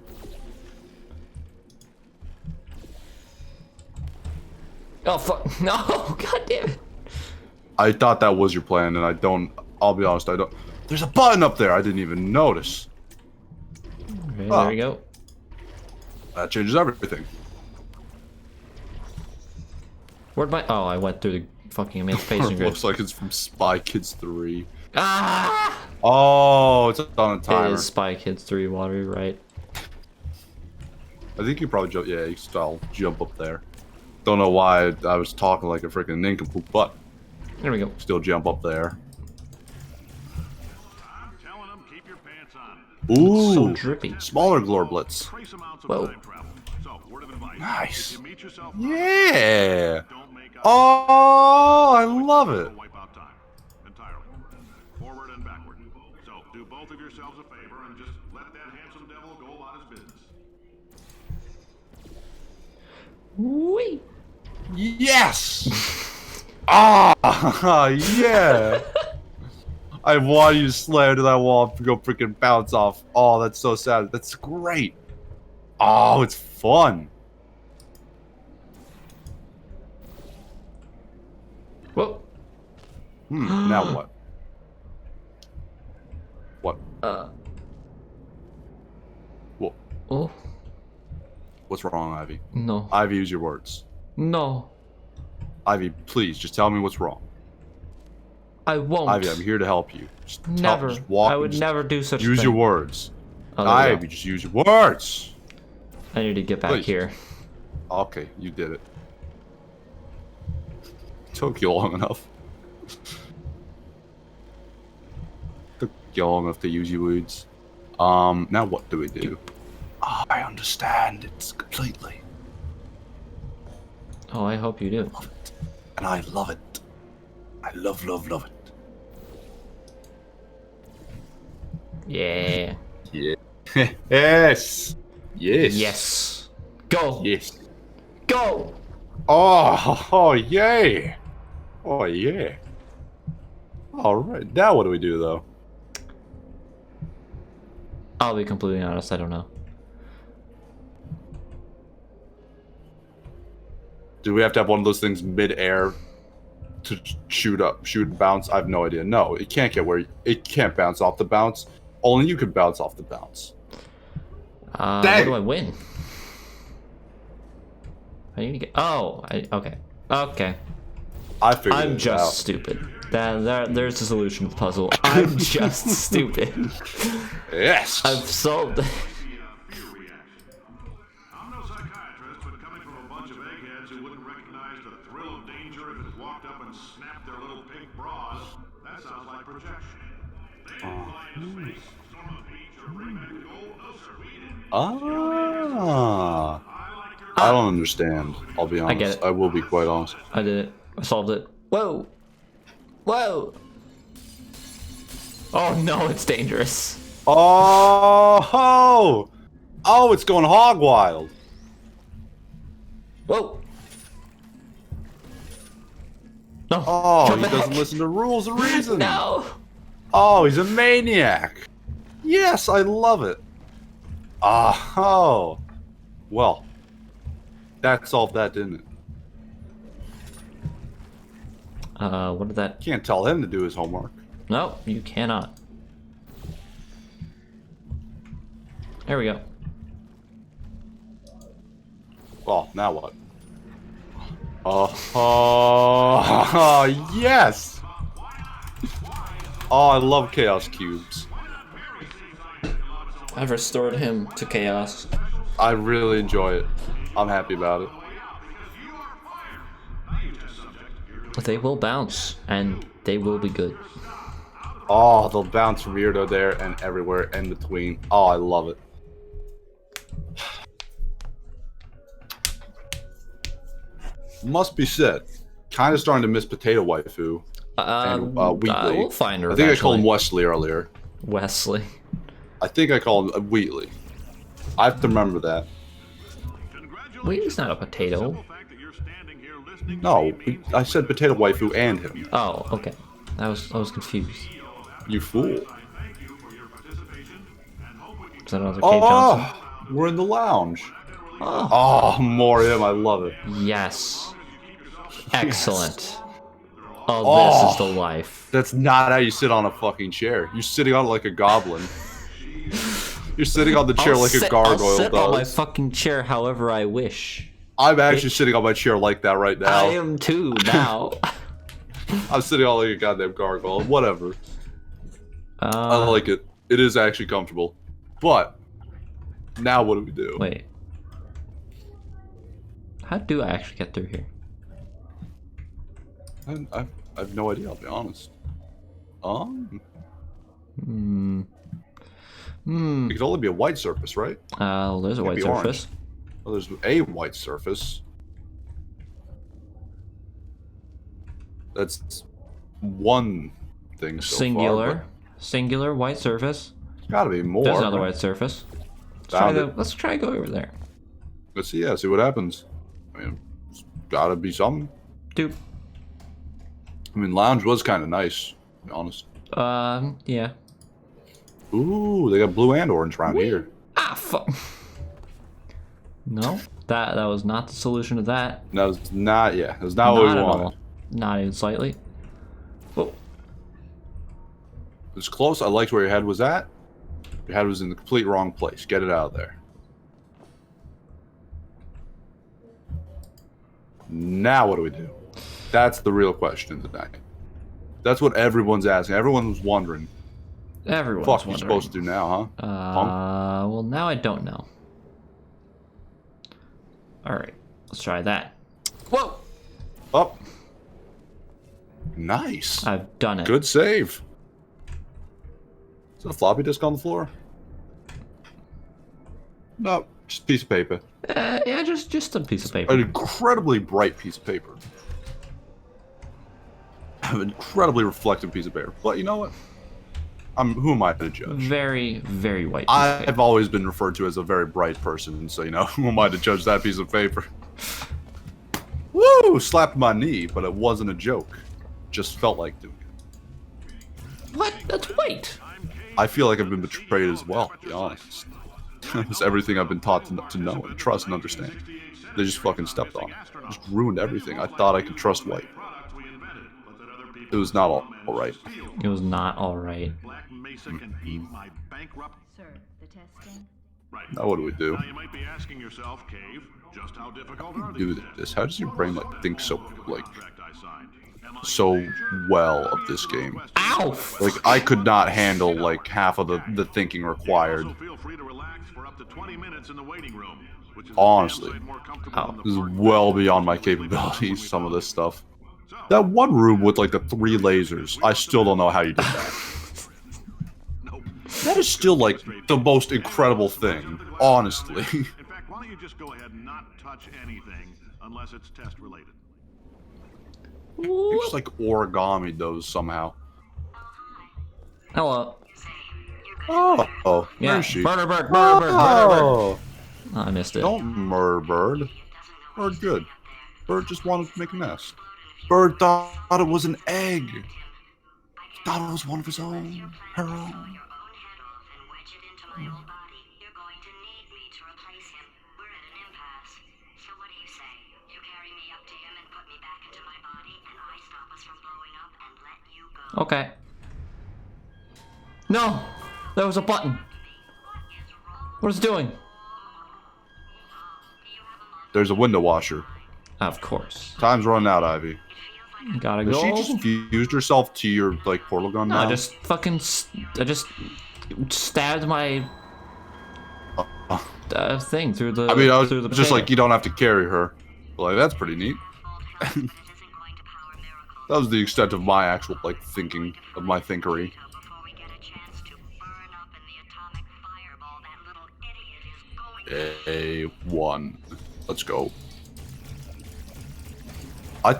Oh fuck! No! God damn it! I thought that was your plan, and I don't. I'll be honest. I don't. There's a button up there. I didn't even notice. Okay, Oh. there we go. That changes everything. Where'd my? Oh, I went through the fucking emancipation It grid. looks like it's from Spy Kids 3. Ah! Oh, it's on a It timer. is Spy Kids 3 water, right? I think you probably jump. Yeah, you still jump up there. Don't know why I was talking like a freaking nincompoop, but There we go. still jump up there. I'm telling them, keep your pants on. Ooh, So drippy. smaller glorblets. Trace amounts of Whoa. time travel. So, word of advice. Nice. If you meet yourself, Yeah. don't make up. Oh, I love it. Wipe out time entirely. Forward and backward. So, do both of yourselves a favor and just let that handsome devil go about his business. Whee! Yes. Ah, yeah. I want you to slam to that wall to go freaking bounce off. Oh, that's so sad. That's great. Oh, it's fun. Whoa! Now what? What? What? Oh What's wrong, Ivy? no! Ivy, use your words. No! Ivy, please, just tell me what's wrong. I won't. Ivy, I'm here to help you. Just Never. just walk I and would just never do such a use thing. your words. Oh, there we go. Ivy, just use your words. I need to get back Please. here. Okay, you did it. Took you long enough. Took you long enough to use your words. Now what do we do? Oh, I understand it completely. Oh, I hope you do. Love it. And I love it. I love it. Yeah. Yeah. yes. Yes. Yes. Go. Yes. Go. Oh, yay. Oh, yeah. All right. Now what do we do, though? I'll be completely honest, I don't know. Do we have to have one of those things mid-air to shoot and bounce? I have no idea. No, it can't get where it can't bounce off the bounce. Only you can bounce off the bounce. What do I win? I need to get. Oh, okay. Okay. I figured I'm it just out. stupid. There's the solution to the puzzle. I'm just stupid. Yes. I've solved it. I'm no psychiatrist, but coming from a bunch of eggheads who wouldn't recognize the thrill of danger if it walked up and snapped their little pink bras, that sounds like projection. They didn't fly into space, storm a beach, or bring back gold. No, sir, we didn't. Ah. I don't understand. I'll be honest. I get it. I will be quite honest. I did it. I solved it. Whoa. Whoa. Oh no, it's dangerous. Oh, oh, it's going hog wild. Whoa. No. Oh, come he back. doesn't listen to rules or reason. No. Oh, he's a maniac. Yes, I love it. Oh, well, that solved that, didn't it? What did that? Can't tell him to do his homework. No, you cannot. There we go. Well, now what? Oh, yes! Oh, I love chaos cubes. I've restored him to chaos. I really enjoy it. I'm happy about it. They will bounce, and they will be good. Oh, they'll bounce from here to there and everywhere in between. Oh, I love it. Must be said, kind of starting to miss Potato Waifu and Wheatley. We'll find her. I think I called him eventually. Wesley earlier. Wesley. I think I called him Wheatley. I have to remember that. Wheatley's not a potato. No, I said Potato Waifu and him. Oh, okay. I was confused. You fool. Is that another Kate Johnson? Oh, we're in the lounge. Oh, Oh, more him. I love it. yes. Excellent. Oh, this is the life. That's not how you sit on a fucking chair. You're sitting on it like a goblin. You're sitting on the chair like a gargoyle I'll sit on my does. fucking chair however I wish. I'm actually sitting on my chair like that right now. I am too now. I'm sitting on like a goddamn gargoyle. Whatever. I like it. It is actually comfortable. But now what do we do? Wait. How do I actually get through here? I have no idea. I'll be honest. It could only be a white surface, right? There's a white be surface. Well, there's a white surface. That's one thing so Singular. far. Singular white surface. There's gotta be more. There's another white surface. Found it. Let's try to go over there. Let's see. Yeah, see what happens. I mean, it's gotta be something. Dude. I mean, lounge was kind of nice, to be honest. Yeah. Ooh, they got blue and orange around here. Ah, fuck. No, that was not the solution to that. That was not. Yeah, that was not what we at wanted. all. Not even slightly. Whoa. It's close. I liked where your head was at. Your head was in the complete wrong place. Get it out of there. Now what do we do? That's the real question tonight. That's what everyone's asking. Everyone's wondering. Everyone's Fuck, you wondering. supposed to do now, huh? Punk? Well, now I don't know. All right, let's try that. Whoa! Up. Nice. I've done it. Good save. Is that a floppy disk on the floor? No, just a piece of paper. Yeah, just a piece of paper. An incredibly bright piece of paper. An incredibly reflective piece of paper. But you know what? Who am I to judge? Very, very white. Piece of paper. I've always been referred to as a very bright person, so you know, who am I to judge that piece of paper? Woo! Ooh, slapped my knee, but it wasn't a joke. Just felt like doing it. What? Wait. I feel like I've been betrayed as well, to be honest. It's everything I've been taught to know and trust and understand. They just fucking stepped on it. Just ruined everything. I thought I could trust White. It was not all right. It was not all right. Sir, the testing. Now what do we do? Now you might be asking yourself, Cave, just how difficult are Do these this. How does your brain like think so contract I signed? Am I so in danger? well of this game? Ow! Like I could not handle like half of the thinking required. Also feel free to relax for up to 20 minutes in the waiting room, which is Honestly. a damn sight more comfortable than the This is park well bench beyond my we were capabilities, some of this stuff. So, That one room with like the 3 lasers, I still don't know how you did that. nope. That is still like the most incredible thing, honestly. In fact, why don't you just go ahead and not touch anything unless it's test related? You just like origami those somehow. Hello. Oh, Yeah. where is she? Bird. Oh, Oh, I missed it. don't murder Bird. Bird good. Bird just wanted to make a nest. Bird thought it was an egg. He thought it was one of his own, her own. Okay. No! There was a button. What is it doing? There's a window washer. Of course. Time's running out, Ivy. Gotta Has go. she just fused herself to your like portal gun No, now? I just fucking I just stabbed my thing through the. I mean, I was through the just potato. like, you don't have to carry her. Like, that's pretty neat. That was the extent of my actual, like, thinking, of my thinkery. A1. Let's go. I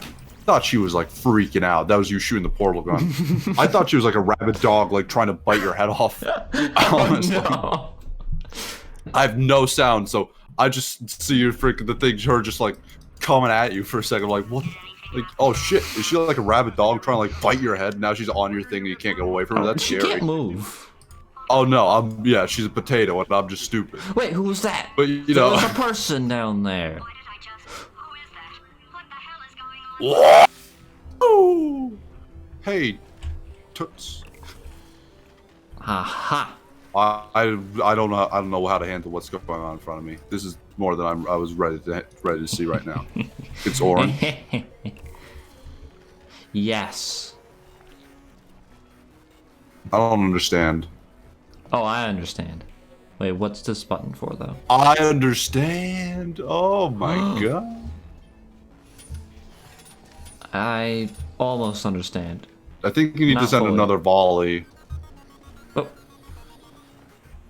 thought she was, like, freaking out. That was you shooting the portal gun. I thought she was like a rabid dog, like, trying to bite your head off. Honestly. No. I have no sound, so I just see your freaking the thing, her just like coming at you for a second, like what? Like, oh shit, is she like a rabid dog trying to like bite your head? Now she's on your thing and you can't get away from her. That's She scary. can't move. Oh no, yeah, she's a potato and I'm just stupid. Wait, who was that? But you know, There's a person down there. Whoa! Hey, toots. Aha. I don't know how to handle what's going on in front of me. This is more than I was ready to see right now. It's orange. Yes. I don't understand. Oh, I understand. Wait, what's this button for, though? I understand. Oh my god. I almost understand. I think you need to Not send fully. another volley. Oh.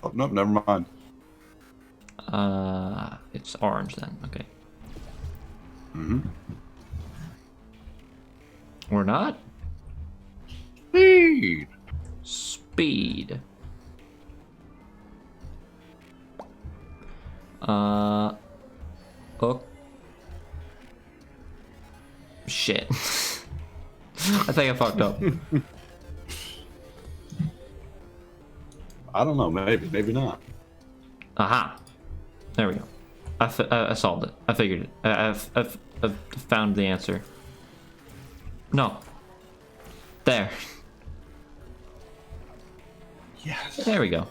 Oh no, never mind. It's orange then. Okay. Or not? Speed. Speed. Oh. Shit. I think I fucked up. I don't know. Maybe not. Aha. There we go. I solved it. I figured it. I've found the answer. No. There. Yes. There we go.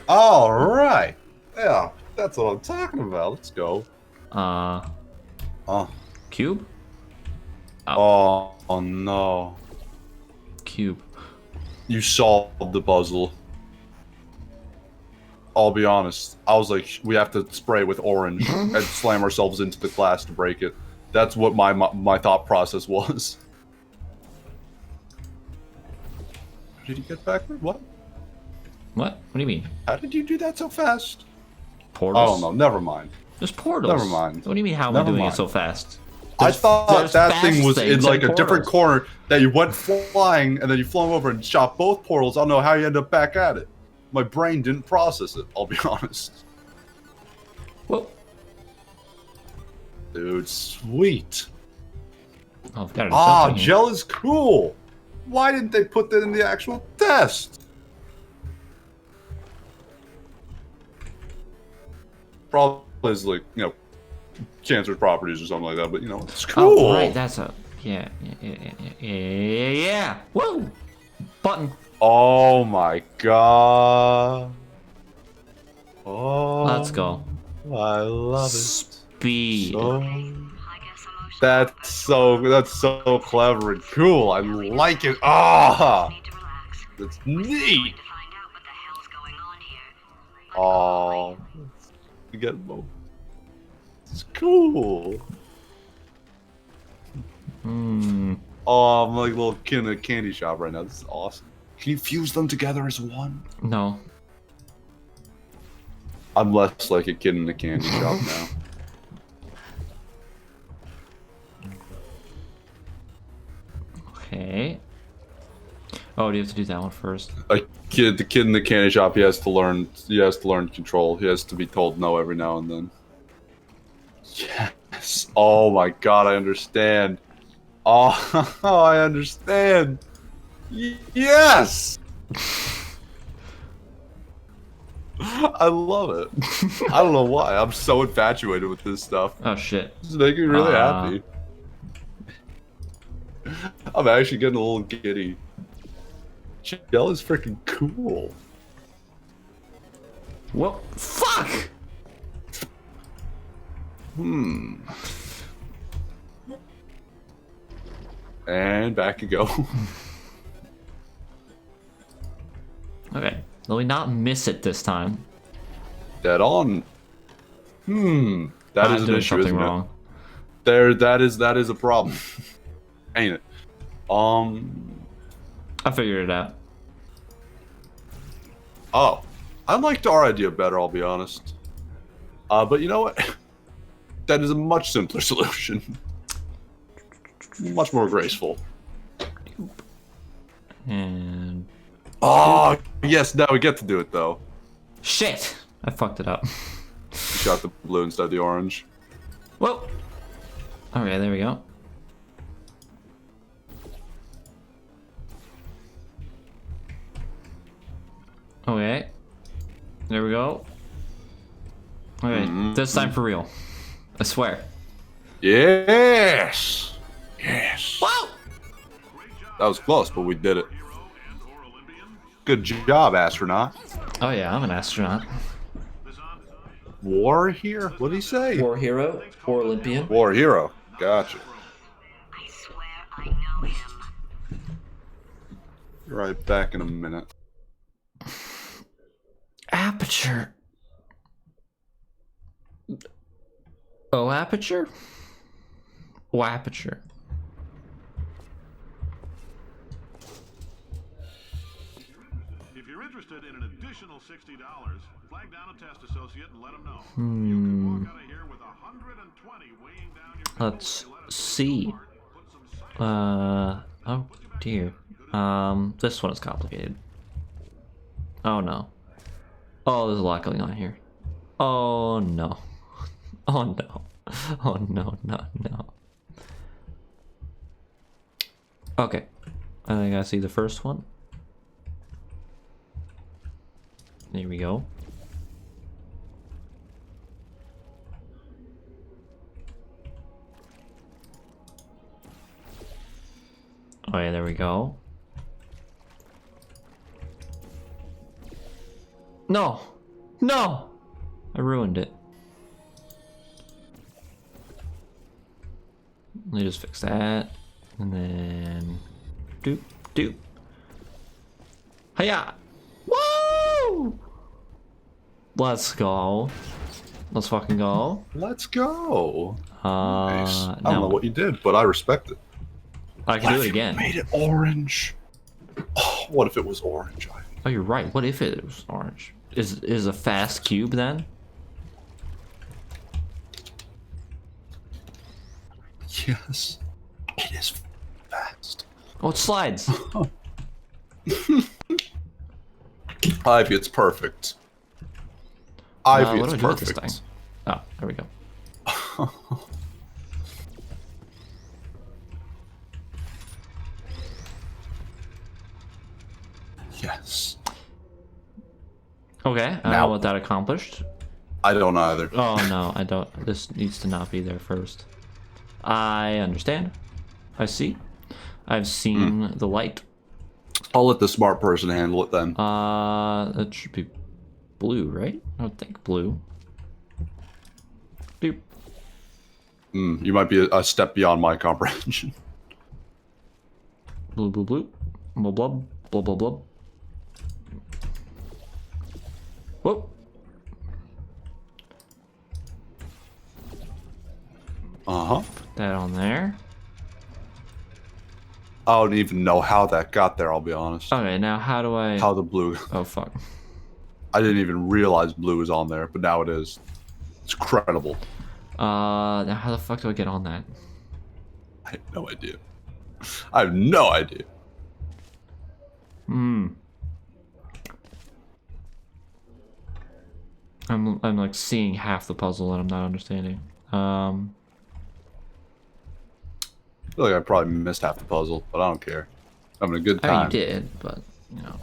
All right. Yeah, that's what I'm talking about. Let's go. Oh. Cube? Oh no. Cube. You solved the puzzle. I'll be honest. I was like, we have to spray with orange and slam ourselves into the glass to break it. That's what my thought process was. Did you get backward? What? What? What do you mean? How did you do that so fast? Portals? I don't know. Never mind. There's portals. Never mind. What do you mean, how am I Never doing mind. it so fast? I There's thought that fast thing was in things like and a different portals. corner that you went flying and then you flung over and shot both portals. I don't know how you end up back at it. My brain didn't process it, I'll be honest. Whoa. Dude, sweet. Oh, I've got to do Ah, something here. gel is cool. Why didn't they put that in the actual test? Probably is like, you know, cancer properties or something like that, but you know, it's cool. Oh, right, that's a... Yeah. Whoa! Button. Oh my god. Oh. Let's go. I love it. Speed. That's so clever and cool. I like it. Ah, that's neat. Oh, you get both. It's cool. Oh, I'm like a little kid in a candy shop right now. This is awesome. Can you fuse them together as one? No. I'm less like a kid in a candy shop now. Okay. Oh, do you have to do that one first? The kid in the candy shop, he has to learn control. He has to be told no every now and then. Yes. Oh my god, I understand. Oh, I understand. Yes. I love it. I don't know why. I'm so infatuated with this stuff. Oh shit. This is making me really happy. I'm actually getting a little giddy. Gel is freaking cool. Whoa. Fuck! And back you go. Okay. Let me not miss it this time. Dead on. That I'm is an doing issue, something isn't wrong. it? That is a problem. Ain't it? I figured it out. Oh, I liked our idea better, I'll be honest. But you know what? That is a much simpler solution. Much more graceful. And... Oh, yes, now we get to do it, though. Shit! I fucked it up. You shot the blue instead of the orange. Whoa! Okay, there we go. Okay. There we go. Okay, this time for real. I swear. Yes! Yes! Whoa! That was close, but we did it. Good job, astronaut. Oh yeah, I'm an astronaut. War here? What did he say? War hero or Olympian. War hero. Gotcha. I swear I know him. Right back in a minute. Aperture. Oh, aperture? Oh, aperture. If you're interested in an additional $60, flag down a test associate and let them know. You can walk out of here with 120 weighing down your Let's see. Oh dear. This one is complicated. Oh no. Oh, there's a lot going on here. Oh no. Oh no. Oh no, no, no. Okay. I think I see the first one. There we go. Oh yeah, there we go. No! No! I ruined it. Let me just fix that. And then... Doop, doop. Hiya! Woo! Let's go. Let's fucking go. Let's go. Nice. I don't now know what you did, but I respect it. I can What do if it you again. made it orange? Oh, what if it was orange? Oh, you're right. What if it was orange? Is a fast cube then? Yes. It is fast. Oh, it slides. Ivy, it's perfect. Ivy, what it's do I do with this perfect. thing? Oh, there we go. Yes. Okay, I don't know what that accomplished. I don't either. Oh no, I don't. This needs to not be there first. I understand. I see. I've seen the light. I'll let the smart person handle it then. That should be blue, right? I would think blue. Boop. You might be a step beyond my comprehension. Blue, blue, blue. Blub, blub, blub, blub, blub. Whoa. Uh-huh. Put that on there. I don't even know how that got there, I'll be honest. Okay, now how do I... How the blue... Oh, fuck. I didn't even realize blue was on there, but now it is. It's credible. Now how the fuck do I get on that? I have no idea. I have no idea. I'm like seeing half the puzzle and I'm not understanding. I feel like I probably missed half the puzzle, but I don't care. I'm having a good I mean, time. you did, but, you know.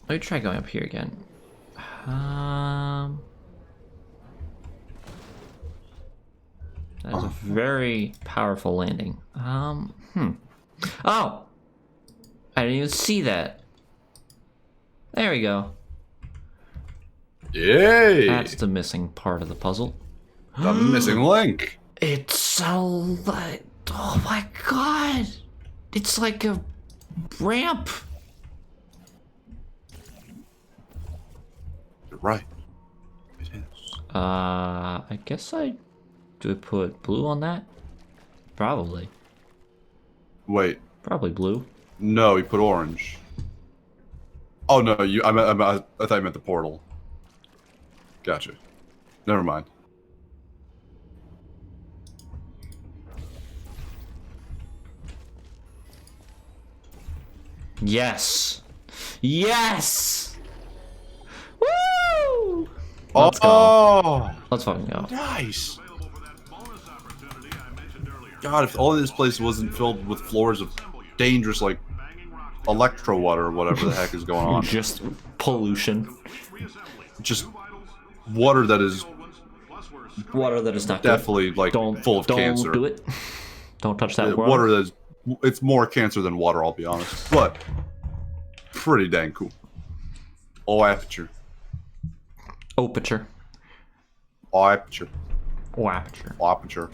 Let me try going up here again. That is a very powerful landing. Oh! I didn't even see that. There we go. Yay! That's the missing part of the puzzle. The missing link. It's a light. Oh my god! It's like a ramp. You're right. It is. I guess I do put blue on that. Probably. Wait. Probably blue. No, you put orange. Oh no, I thought you meant the portal. Gotcha. Never mind. Yes. Yes. Woo! Let's go. Let's fucking go. Nice. God, if only this place wasn't filled with floors of dangerous, like, electro water or whatever the heck is going on. Just pollution. Just water that is not definitely, like, full of cancer. Don't do it. Don't touch that water. Water that is... It's more cancer than water, I'll be honest. But, pretty dang cool. Oh, aperture. Aperture. Oh, aperture. Oh, aperture. Oh, aperture.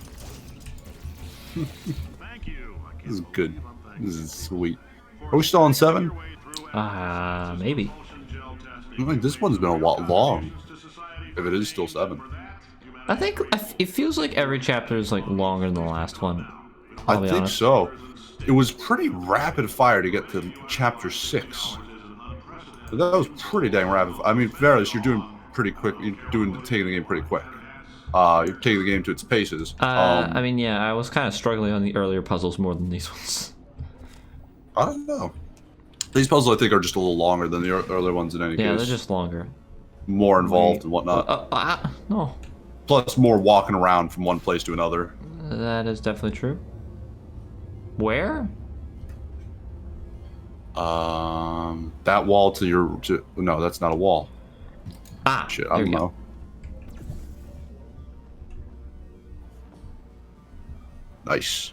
Thank you. This is good. This is sweet. Are we still on 7? Maybe. I think this one's been a lot long. If it is still 7. I think it feels like every chapter is like longer than the last one. I think so. It was pretty rapid fire to get to chapter 6. But that was pretty dang rapid. I mean, Varys, you're doing pretty quick. You're taking the game pretty quick. You're taking the game to its paces. I mean, yeah, I was kind of struggling on the earlier puzzles more than these ones. I don't know. These puzzles, I think, are just a little longer than the earlier ones in any case. Yeah, they're just longer. More involved and whatnot. No. Plus, more walking around from one place to another. That is definitely true. Where? That wall to your... no, that's not a wall. Shit, I don't know. Nice.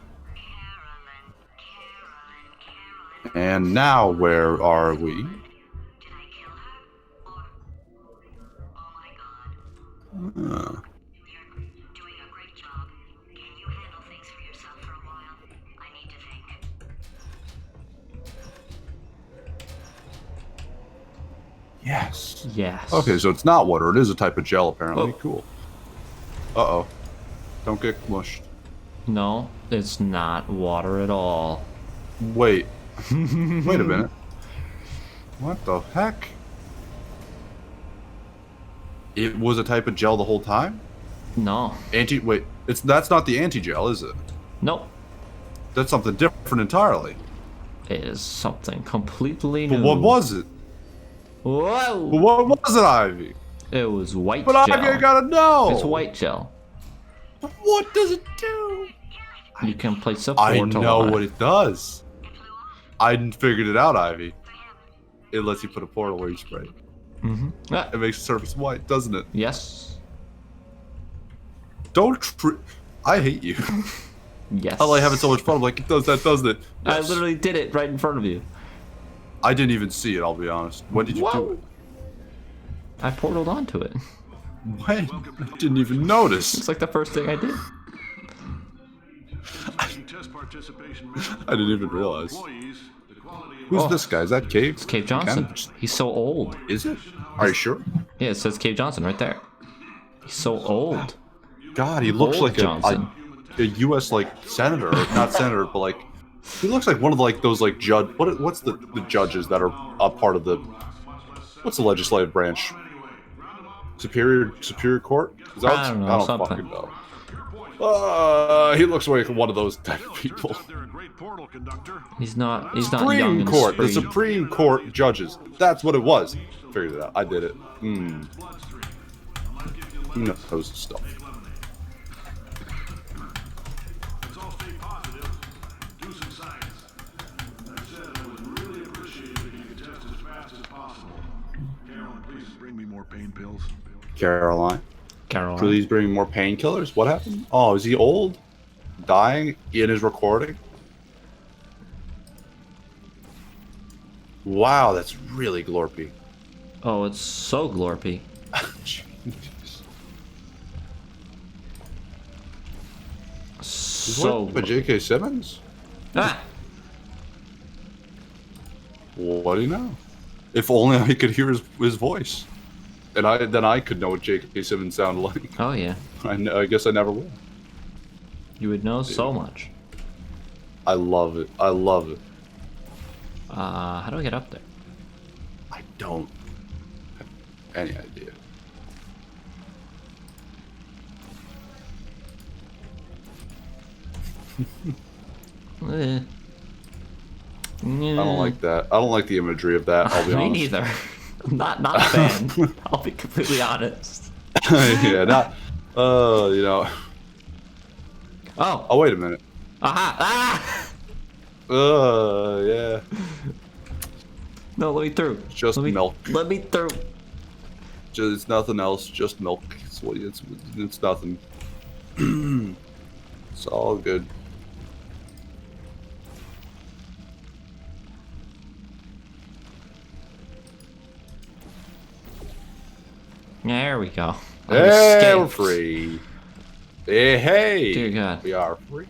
And now, where are we? Did I kill her? Or... Oh my god. You're doing a great job. Can you handle things for yourself for a while? I need to think. Yes. Yes. Okay, so it's not water. It is a type of gel, apparently. Oh. Cool. Uh-oh. Don't get mushed. No, it's not water at all. Wait. Wait a minute. What the heck? It was a type of gel the whole time? No. Wait, that's not the anti-gel, is it? Nope. That's something different entirely. It is something completely new. But what was it? Whoa! But what was it, Ivy? It was white But gel. Ivy, I gotta know! It's white gel. But what does it do? You can place a I portal know on what it. it does. I figured it out, Ivy. It lets you put a portal where you spray. Ah, It makes the surface white, doesn't it? yes. I hate you. Yes. I like having so much fun. I'm like, it does that, doesn't it? I Yes. literally did it right in front of you. I didn't even see it, I'll be honest. When did you do it? I portaled onto it. When? I didn't even notice. It's like the first thing I did. Test participation I didn't even realize. employees, the quality of Who's this guy? Is that Cave? It's Cave Johnson. He's so old. Is it? Are you sure? Yeah, it says Cave Johnson right there. He's so old. God, he looks Old like Johnson. a U.S. like senator, or not senator, but like he looks like one of like those like judge. What's the judges that are a part of the what's the legislative branch? Superior Court? Is that I don't know, something. fucking know. He looks like one of those type of people. they're a great portal conductor. He's not young Supreme and Court, the spree. Supreme Court judges. That's what it was. Figured it out. I did it. He knows his stuff. Let's all stay positive. Do some science. That said, I would really appreciate it if you could test as fast as possible. Carolyn, please bring me more pain pills. Caroline. Caroline. Please bring more painkillers. What happened? Oh, is he old? Dying in his recording? Wow, that's really glorpy. Oh, it's so glorpy. Jeez. So. But J.K. Simmons? Ah! What do you know? If only I could hear his voice, and then I could know what J.K. Simmons sounded like. Oh yeah. I guess I never will. You would know so much. I love it. I love it. How do I get up there? I don't have any idea. Eh. I don't like that. I don't like the imagery of that. I'll be Me honest. neither. Not a fan. I'll be completely honest. Yeah, not. You know. Oh. Oh, wait a minute. Aha! Ah! Yeah. No, let me through. Just let me, milk. Let me through. It's nothing else. Just milk. It's nothing. It's all good. There we go. I Hey, we're escaped. free. Hey. Dear God. We are free.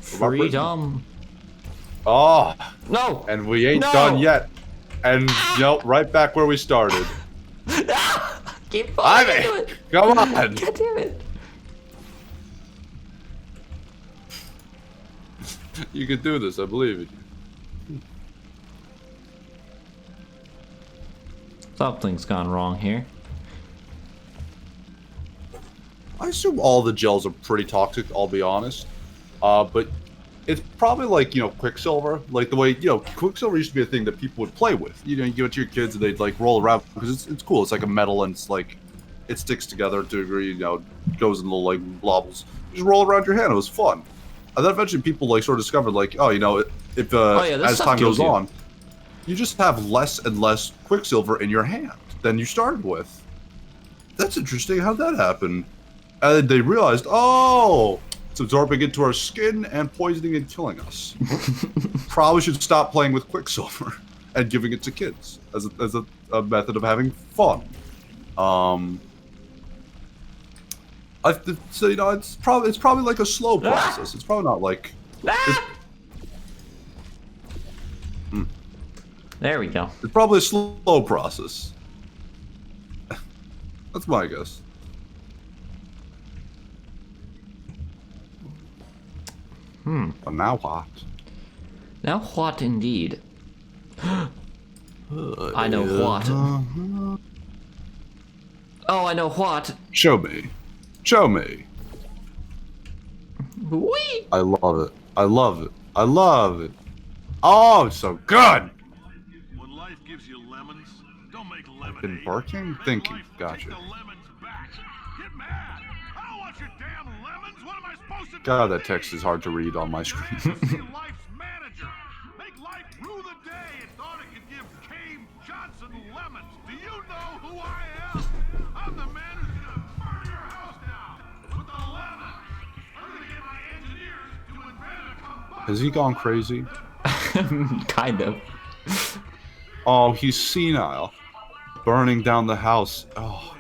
From our prison. Freedom. Oh, No! and we ain't No. done yet. And, right back where we started. Keep falling Ivy, into it. come on. God damn it. You can do this, I believe in you. Something's gone wrong here. I assume all the gels are pretty toxic, I'll be honest. But it's probably like, Quicksilver. Like the way, Quicksilver used to be a thing that people would play with. You give it to your kids and they'd like roll around because it's cool. It's like a metal and it's like, it sticks together to a degree, it goes in little like blobbles. You just roll around your hand, it was fun. And then eventually people like sort of discovered like, if this as stuff time kills goes you. on, you just have less and less Quicksilver in your hand than you started with. That's interesting. How'd that happen? And then they realized, it's absorbing into our skin and poisoning and killing us. Probably should stop playing with Quicksilver and giving it to kids as a method of having fun. It's probably like a slow process. It's probably not like. There we go. It's probably a slow process. That's my guess. But now what? Now what indeed? I know what. Oh, I know what. Show me. Show me. Whee! I love it. I love it. I love it. Oh, it's so good. When life gives you lemons, don't make lemonade. Been barking? Make Thinking. life Gotcha. Take the lemons back. Get mad. I don't want your damn lemons. What am I supposed to do? God, with that text these? is hard to read on my screen. Be life's manager. Make life rule Has he gone crazy? Kind of. Oh, he's senile. Burning down the house. Oh.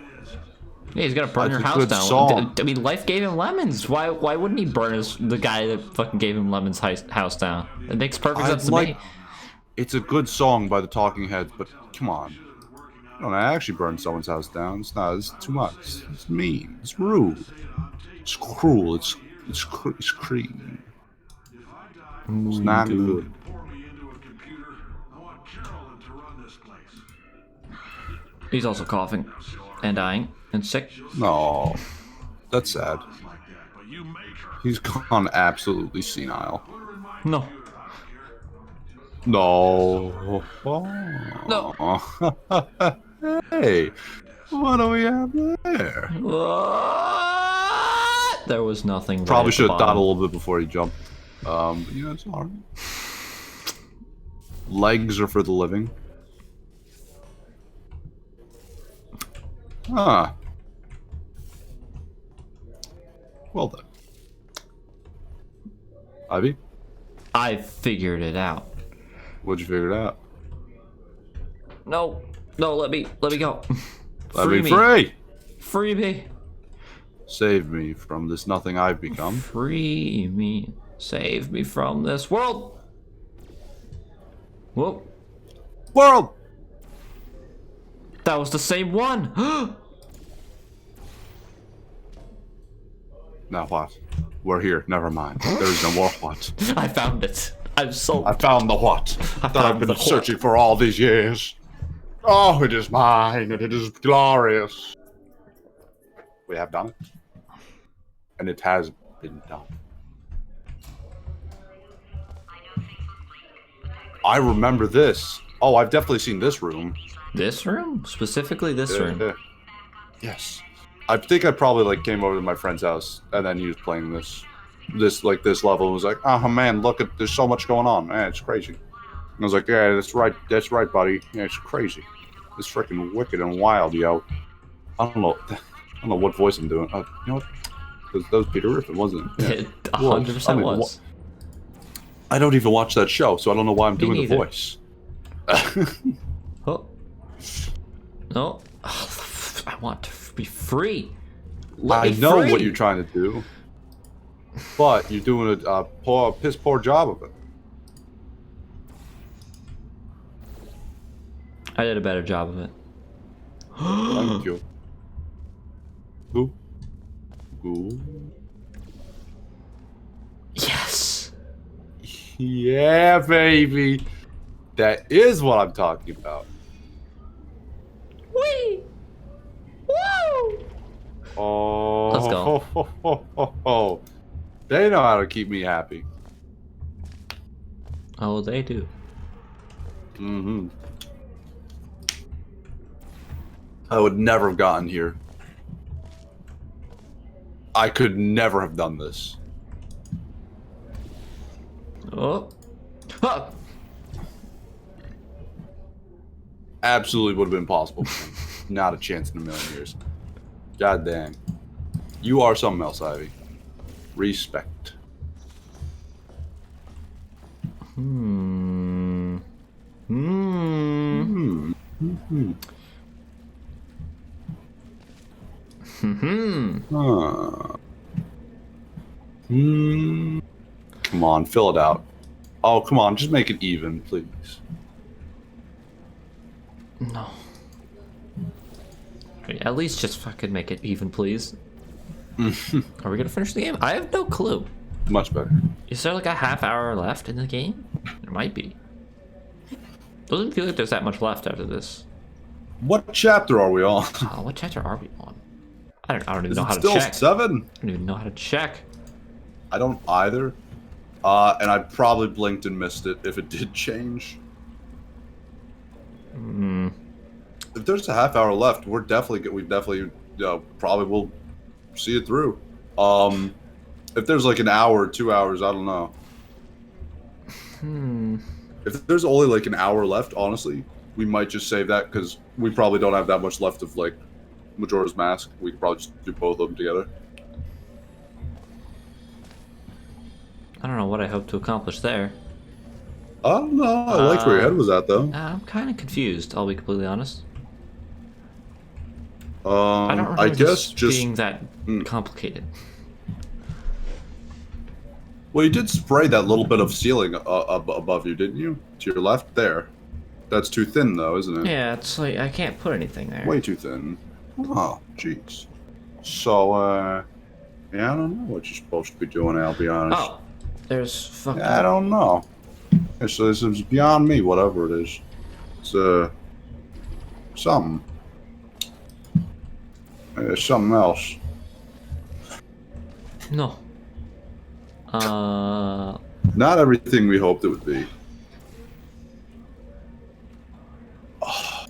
Yeah, he's gonna burn That's your a house good down. song. I mean, life gave him lemons. Why wouldn't he burn the guy that fucking gave him lemons house down? It makes perfect sense to me. It's a good song by the Talking Heads, but come on. Don't actually burn someone's house down. It's not. It's too much. It's mean. It's rude. It's cruel. It's cream. It's not good. Pour me into a computer. I want Carolyn to run this place. He's also coughing and dying and sick. No, that's sad. Like that, but you make her. He's gone absolutely senile. No. No. No. Hey, what do we have there? What? There was nothing. Right Probably at the should have thought a bottom. little bit before he jumped. But you know, it's alright. Legs are for the living. Huh. Well then. Ivy, I figured it out. what'd you figure it out? No, let me go. Let Free me free! Free me. Save me from this nothing I've become. Free me. Save me from this world. Whoa. World! That was the same one. Now what? We're here, never mind. There's no more what. I found it. I'm so. I found the what that I've found been the what. searching for all these years. Oh, it is mine, and it is glorious. We have done it. And it has been done. I remember this. Oh, I've definitely seen this room. This room? Specifically this room. Yes. I think I probably like came over to my friend's house and then he was playing this level and was like, oh man, look at there's so much going on. Man, it's crazy. And I was like, yeah, that's right, buddy. Yeah, it's crazy. It's freaking wicked and wild, yo. I don't know what voice I'm doing. You know what? That was Peter Griffin, wasn't it? It 100% was. I don't even watch that show, so I don't know why I'm doing neither. the voice. Oh. No. I want to be free. Let I me know free. what you're trying to do, but you're doing a piss poor job of it. I did a better job of it. Thank you. Goop. Goop. Yes. Yeah, baby. That is what I'm talking about. Wee. Woo. Oh, Let's go. They know how to keep me happy. Oh, they do. Mm-hmm. I would never have gotten here. I could never have done this. Oh. Huh. Absolutely would have been possible. Not a chance in a million years. God dang. You are something else, Ivy. Respect. Hmm. Hmm. Hmm. Hmm. Huh. Hmm. Come on, fill it out. Oh, come on, just make it even, please. No. At least just fucking make it even, please. Are we gonna finish the game? I have no clue. Much better. Is there like a half hour left in the game? There might be. Doesn't feel like there's that much left after this. What chapter are we on? What chapter are we on? I don't even Is know it how to still check. 7? I don't even know how to check. I don't either. And I probably blinked and missed it if it did change. Hmm. If there's a half hour left, we definitely probably will see it through. If there's like an hour or 2 hours, I don't know. If there's only like an hour left, honestly, we might just save that because we probably don't have that much left of like Majora's Mask. We could probably just do both of them together. I don't know what I hope to accomplish there. I don't know. I liked where your head was at, though. I'm kind of confused, I'll be completely honest. I don't remember I guess this just being that complicated. well, you did spray that little bit of ceiling above you, didn't you? To your left, there. That's too thin, though, isn't it? Yeah, it's like I can't put anything there. Way too thin. Oh, jeez. So, yeah, I don't know what you're supposed to be doing, I'll be honest. Oh, there's fucking... Yeah, I don't know. This is beyond me, whatever it is. It's, something. It's something else. No. Not everything we hoped it would be. Oh.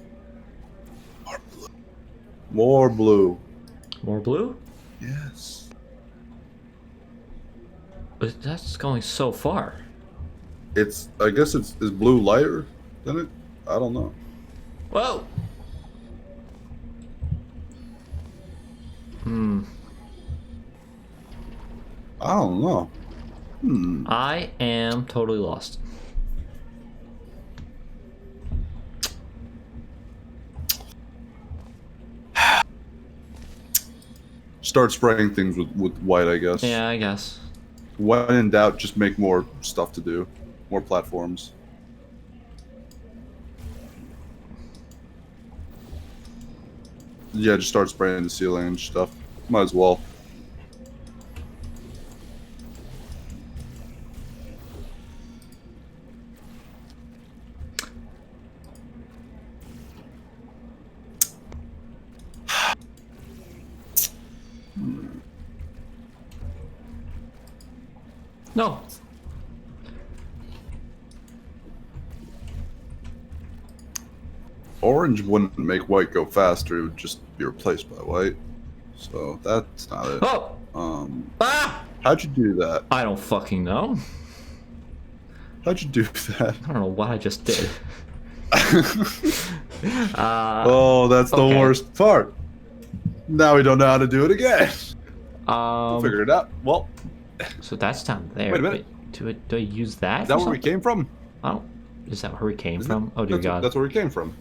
More blue. More blue? Yes. But that's going so far. It's, I guess is blue lighter than it? I don't know. Whoa! I don't know. I am totally lost. Start spraying things with white, I guess. Yeah, I guess. When in doubt, just make more stuff to do. More platforms. Yeah, just start spraying the ceiling and stuff. Might as well. No. Orange wouldn't make white go faster, it would just be replaced by white. So that's not it. Oh! Ah! How'd you do that? I don't fucking know. How'd you do that? I don't know what I just did. Oh, that's the okay. worst part. Now we don't know how to do it again. We'll figure it out. Well, so that's down there. Wait a minute. Do I use that? Is that where we came from? Oh, is that where we came from? Oh dear that's, God. That's where we came from.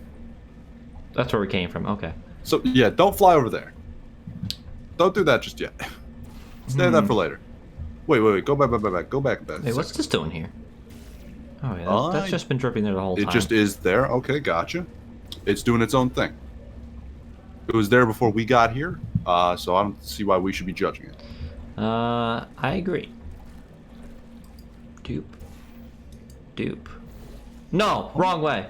That's where we came from. Okay. So yeah, don't fly over there. Don't do that just yet. Save that for later. Wait. Go back. Go back. Hey, what's this doing here? Oh yeah, that's just been dripping there the whole time. It just is there. Okay, gotcha. It's doing its own thing. It was there before we got here, so I don't see why we should be judging it. I agree. Dupe. No, wrong way.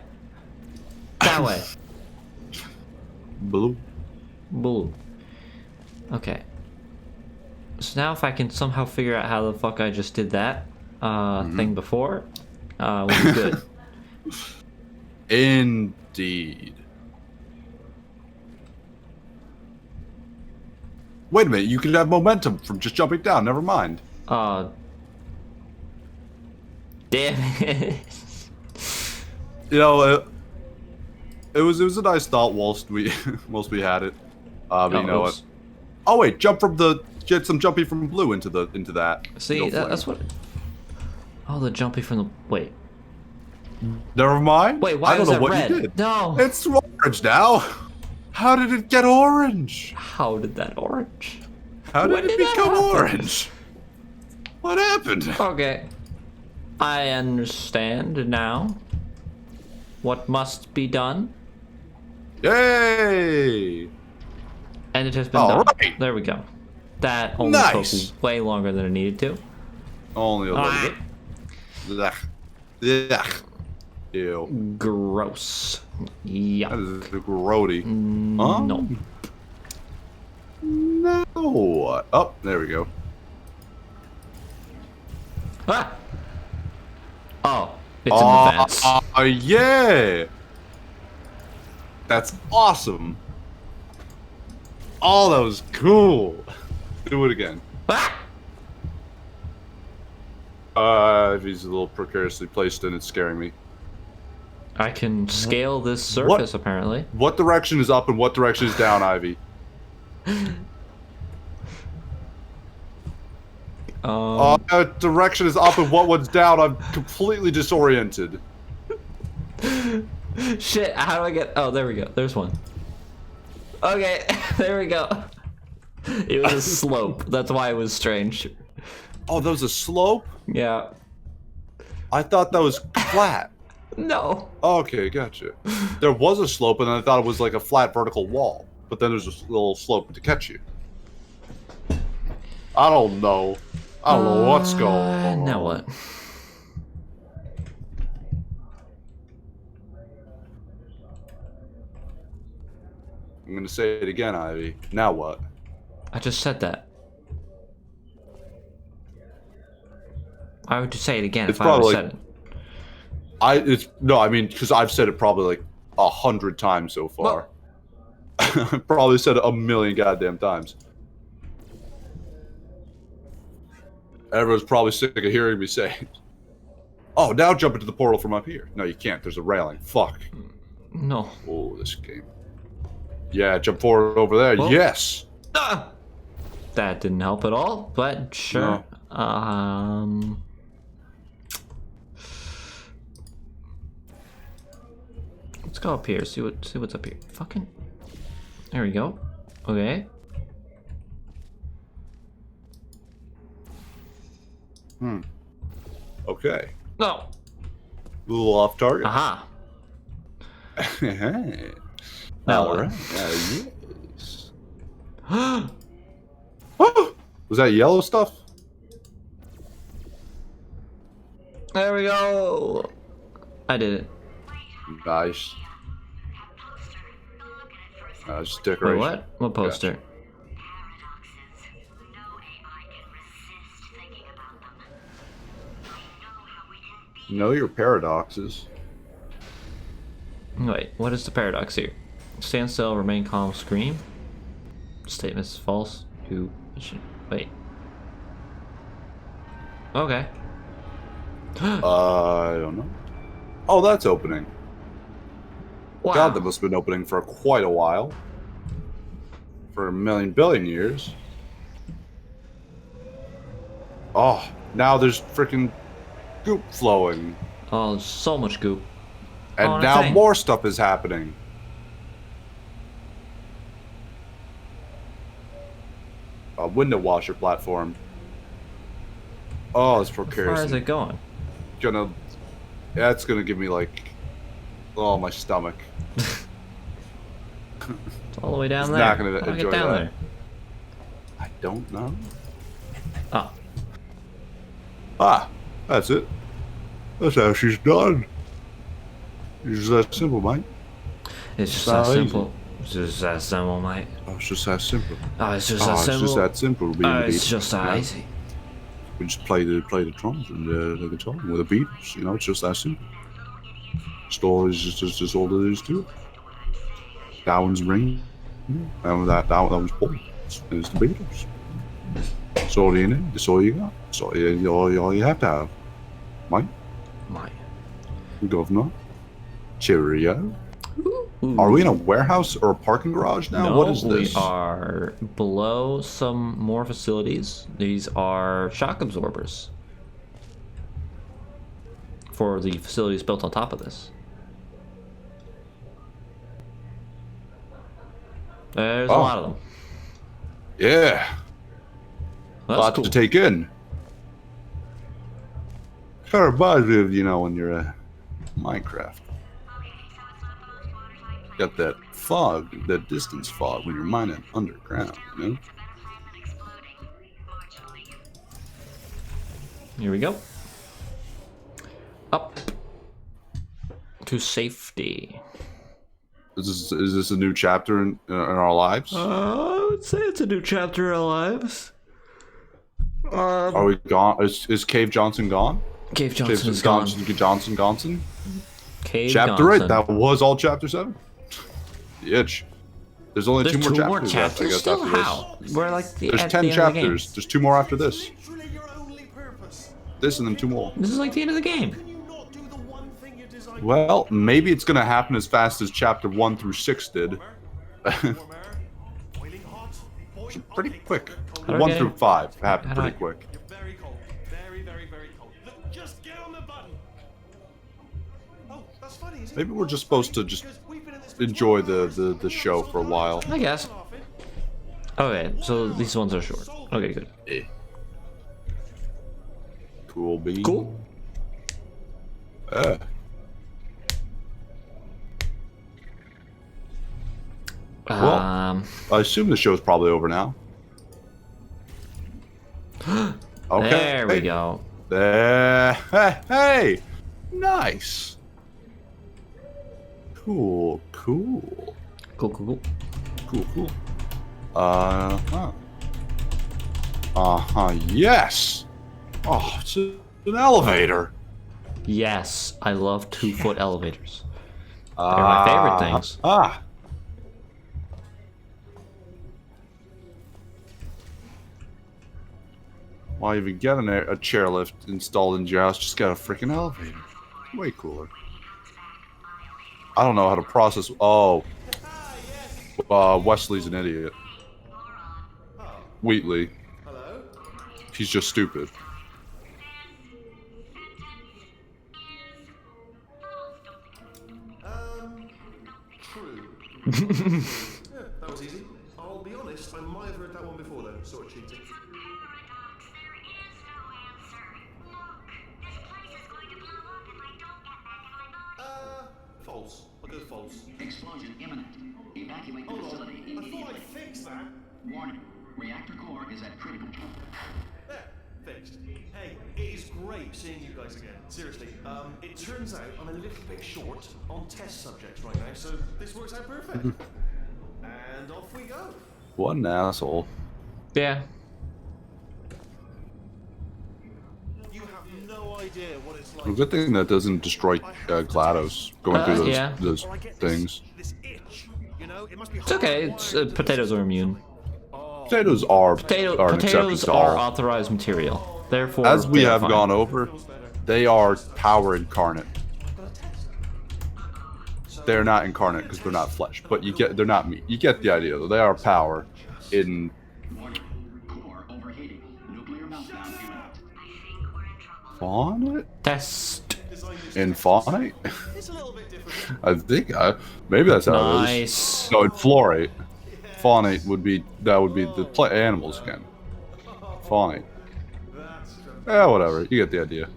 That way. Blue. Okay. So now if I can somehow figure out how the fuck I just did that thing before, we'll be good. Indeed. Wait a minute, you can have momentum from just jumping down, never mind. Damn it. You know, it was a nice thought whilst we had it. But you know what? Oh wait, get some jumping from blue into that. See, that's what. Oh, the jumping from the wait. Never mind. Wait, why I don't is know that what red? you did. No. It's orange now. How did it get orange? How did that orange? How did When it did that become happen? orange? What happened? Okay. I understand now what must be done. Yay! And it has been All done. right. There we go. That only Nice. took way longer than it needed to. Only a little bit. Ugh. Ugh. Ew. Gross. That Yuck. is grody. No. No. Oh, there we go. Ah! Oh, it's in the vents. Yeah! That's awesome. Oh, that was cool. Do it again. Ah! If he's a little precariously placed in, it's scaring me. I can scale this surface, apparently. What direction is up and what direction is down, Ivy? Direction is up and what one's down. I'm completely disoriented. Shit, how do I get... Oh, there we go. There's one. Okay, there we go. It was a slope. That's why it was strange. Oh, that was a slope? Yeah. I thought that was flat. No. Okay, gotcha. There was a slope, and I thought it was like a flat vertical wall. But then there's a little slope to catch you. I don't know. I don't know what's going on. Now what? I'm gonna say it again, Ivy. Now what? I just said that. Why would you say it again if I would have said it? I mean, because I've said it probably like 100 times so far. I've probably said it a million goddamn times. Everyone's probably sick of hearing me say it. Oh, now jump into the portal from up here. No, you can't. There's a railing. Fuck. No. Oh, this game. Yeah, jump forward over there. Well, yes. Ah! That didn't help at all, but sure. No. Let's go up here. See what's up here. Fucking. There we go. Okay. Okay. No. A little off target. Aha. Alright. Yes. Was that yellow stuff? There we go. I did it. Nice. Just Wait, decoration. what? What poster? Paradoxes. No AI can resist thinking about them. I know how we can beat Know your paradoxes. Wait, what is the paradox here? Stand still, remain calm, scream. Statement is false. Who? Wait. Okay. I don't know. Oh, that's opening. Wow. God, that must have been opening for quite a while. For a million billion years. Oh, now there's freaking goop flowing. Oh, there's so much goop. And On a now thing. more stuff is happening. A window washer platform. Oh, it's for How far is kerosene. it going? That's gonna give me like, oh, my stomach. It's all the way down It's there. not gonna How do I enjoy get down that. there? I don't know. Oh. Ah, that's it. That's how she's done. It's just that simple, mate. It's just Not that easy. simple. It's just that simple, mate. Oh, it's just that simple. Oh, it's just Oh, that it's simple. just that simple. Being Oh, the it's Beatles, just that you know? easy. We just play the drums and the guitar with the Beatles. You know, it's just that simple. Stories is just all there is to it. That one's ring. And that one's Paul. It's the Beatles. That's all you need. That's all you got. That's all you have to have. Mate, Mate. governor. Cheerio. Ooh. Are we in a warehouse or a parking garage now? No, What is this? we are below some more facilities. These are shock absorbers for the facilities built on top of this. There's a Oh. lot of them. Yeah. That's Lots cool. to take in. Kind of reminds me of, you know, when you're a Minecraft. Got that fog, that distance fog when you're mining underground, you know? Here we go. Up to safety. Is this a new chapter in our lives? I would say it's a new chapter in our lives. Are we gone? Is Cave Johnson gone? Cave Johnson is gone. Johnson? Cave Chapter Johnson. 8, that was all chapter 7. The itch. There's only There's two more chapters left, I guess, still? after How? this. We're like There's at 10 the end of the game. chapters. There's 2 more after this. Literally your only purpose. This and then 2 more. This is like the end of the game. Can you not do the one thing you're designed Well, maybe it's gonna happen as fast as chapter 1 through 6 did. Warmer, boiling hot, boiling Pretty quick. How do I 1 get through in? 5 happened How do pretty I- quick. You're very Just get on the button. Oh, that's funny, isn't it? Maybe we're just supposed to just enjoy the show for a while. I guess. Okay, so these ones are short. Okay, good. Eh. Cool bean. Cool. Well, I assume the show's probably over now. Okay. There we go. There. Hey. Nice. Cool. Cool, cool, cool. Cool. Yes. Oh, it's an elevator. Yes, I love 2-foot elevators. They're my favorite things. Why even get a chairlift installed in your house? Just get a freaking elevator. It's way cooler. I don't know how to process. Oh, Wesley's an idiot. Wheatley. Hello? He's just stupid. True. Yeah, that was easy. I'll be honest, I might have heard that one before though, sort of cheating. Paradox, there is no answer. Look, this place is going to blow up if I don't get back in my body. False. I'll go false. Explosion imminent. Evacuate the Hold on. facility I thought immediately. I'd fix that. Warning. Reactor core is at critical. There, fixed. Hey, it is great seeing you guys again. Seriously, it turns out I'm a little bit short on test subjects right now, so this works out perfect. And off we go. What an asshole. Yeah. You have no idea what it's like. A good thing that doesn't destroy GLaDOS going through those, yeah. those Or I get things. This itch. You know, it must be It's okay. It's, potatoes are immune. Potatoes are an Potatoes exception to are all. authorized material. Therefore, As we they are have fine. gone over, they are power incarnate. They're not incarnate because they're not flesh, but they're not meat. You get the idea though. They are power in Warning. Core overheating. Nuclear meltdown imminent. faunite? Test. In faunite? It's a little bit different. I think maybe that's how it Nice. is. No, in fluorite. Faunite would be the animals again. Faunite. Yeah, whatever. You get the idea.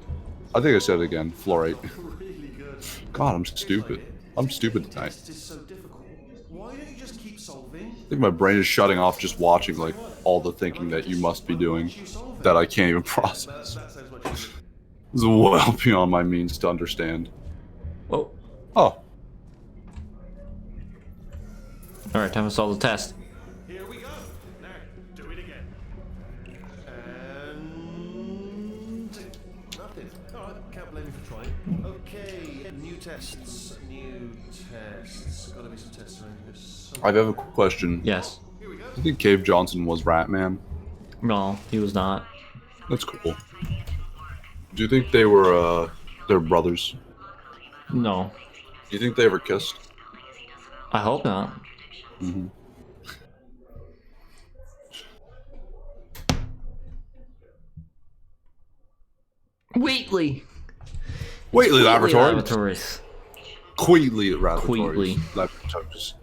I think I said it again. Fluorite. Really good. God, I'm stupid. I'm stupid tonight. This is so difficult. Why don't you just keep solving? I think my brain is shutting off just watching like all the thinking that you must be doing that I can't even process. That sounds much easier. This is well beyond my means to understand. Whoa. Oh, All right, time to solve the test. Here we go. Now, do it again. And nothing. All right, can't blame you for trying. Okay, new tests. New tests. Gotta be some tests around here. I have a question. Yes. Here we go. I think Cave Johnson was Ratman. No, he was not. That's cool. Do you think they were their brothers? No. Do you think they ever kissed? I hope not. Mm-hmm. Wheatley. Wheatley Laboratories. Laboratories. Queatley Laboratories. Queatley. Laboratories.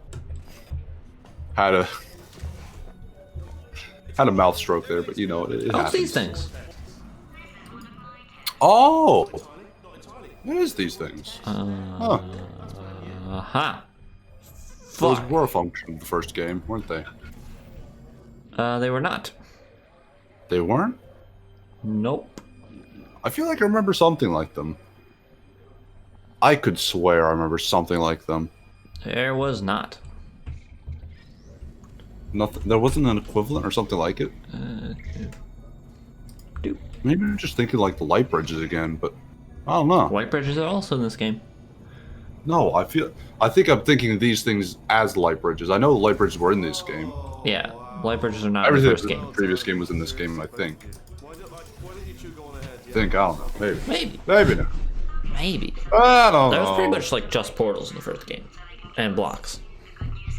Had a mouth stroke there, but you know it What's happens. these things? Oh, what is these things? Huh. Aha. Those Fuck. were a function of the first game, weren't they? They were not. They weren't? Nope. I feel like I remember something like them. I could swear I remember something like them. There was not. Nothing. There wasn't an equivalent or something like it. Dude. Maybe I'm just thinking like the light bridges again, but I don't know. White bridges are also in this game. No, I think I'm thinking of these things as light bridges. I know the light bridges were in this game. Yeah, light bridges are not in Everything the in first the game. previous game was in this game, I think. Why don't you two go on ahead? I think, I don't know. Maybe. Maybe. Maybe not. Maybe. I don't That know. was pretty much like just portals in the first game. And blocks.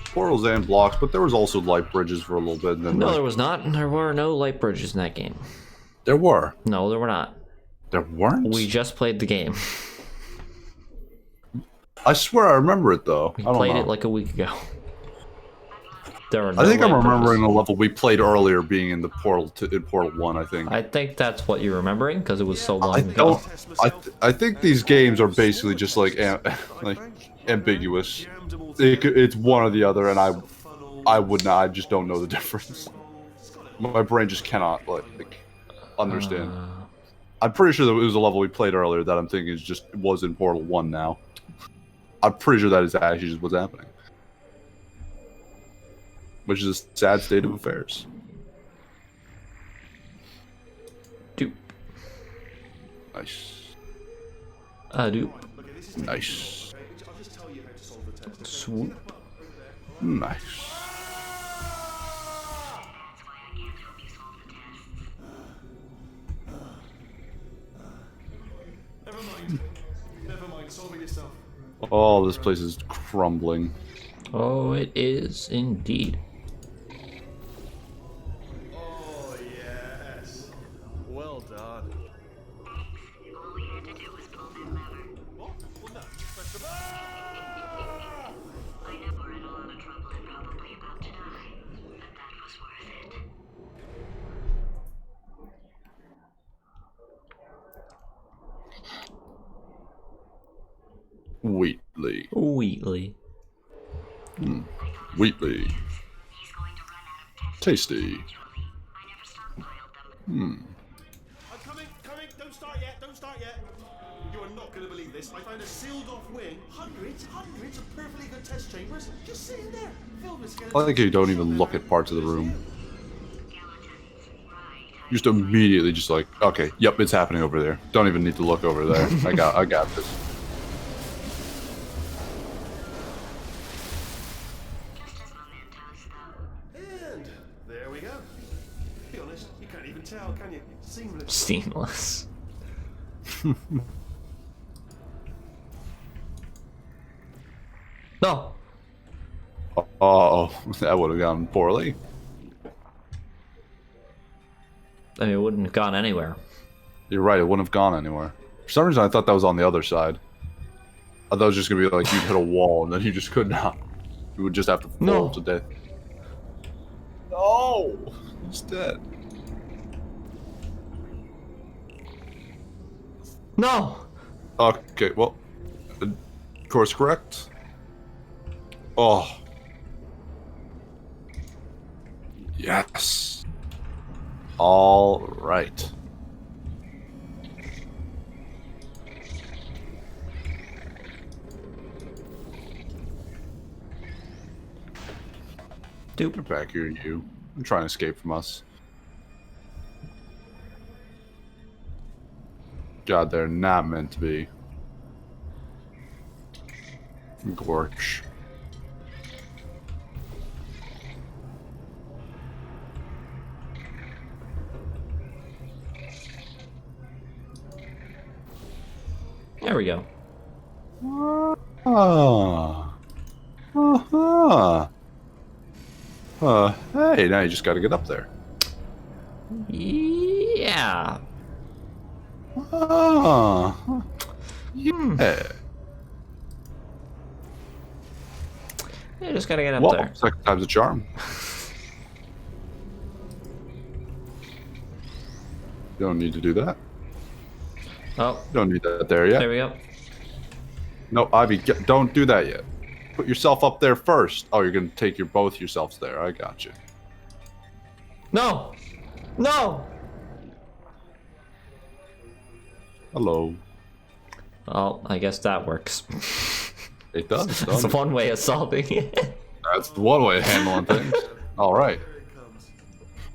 Portals and blocks, but there was also light bridges for a little bit. And then No, there was not. There were no light bridges in that game. there were. No, there were not. There weren't? We just played the game. I swear I remember it, though. We I don't played know. it like a week ago. There are no I think I'm light remembering purposes. the level we played earlier being in the Portal in Portal 1, I think. I think that's what you're remembering because it was so long ago. I think these games are basically just like ambiguous. It's one or the other, and I would not. I just don't know the difference. My brain just cannot like understand. I'm pretty sure that it was a level we played earlier that I'm thinking was in Portal 1 now. I'm pretty sure that is actually just what's happening. Which is a sad state of affairs. Doop. Nice. Doop. Nice. Swoop. Nice. That's why I can't help you solve the tests. Never mind. Never mind. Solve it yourself. Oh, this place is crumbling. Oh, it is indeed. Oh, yes. Well done. All we had to do was pull that lever. What? Well, no. Press the... I know we're in a lot of trouble and probably about to die, but that was worth it. Wheatley. Wheatley. Wheatley. He's going to run out of tests Tasty. eventually. I never stockpiled them. I'm coming. Don't start yet. Don't start yet. You are not going to believe this. I found a sealed-off wing. Hundreds of perfectly good test chambers just sitting there, filled with skeletons. I think you don't even look at parts of the room. Skeletons. Right. You just immediately just like, okay, yep, it's happening over there. Don't even need to look over there. I got this. Just as mementos, though. And there we go. Be honest, you can't even tell, can you? Seamless. Seamless. No. Oh, that would have gone poorly. I mean, it wouldn't have gone anywhere. You're right, it wouldn't have gone anywhere. For some reason, I thought that was on the other side. I thought it was just gonna be like you'd hit a wall and then you just could not. You would just have to fall No. to death. No, he's dead. No. Okay, well, course correct. Oh, yes. All right. Doop. Get back here, you. I'm trying to escape from us. God, they're not meant to be. Gorch. There we go. Ah. Uh-huh. Hey, now you just gotta get up there. Yeah. Ah. Yeah. You just gotta get up Well, there. second time's a charm. You don't need to do that. Oh, You don't need that there yet. there we go. No, Ivy, don't do that yet. Put yourself up there first. Oh, you're gonna take both yourselves there. I got you. No. No. Hello. Oh, I guess that works. It does. That's doesn't it? one way of solving it. That's one way of handling things. All right.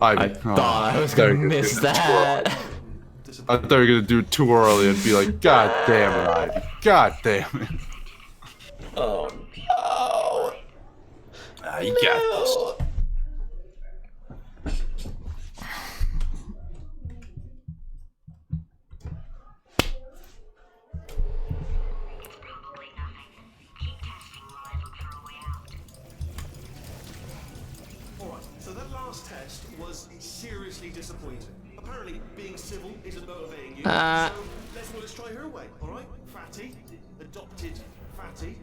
Ivy. I thought I was gonna miss that. I thought you were gonna do it too early and be like, God damn it, Ivy. God damn it. Oh no. You got this. It's probably nothing. Keep testing while I look for a way out. Alright, so that last test was was seriously disappointing. Apparently, being civil isn't motivating you. Uh. So let's try her way, all right? Fatty, adopted fatty,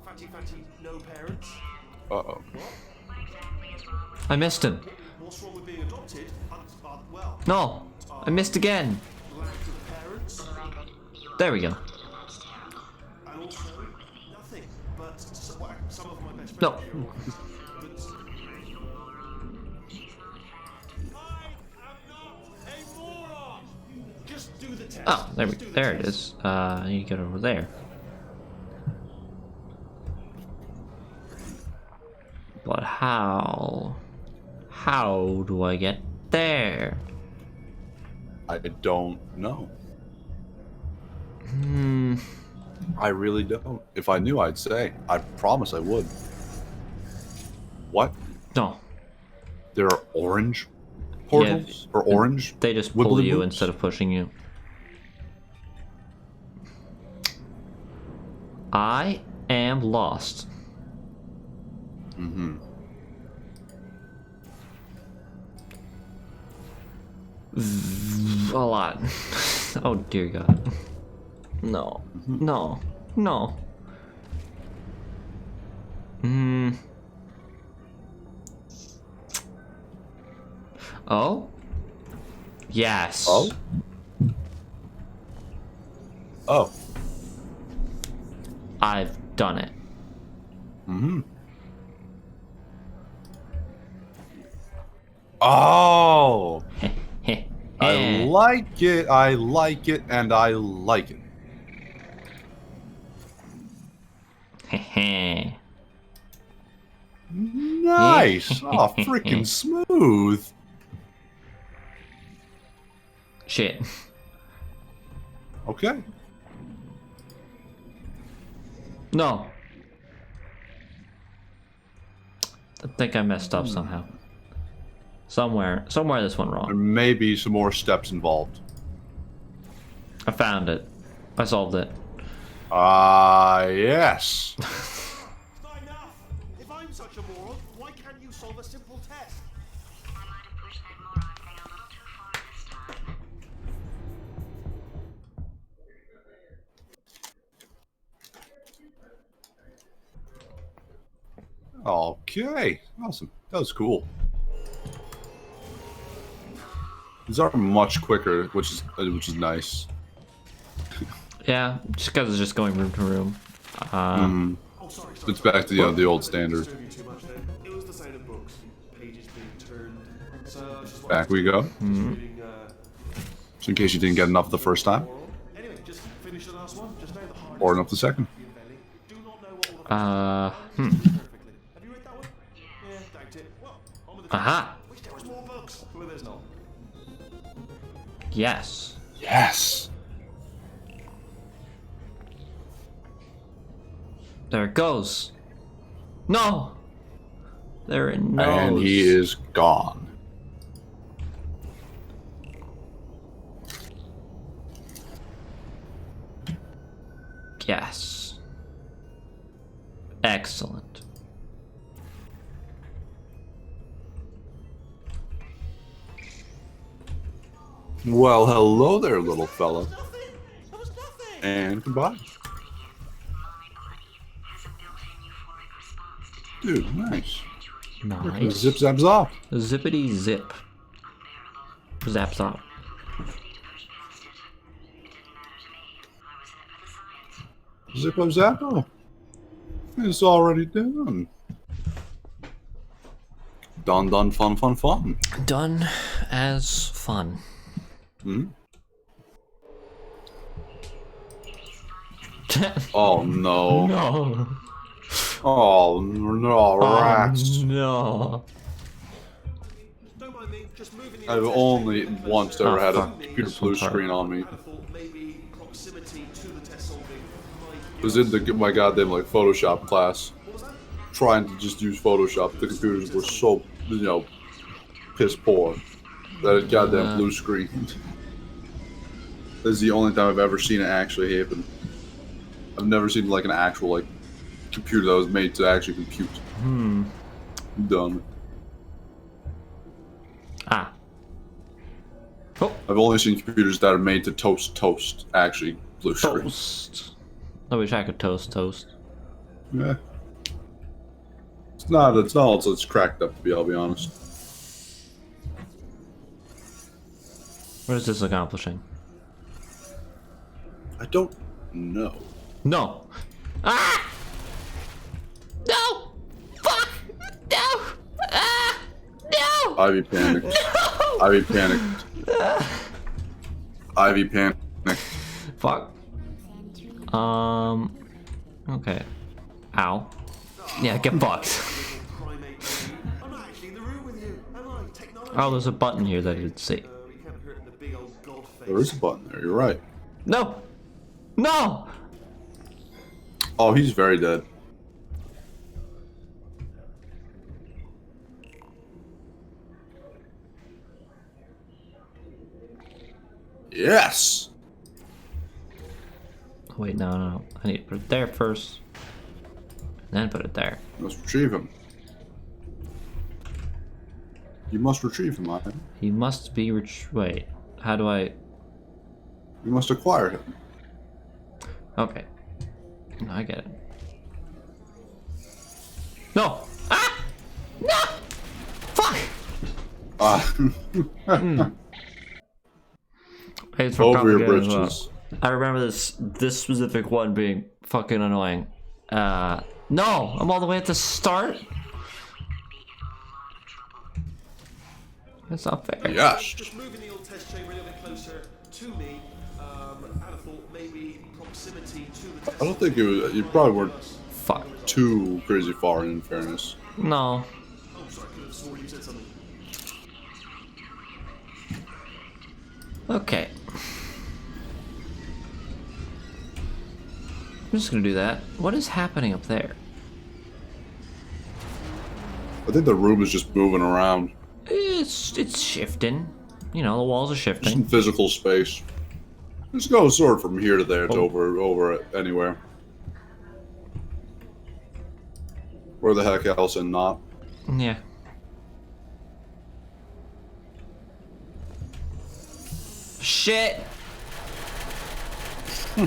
fatty, no parents. Uh-oh. I missed him. What's wrong with being adopted? Well, No, I missed again. lack of parents, There we go. and also nothing. But some of my best friends. No. Just do the test. Oh, there it is. You get over there. But how do I get there? I don't know. Hmm. I really don't. If I knew, I'd say. I promise I would. What? No. There are orange portals? Or orange? They just pull wibbly you woops? instead of pushing you. I am lost. Mm-hmm. A lot. Oh dear God. No. No. No. Hmm. Oh? Yes. Oh? Oh. I've done it. Mm-hmm. Oh! I like it, and I like it. Nice! Oh, freaking smooth! Shit. Okay. No. I think I messed up somehow. Somewhere this went There wrong. may be some more steps involved. I found it. I solved it. Yes. It's not enough. If I'm such a moron, why can't you solve a simple test? I might have pushed that moron thing a little too far this time. Okay. Awesome. That was cool. These are much quicker, which is nice. Yeah, just because it's just going room to room. Mm. Oh, sorry. It's back to the old standard. Disturbed you too much then. It was the sound of books, pages being turned. So just Back we go. reading, So in case you didn't get enough the first time, Anyway, just finish the last one. Just now the hardest. or enough the second. Do not know what all the perfectly. Have you read that one? Yeah, doubt it. Well, on with the Aha. Wish there was more books. Well, there's not. Yes. Yes. There it goes. No. There it knows. And he is gone. Yes. Excellent. Well, hello there, little fella. That was nothing. And goodbye. My body has a built-in euphoric response to tense Dude, nice. Nice. Zip zap zop. Zippity zip. Zap zop. capacity to push past it. It didn't matter to me. I was in it for the science. Zippo zappo. It's already done. Done, fun. Done as fun. Hmm? Oh no. No. Oh no, rats. No. Don't mind me. Just moving the I've test only table once Oh, ever had a fuck. computer This blue one's hard. screen on me. I thought maybe proximity to the test solving might. It was in my goddamn like Photoshop class. What was that? Trying to just use Photoshop. The computers were so, piss poor that it goddamn blue screened. This is the only time I've ever seen it actually happen. I've never seen like an actual computer that was made to actually compute. Done. Ah. Oh. I've only seen computers that are made to toast actually blue screen. Toast. I wish I could toast. Yeah. It's not it's cracked up to be, I'll be honest. What is this accomplishing? I don't know. No. Ah! No! Fuck! No! Ah! No! Ivy panicked. No! Ivy panicked. Ivy panicked. Fuck. Okay. Ow. Yeah, get fucked. I'm not actually in the room with you, am I? Technology. Oh, there's a button here that I didn't see. We can't hurt the big old god face. There is a button there, you're right. No! No! Oh, he's very dead. Yes! Wait, no. I need to put it there first. Then put it there. Let's retrieve him. You must retrieve him, Ivan. He must be wait. How do I... You must acquire him. Okay. No, I get it. No! Ah! No! Fuck! It's for Over your propaganda as well. britches. I remember this specific one being fucking annoying. No! I'm all the way at the start? That's not fair. Yes. Just moving the old test chamber a little bit closer to me. I'd have thought maybe proximity to the test. I don't think it was. You probably weren't Fuck. too crazy far, in fairness. No. Oh, sorry, I could have sworn you said something. Okay. I'm just gonna do that. What is happening up there? I think the room is just moving around. It's shifting. You know, the walls are Just in shifting. physical space. Just go sort of from here to there to Oh. over anywhere. Where the heck else and not? Yeah. Shit. I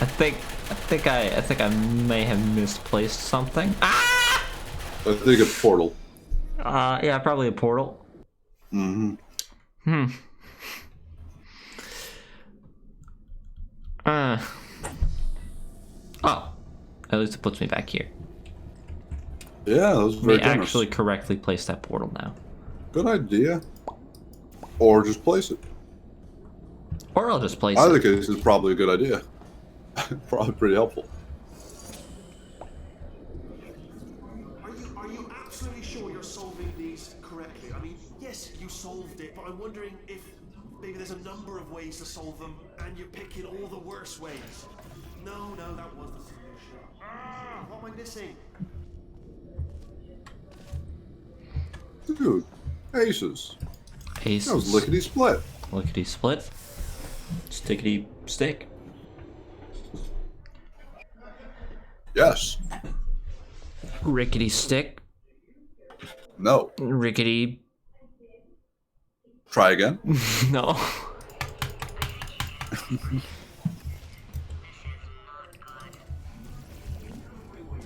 think I may have misplaced something. Ah! I think it's portal. Yeah, probably a portal. Mm-hmm. Oh, at least it puts me back here. Yeah, that was Let very me generous. actually correctly place that portal now. Good idea. Or just place it. Or I'll just place Either it. case is probably a good idea. Probably pretty helpful. Are you absolutely sure you're solving these correctly? I mean, yes, you solved it, but I'm wondering if maybe there's a number of ways to solve them, and you're picking all the worst ways. No, that was the solution. What am I missing? Dude, aces. Ace. That was lickety split. Lickety split. Stickety stick. Yes. Rickety stick. No. Rickety. Try again. No.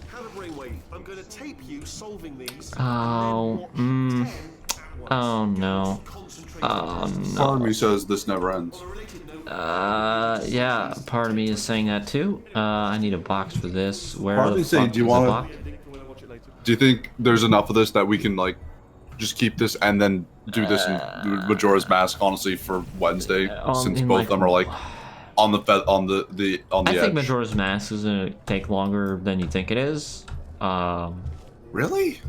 Have a brainwave. I'm going to tape you solving these. Oh, and then watch 10 at once. Oh no. Concentrate Oh on this. Part of me says this never ends. On a related note, Yeah, part of me is saying that too. I need a box for this. Where Part of the me saying, fuck do you is the wanna- box? ending for when I watch it later. Do you think there's enough of this that we can like just keep this and then do this in Majora's Mask? Honestly, for Wednesday, since in both like- of them are like on the I think edge. Majora's Mask is gonna take longer than you think it is. Really?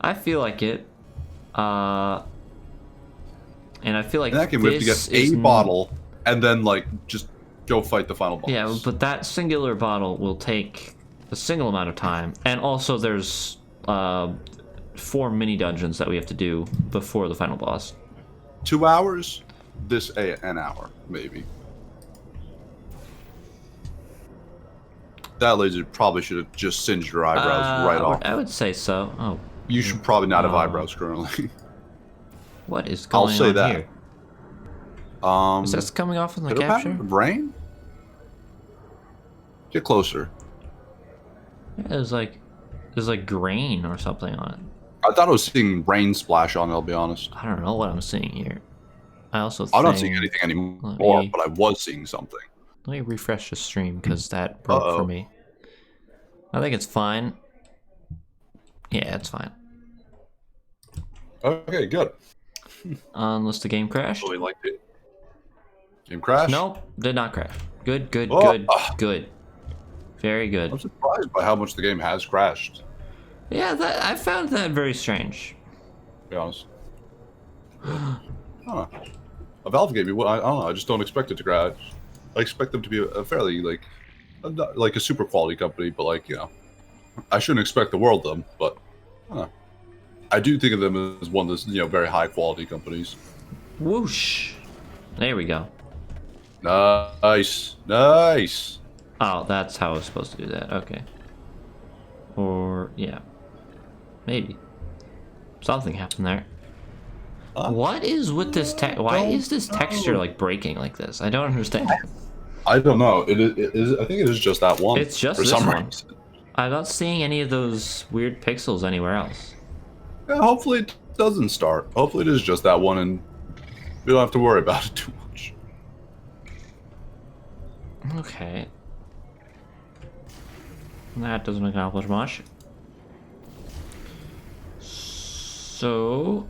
I feel like it. And I feel like In that game, we have to this get is a bottle and then like just go fight the final boss. Yeah, but that singular bottle will take a single amount of time, and also there's 4 mini dungeons that we have to do before the final boss. 2 hours. This an hour maybe. That laser probably should have just singed your eyebrows right off. I would say so. Oh, You should probably not have eyebrows currently. What is I'll going say on that. here? Um, Is this coming off in the pitter patter? capture? Rain? Get closer. Yeah, there's like grain or something on it. I thought I was seeing rain splash on it, I'll be honest. I don't know what I'm seeing here. I also I'm not think- seeing anything anymore, Let me- but I was seeing something. Let me refresh the stream because that broke for me. I think it's fine. Yeah, it's fine. Okay, good. Unless the game crashed. Really liked it. Game crash? Nope, did not crash. Good, good, Oh, good, good. Very good. I'm surprised by how much the game has crashed, Yeah, I found that very strange. to be honest. Huh. A Valve game, I don't know, I just don't expect it to crash. I expect them to be a fairly, like a super quality company, but like, you know, I shouldn't expect the world of them, but I do think of them as one of those, you know, very high quality companies. Whoosh. There we go. Nice, nice. Oh, that's how I was supposed to do that. Okay. Or, yeah. Maybe. Something happened there. What is with this why is this texture like breaking like this? I don't understand. I don't know. It is. I think it is just that one. It's just for this some one. reason. I'm not seeing any of those weird pixels anywhere else. Yeah, hopefully it doesn't start. Hopefully it is just that one, and we don't have to worry about it too much. Okay. That doesn't accomplish much. So...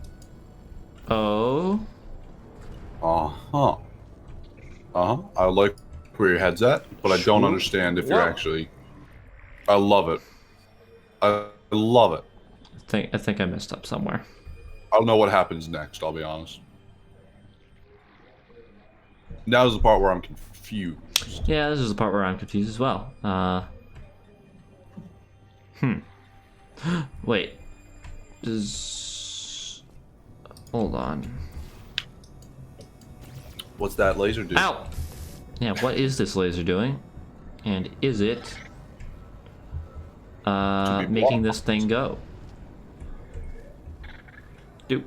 Oh... Uh-huh. Uh-huh. I like where your head's at, but I don't understand if you're actually... I love it. I love it. I think I messed up somewhere. I don't know what happens next, I'll be honest. Now's the part where I'm confused. Yeah, this is the part where I'm confused as well. Wait. Hold on. What's that laser do? Ow! Yeah, what is this laser doing? And is it... making this thing go? Do.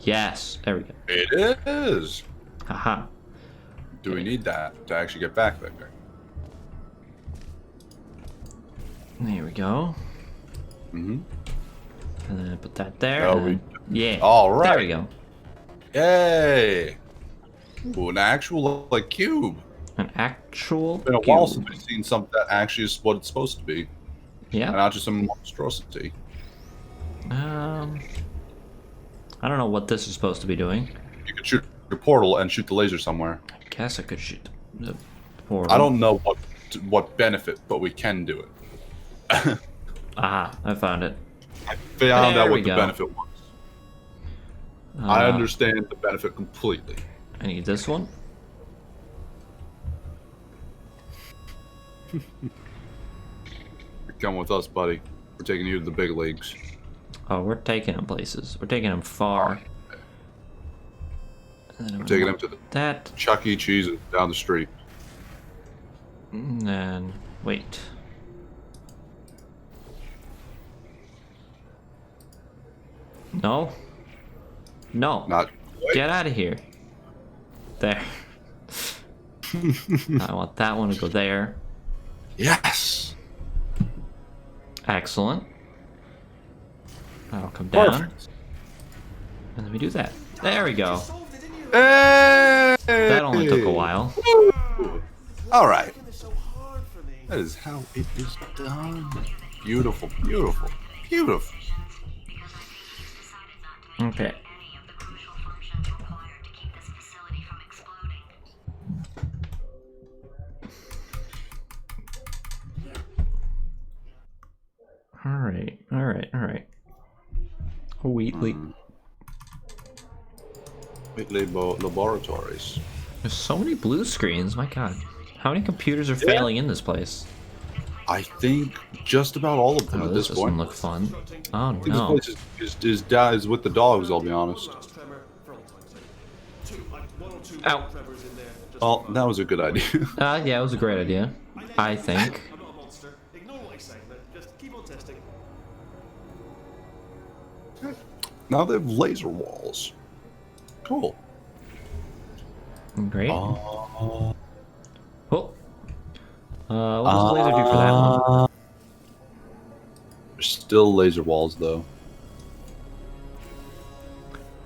Yes, there we go. It is! Haha. Do we need that to actually get back there? There we go. Mm-hmm. And then put that there. Oh, and then- yeah. All right. There we go. Yay! Ooh, an actual, like, cube. An actual It's been a while cube. since we've seen something that actually is what it's supposed to be. Yeah. And not just some monstrosity. I don't know what this is supposed to be doing. You could shoot your portal and shoot the laser somewhere. I guess I could shoot the portal. I don't know what benefit, but we can do it. Aha, I found it. I found There out we what the go. benefit was. I understand the benefit completely. I need this one. Come with us, buddy. We're taking you to the big leagues. Oh, we're taking them places. We're taking them far. And then We're taking them to the that. Chuck E. Cheese down the street. And then wait. No. No. Not quite. Get out of here. There. I want that one to go there. Yes. Excellent. That'll come down. Perfect. And then we do that. There we go. Hey! That only took a while. All right. It's so hard for me. That is how it is done. Beautiful, beautiful, beautiful. Okay. Any of the crucial functions required to keep this facility from exploding. Alright, alright, alright. Wheatley. Whitley Laboratories. There's so many blue screens, my god. How many computers are failing in this place? I think just about all of them Oh, at this this doesn't point. look fun. Oh I think no. this place is with the dogs, I'll be honest. Tremor for all time's sake. One or two Ow. tremors in there. Just Well, that was a good idea. Yeah, it was a great idea. I think. I'm not a monster. Ignore what I say, but just keep on testing. Now they have laser walls. Cool. Great. Oh. Oh. What does the laser do for that one? There's still laser walls, though.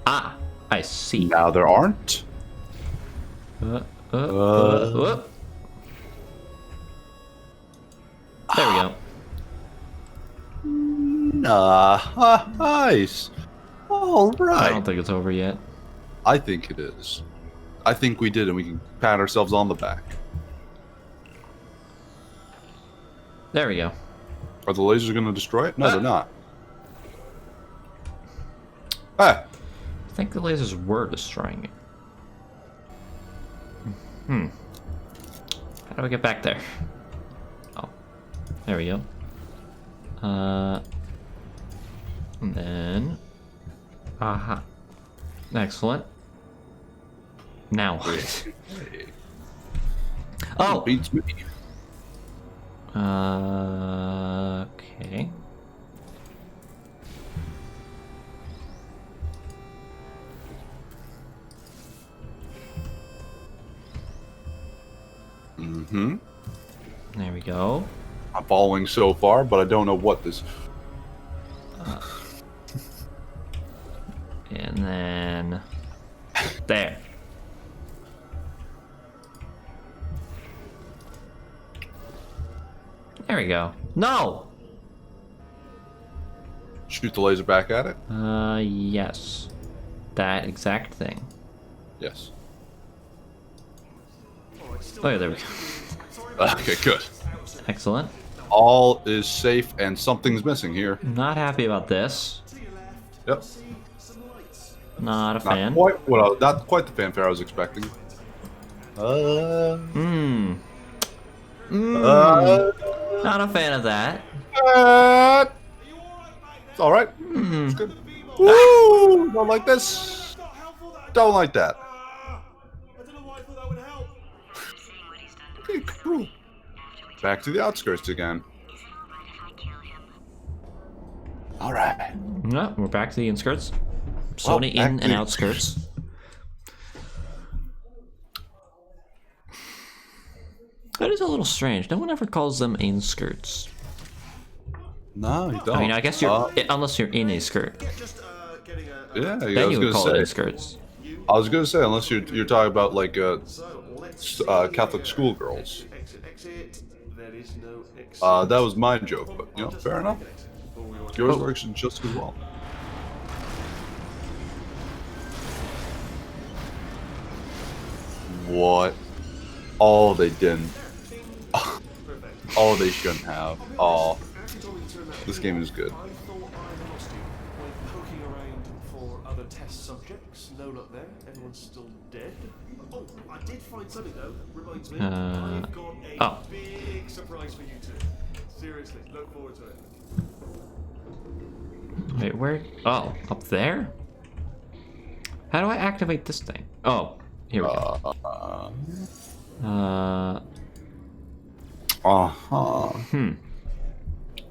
Ah, I see. Now there aren't. Whoop. There we go. Nice. All right. I don't think it's over yet. I think it is. I think we did, and we can pat ourselves on the back. There we go. Are the lasers going to destroy it? No, they're not. Ah. I think the lasers were destroying it. How do I get back there? Oh, there we go. And then... Aha. Excellent. Now what? Oh! Beats me. Okay. Mm-hmm. There we go. I'm following so far, but I don't know what this... And then... There. There we go. No! Shoot the laser back at it? Yes. That exact thing. Yes. Oh, yeah, there we go. Okay, good. Excellent. All is safe, and something's missing here. Not happy about this. Yep. Not a fan. Not quite the fanfare I was expecting. Not a fan of that. It's all right. It's good. Woo! Don't like this. Don't like that. Okay, cool. Back to the outskirts again. All right. No, we're back to the inskirts. Slowly in and outskirts. That is a little strange. No one ever calls them inskirts. No, you don't. I mean, I guess you're unless you're in a skirt. Yeah, Then you would call it inskirts. I was gonna say unless you're talking about like Catholic schoolgirls. That was my joke, but you know, fair enough. Yours works just as well. What? Oh, they didn't. Oh, they shouldn't have. Oh, this game is good. I thought I lost you. Went poking around for other test subjects. No luck there. Everyone's still dead. Oh, I did find something though. Reminds me. I've got a big surprise for you two. Seriously, look forward to it. Wait, where? Oh, up there? How do I activate this thing? Oh, here we go.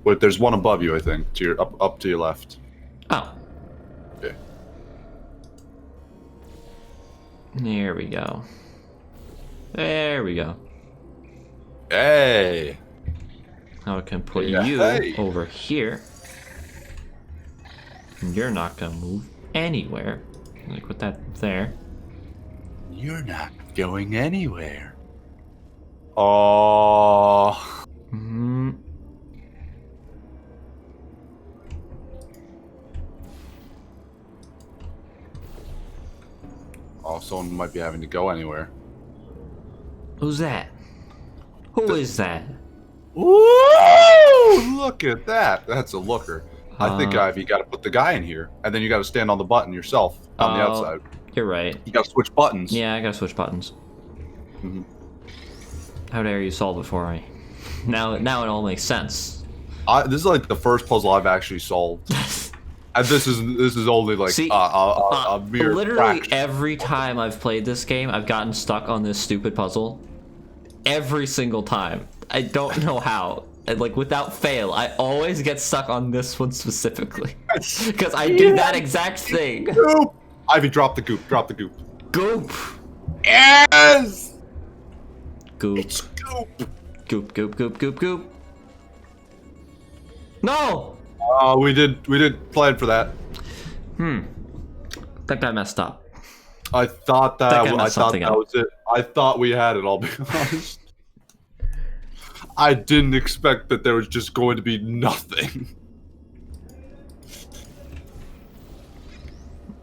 Wait, there's one above you, I think. To your up to your left. Oh. Okay. There we go. There we go. Hey. Now I can put Yeah, you hey. over here. And you're not gonna move anywhere. Like put that there. You're not going anywhere. Oh. Oh, someone might be having to go anywhere. Who's that? Who is that? Ooh, look at that. That's a looker. I think you got to put the guy in here, and then you got to stand on the button yourself on the outside. You're right. You got to switch buttons. Yeah, I gotta switch buttons. How dare you solve it for me? Now it all makes sense. This is like the first puzzle I've actually solved. And this is only like a mere literally fraction. every time I've played this game, I've gotten stuck on this stupid puzzle. Every single time. I don't know how. And, like, without fail, I always get stuck on this one specifically. Because I do that exact thing. Ivy, drop the goop. Drop the goop. Goop. Yes. Goop. It's goop. Goop. Goop. Goop. Goop. Goop. No. We did plan for that. I think I messed up. I thought that. Think I I messed thought something that up. was it. I thought we had it. I'll be honest. I didn't expect that there was just going to be nothing.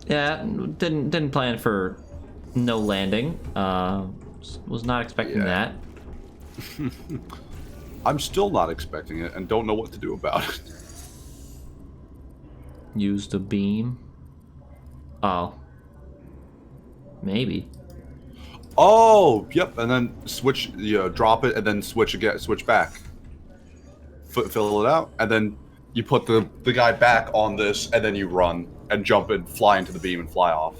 Yeah, didn't plan for no landing. Was not expecting that. I'm still not expecting it and don't know what to do about it. Use the beam. Oh. Maybe. Oh, yep, and then switch, drop it, and then switch again, switch back. Fill it out, and then you put the guy back on this, and then you run and jump and fly into the beam and fly off.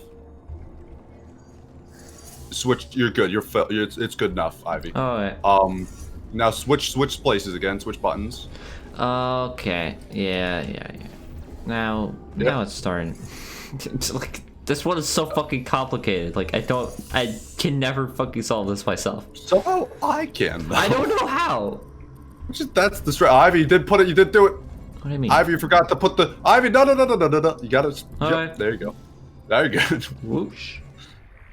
Switch. You're good. It's good enough, Ivy. Alright. Now switch places again. Switch buttons. Okay. Yeah. Now it's starting. It's like, this one is so fucking complicated. Like, I can never fucking solve this myself. Somehow I can. Though. I don't know how. That's the stress. Ivy, you did put it. You did do it. What do you mean? Ivy, you forgot to put the. Ivy, no. You got it. Alright. Yep, there you go. Very good. Whoosh.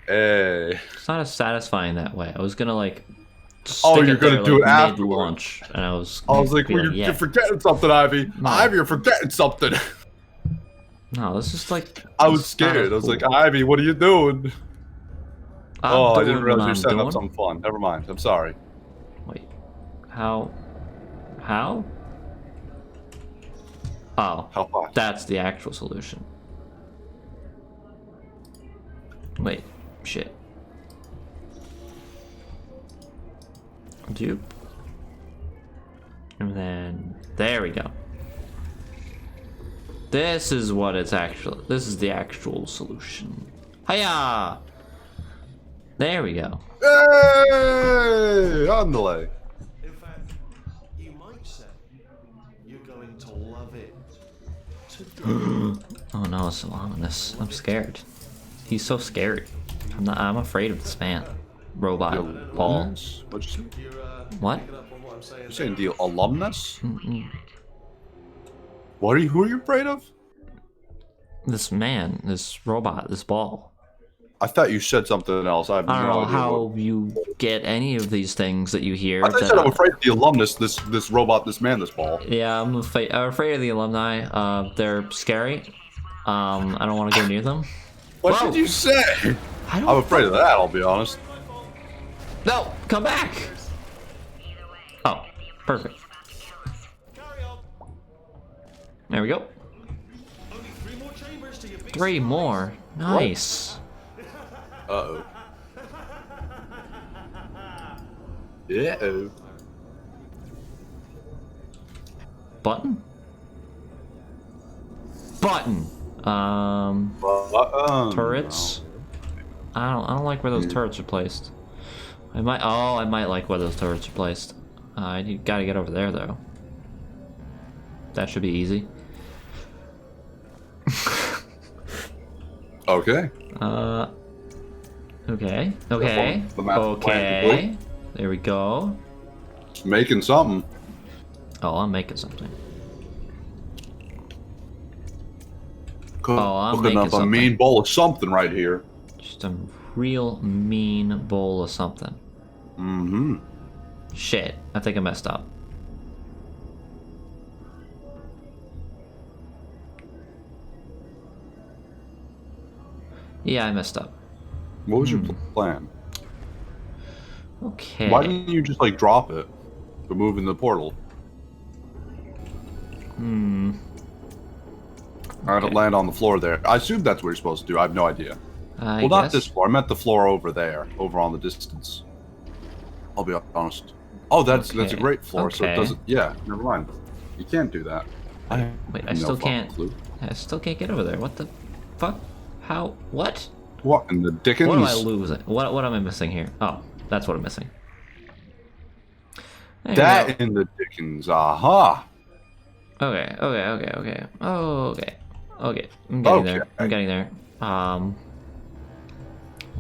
Hey. It's not as satisfying that way. I was gonna like. Oh, stick you're it there, gonna do like, it afterwards. mid-launch, and I was like, well, yeah. you're forgetting something, Ivy. No. Ivy, you're forgetting something. No, this is like. I was it's not scared. as I was like, cool. Ivy, what are you doing? I didn't doing realize what you were I'm setting up doing. something fun. Never mind. I'm sorry. Wait. How? Oh. How fast? That's the actual solution. Wait. Shit. Dupe. And then there we go. This is the actual solution. Hiya! There we go. Hey! On delay. In fact, you might say you're going to love it. Oh no, it's so ominous. I'm scared. He's so scary. I'm afraid of this man. Robot ball. What'd you say? What? You saying the alumnus? Who are you afraid of? This man, this robot, this ball. I thought you said something else. I have I don't no know idea how what- you get any of these things that you hear. I thought you said I'm afraid of the alumnus, this robot, this man, this ball. Yeah, I'm afraid of the alumni. They're scary. I don't want to go near them. What Whoa. did you say? I I'm afraid of that, I'll be honest. No, come back. Oh, perfect. There we go. Only 3 more chambers to your beast. 3 more. Nice. Uh-oh. Uh-oh. Button. Turrets. I don't like where those turrets are placed. I might like where those turrets are placed. You gotta get over there though. That should be easy. Okay. Okay. The map Okay. There we go. Making something. Oh, I'm making something. Cooking I'm making up a something. mean bowl of something right here. Just a real mean bowl of something. Mm-hmm. Shit. I think I messed up. Yeah, I messed up. What was your plan? Okay. Why didn't you just like drop it to move in the portal? I don't land on the floor there. I assume that's what you're supposed to do. I have no idea. I Not guess. this floor. I meant the floor over there, over on the distance. I'll be honest. Oh, that's a Okay. great floor. So it Okay. doesn't. Yeah, never mind. You can't do that. Wait, I have no still fucking can't. clue. I still can't get over there. What the fuck? How? What? What in the dickens? What am I losing? What am I missing here? Oh, that's what I'm missing. There you That go. in the dickens. Aha. Okay. I'm getting there. I'm getting there.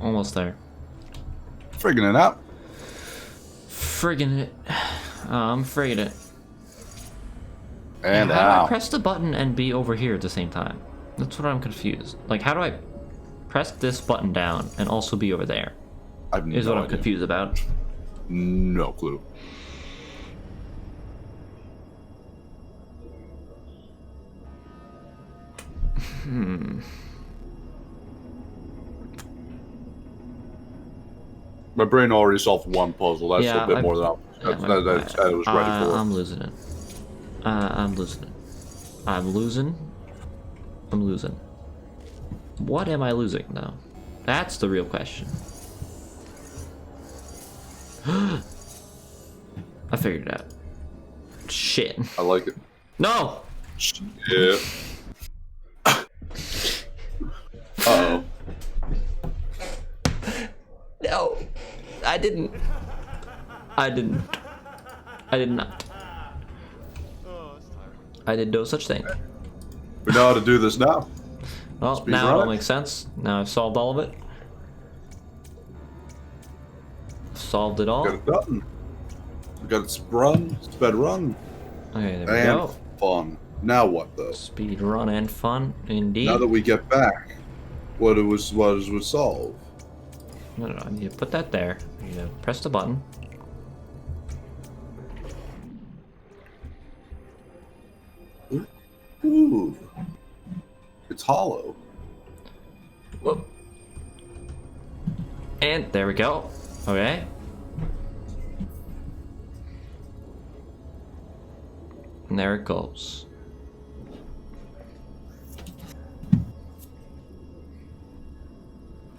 Almost there. Friggin' it out. Friggin' it. I'm friggin' it. And how do I out. press the button and be over here at the same time? That's what I'm confused. Like, how do I press this button down and also be over there? I've Is no what I'm idea. confused about. No clue. My brain already solved one puzzle. That's a bit more than I was ready for. I'm losing it. I'm losing it. I'm losing. I'm losing. What am I losing, though? That's the real question. I figured it out. Shit. I like it. No! Yeah. Uh-oh. No! I didn't. I didn't. I did not. I did no such thing. We know how to do this now. Well, Speed now it run all it. makes sense. Now I've solved all of it. Solved it all. Got it done. We got it sped run. Okay, there we And go. fun. Now what though? Speed run and fun, indeed. Now that we get back, what was solved? No, I need to put that there. I need to press the button. Ooh. It's hollow. Whoop. And there we go. Okay. And there it goes.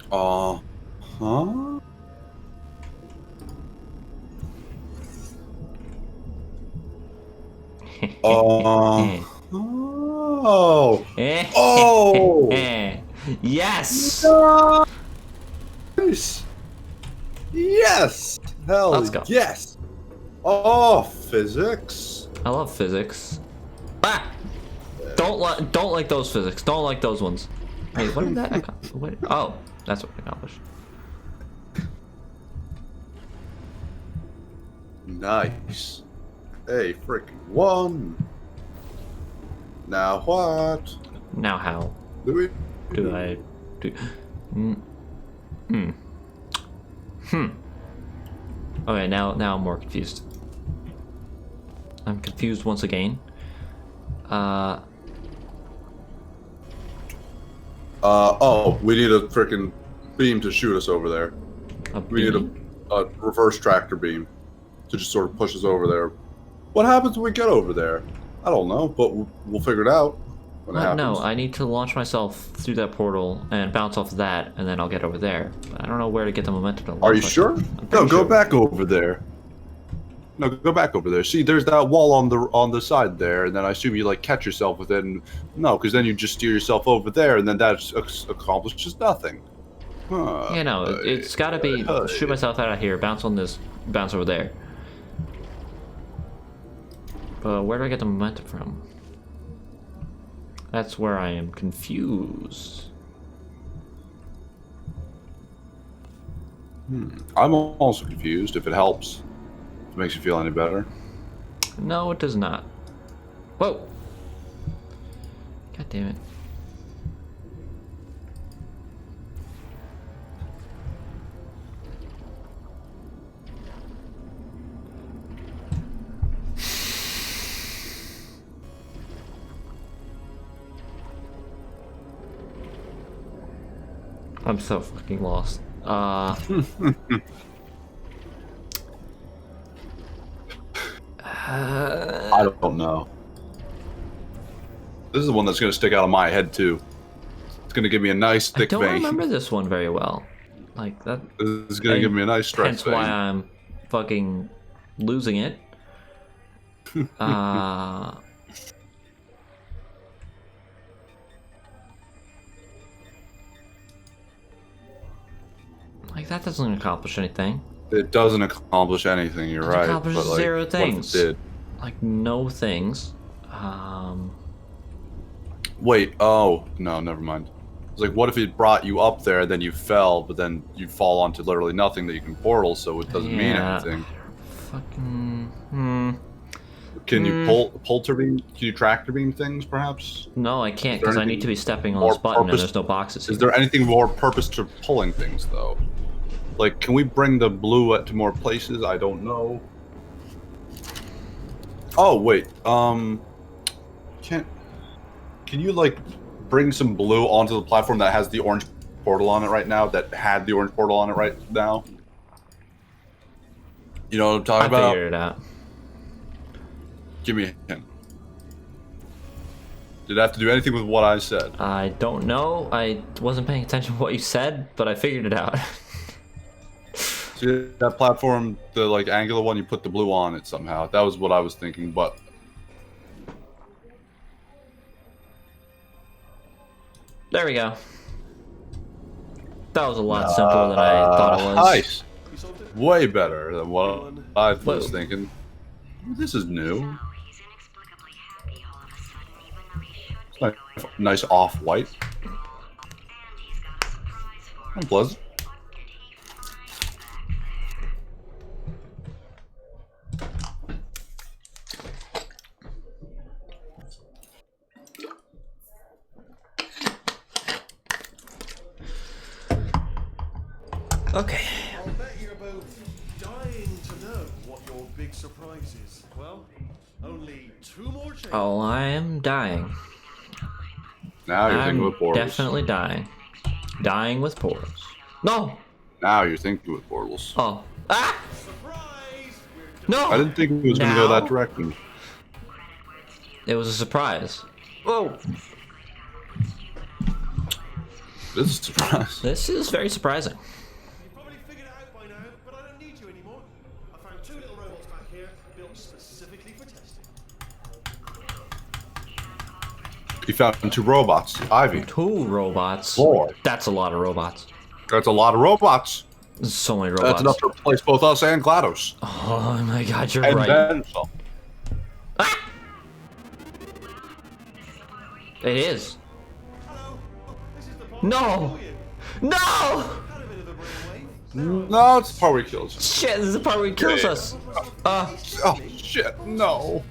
Huh? Oh. Oh. Yes. Nice. Yes. Hell Let's go. yes. Oh, physics. I love physics. Ah! Don't like those physics. Don't like those ones. Wait, what did that accomplish? Oh, that's what it accomplished. Nice. Hey, freaking one. Now what? Now how Do we? do I do? Okay, now I'm more confused. I'm confused once again. Oh, we need a freaking beam to shoot us over there. We need a reverse tractor beam to just sort of push us over there. What happens when we get over there? I don't know, but we'll figure it out when it happens. No, I need to launch myself through that portal and bounce off that, and then I'll get over there. But I don't know where to get the momentum to launch Are you myself. sure? I'm No, pretty go sure. back over there. No, go back over there. See, there's that wall on the side there, and then I assume you like catch yourself with it. And, no, because then you just steer yourself over there, and then that accomplishes nothing. Huh. Yeah, no, it's got to be shoot myself out of here, bounce on this, bounce over there. But where do I get the momentum from? That's where I am confused. I'm also confused. If it helps, if it makes you feel any better. No, it does not. Whoa! God damn it. I'm so fucking lost. I don't know. This is the one that's going to stick out of my head too. It's going to give me a nice I thick don't vein. remember this one very well. Like that. This is going to give me a nice stretch Hence vein. why I'm fucking losing it. Like that doesn't accomplish anything. It doesn't accomplish anything. You're right. accomplishes But like, zero what if it things. did? Like no things. Wait. Oh no, never mind. It's like, what if it brought you up there, then you fell, but then you fall onto literally nothing that you can portal, so it doesn't mean anything. Fucking. Can you polter beam? Can you tractor beam things, perhaps? No, I can't because I need to be stepping on more this button and purpose- there's no boxes here. Is there anything more purpose to pulling things, though? Like, can we bring the blue to more places? I don't know. Oh wait, can you like bring some blue onto the platform that has the orange portal on it right now? That had the orange portal on it right now. You know what I'm talking about? I figured it out. Give me a hint. Did I have to do anything with what I said? I don't know. I wasn't paying attention to what you said, but I figured it out. See that platform, the like angular one, you put the blue on it somehow. That was what I was thinking, but There we go. That was a lot simpler than I thought it was. Nice. Way better than what I was thinking. This is new. So he's inexplicably happy all of a sudden, even though he should be Nice, going nice off-white. and he's got a surprise for us. Pleasant. What did he find back there? Okay. I'll bet you're both dying to know what your big surprise is. Well, only 2 more changes. Oh, I am dying. Now you're thinking I'm with portals. definitely dying. Dying with portals. No! Now you're thinking with portals. Oh. Ah! Surprise! No! I didn't think it was going to go Now? that direction. It was a surprise. Whoa! This is a surprise. This is very surprising. You've probably figured it out by now, but I don't need you anymore. I found 2 little robots back here, built specifically for testing. You found 2 robots. Ivy. 2 robots. 4. That's a lot of robots. That's a lot of robots. So many That's robots. enough to replace both us and GLaDOS. Oh my god, you're And right. then some. Ah! It is. Hello! This is the part No! where you No! had a bit of a brainwave. No, it's the part where he kills. Shit, this is the part where he kills us. Oh, shit. No.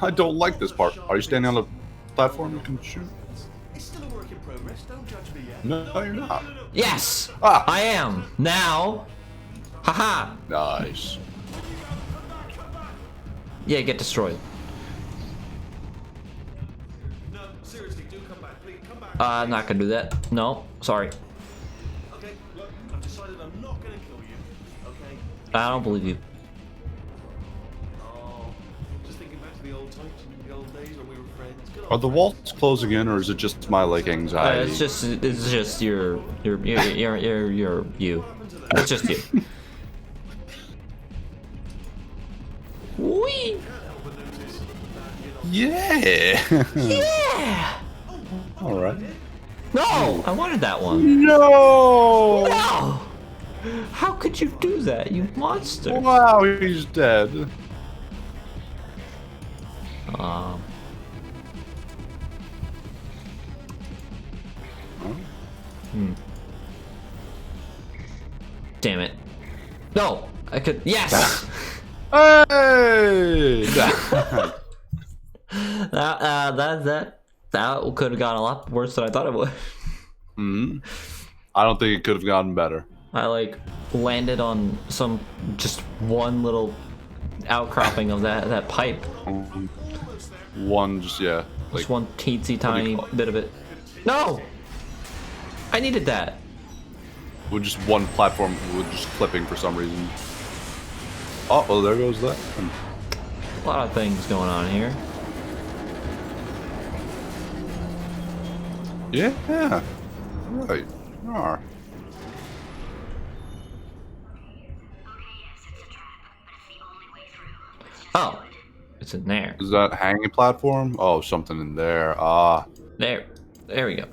I don't like this part. Are you standing on the platform you can shoot? It's still a work in progress. Don't judge me yet. No, you're not. Yes! Ah. I am. Now. Haha. Nice. Yeah, get destroyed. No, seriously, do come back. Please, come back. I'm not gonna do that. No, sorry. Okay, look, I've decided I'm not gonna kill you. Okay? I don't believe you. Oh, just thinking back to the old times, the old days when we were friends. Good Are old the walls closing in, or is it just my like anxiety? It's just you. It's just you. Wee. Yeah. Yeah. All right. No, I wanted that one. No. No. How could you do that, you monster? Wow, he's dead. Damn it. No, I could. Yes. Hey. That could have gone a lot worse than I thought it would. I don't think it could have gotten better. I like landed on some just one little outcropping of that pipe. One, just yeah, like Just one teensy tiny bit of it. No! I needed that. with just one platform with just clipping for some reason. Oh, well, there goes that. A lot of things going on here. Yeah. Right. Are. Okay, yes, it's a trap, but it's the only way through. Let's just Oh, it's in there. Is that hanging platform? Oh, something in there. Ah. There we go.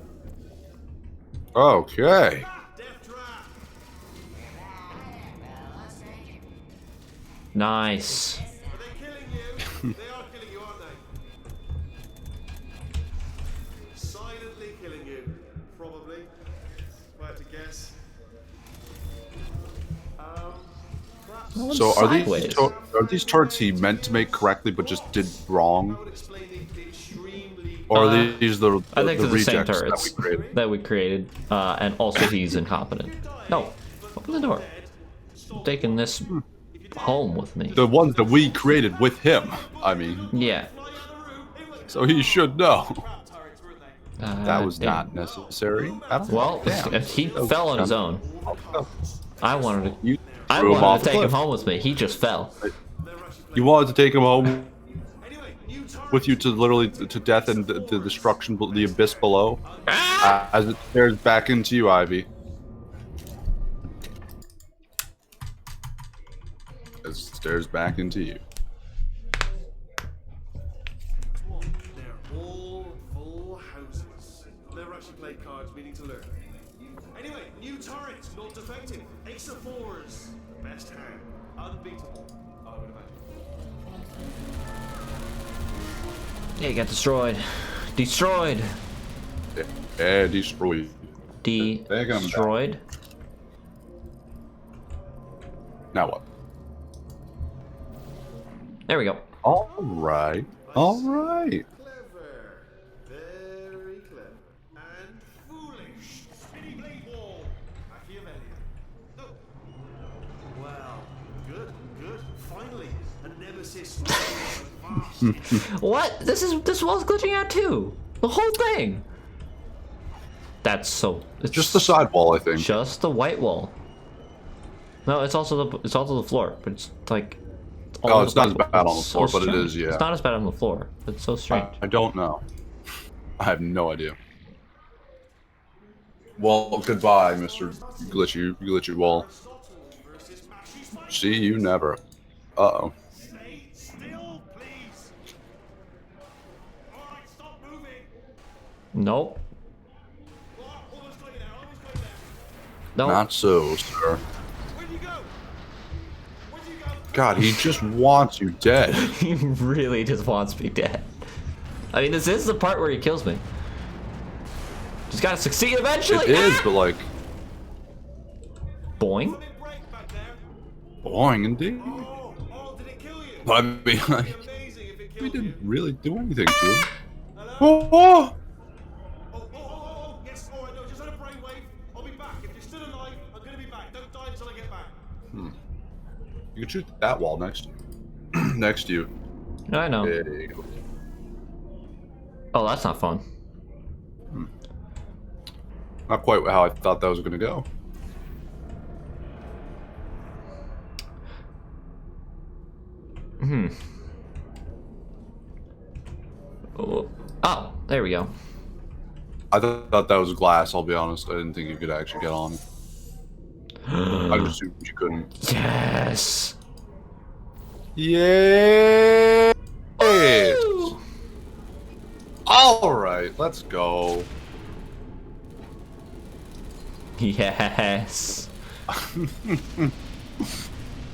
Okay. death trap. Nice. Are they killing you? They are killing you, aren't they? Silently killing you. Probably. guess. So Sideways. are these turrets he meant to make correctly but just did I wrong? would explain the extremely. Or are these the I think they're the same rejects turrets that we created? and also he's incompetent. No, open the door. I'm taking this home with me. The ones that we created with him, I mean. Yeah. So he should know. That was damn. not necessary at all. Well, Damn. he fell on his own. I wanted to. You I threw him wanted off to the take him cliff. home with me. He just fell. You wanted to take him home with you to literally to death and the destruction, the abyss below, as it stares back into you, Ivy. As it stares back into you. They're all full houses. Never actually played cards, meaning to learn. Anyway, new turret, not defective. Ace of fours. Best hand. Unbeatable. I would imagine. Yeah, he got destroyed. Destroyed. Yeah, destroyed. Destroyed. Now what? There we go. All right. All right. Clever. Very clever. And foolish. Spinny blade wall. Machiavellian. No. Well, good, good. Finally, a nemesis. What? This wall's glitching out too. The whole thing. That's so. It's Just the side wall, I think. Just the white wall. No, it's also the floor, but it's like. Oh, it's not as bad on the so floor, but it strange. is, yeah. It's not as bad on the floor. It's so strange. I don't know. I have no idea. Well, goodbye, Mr. Glitchy wall. See you never. Uh-oh. Stay still, please. All right, stop moving. Nope. Almost got you there. Almost got you there. Nope. Not so, sir. Where'd you go? Where'd you go? God, he just wants you dead. He really just wants me dead. I mean, this is the part where he kills me. Just gotta succeed eventually. It is, but like, Boing. Big break back there. boring indeed. Oh, did it kill you? I mean, like, Amazing if it we killed you. didn't really do anything to him. Hello? Oh, Oh, yes, all right, no, just had a brainwave. I'll be back. If you're still alive, I'm gonna be back. Don't die until I get back. you can shoot that wall next to you. Next to you. I know. There you go. Oh, that's not fun. Not quite how I thought that was going to go. Oh, there we go. I thought that was glass, I'll be honest. I didn't think you could actually get on it. I just assumed you couldn't. Yes. Yeah. All right, let's go. Yes.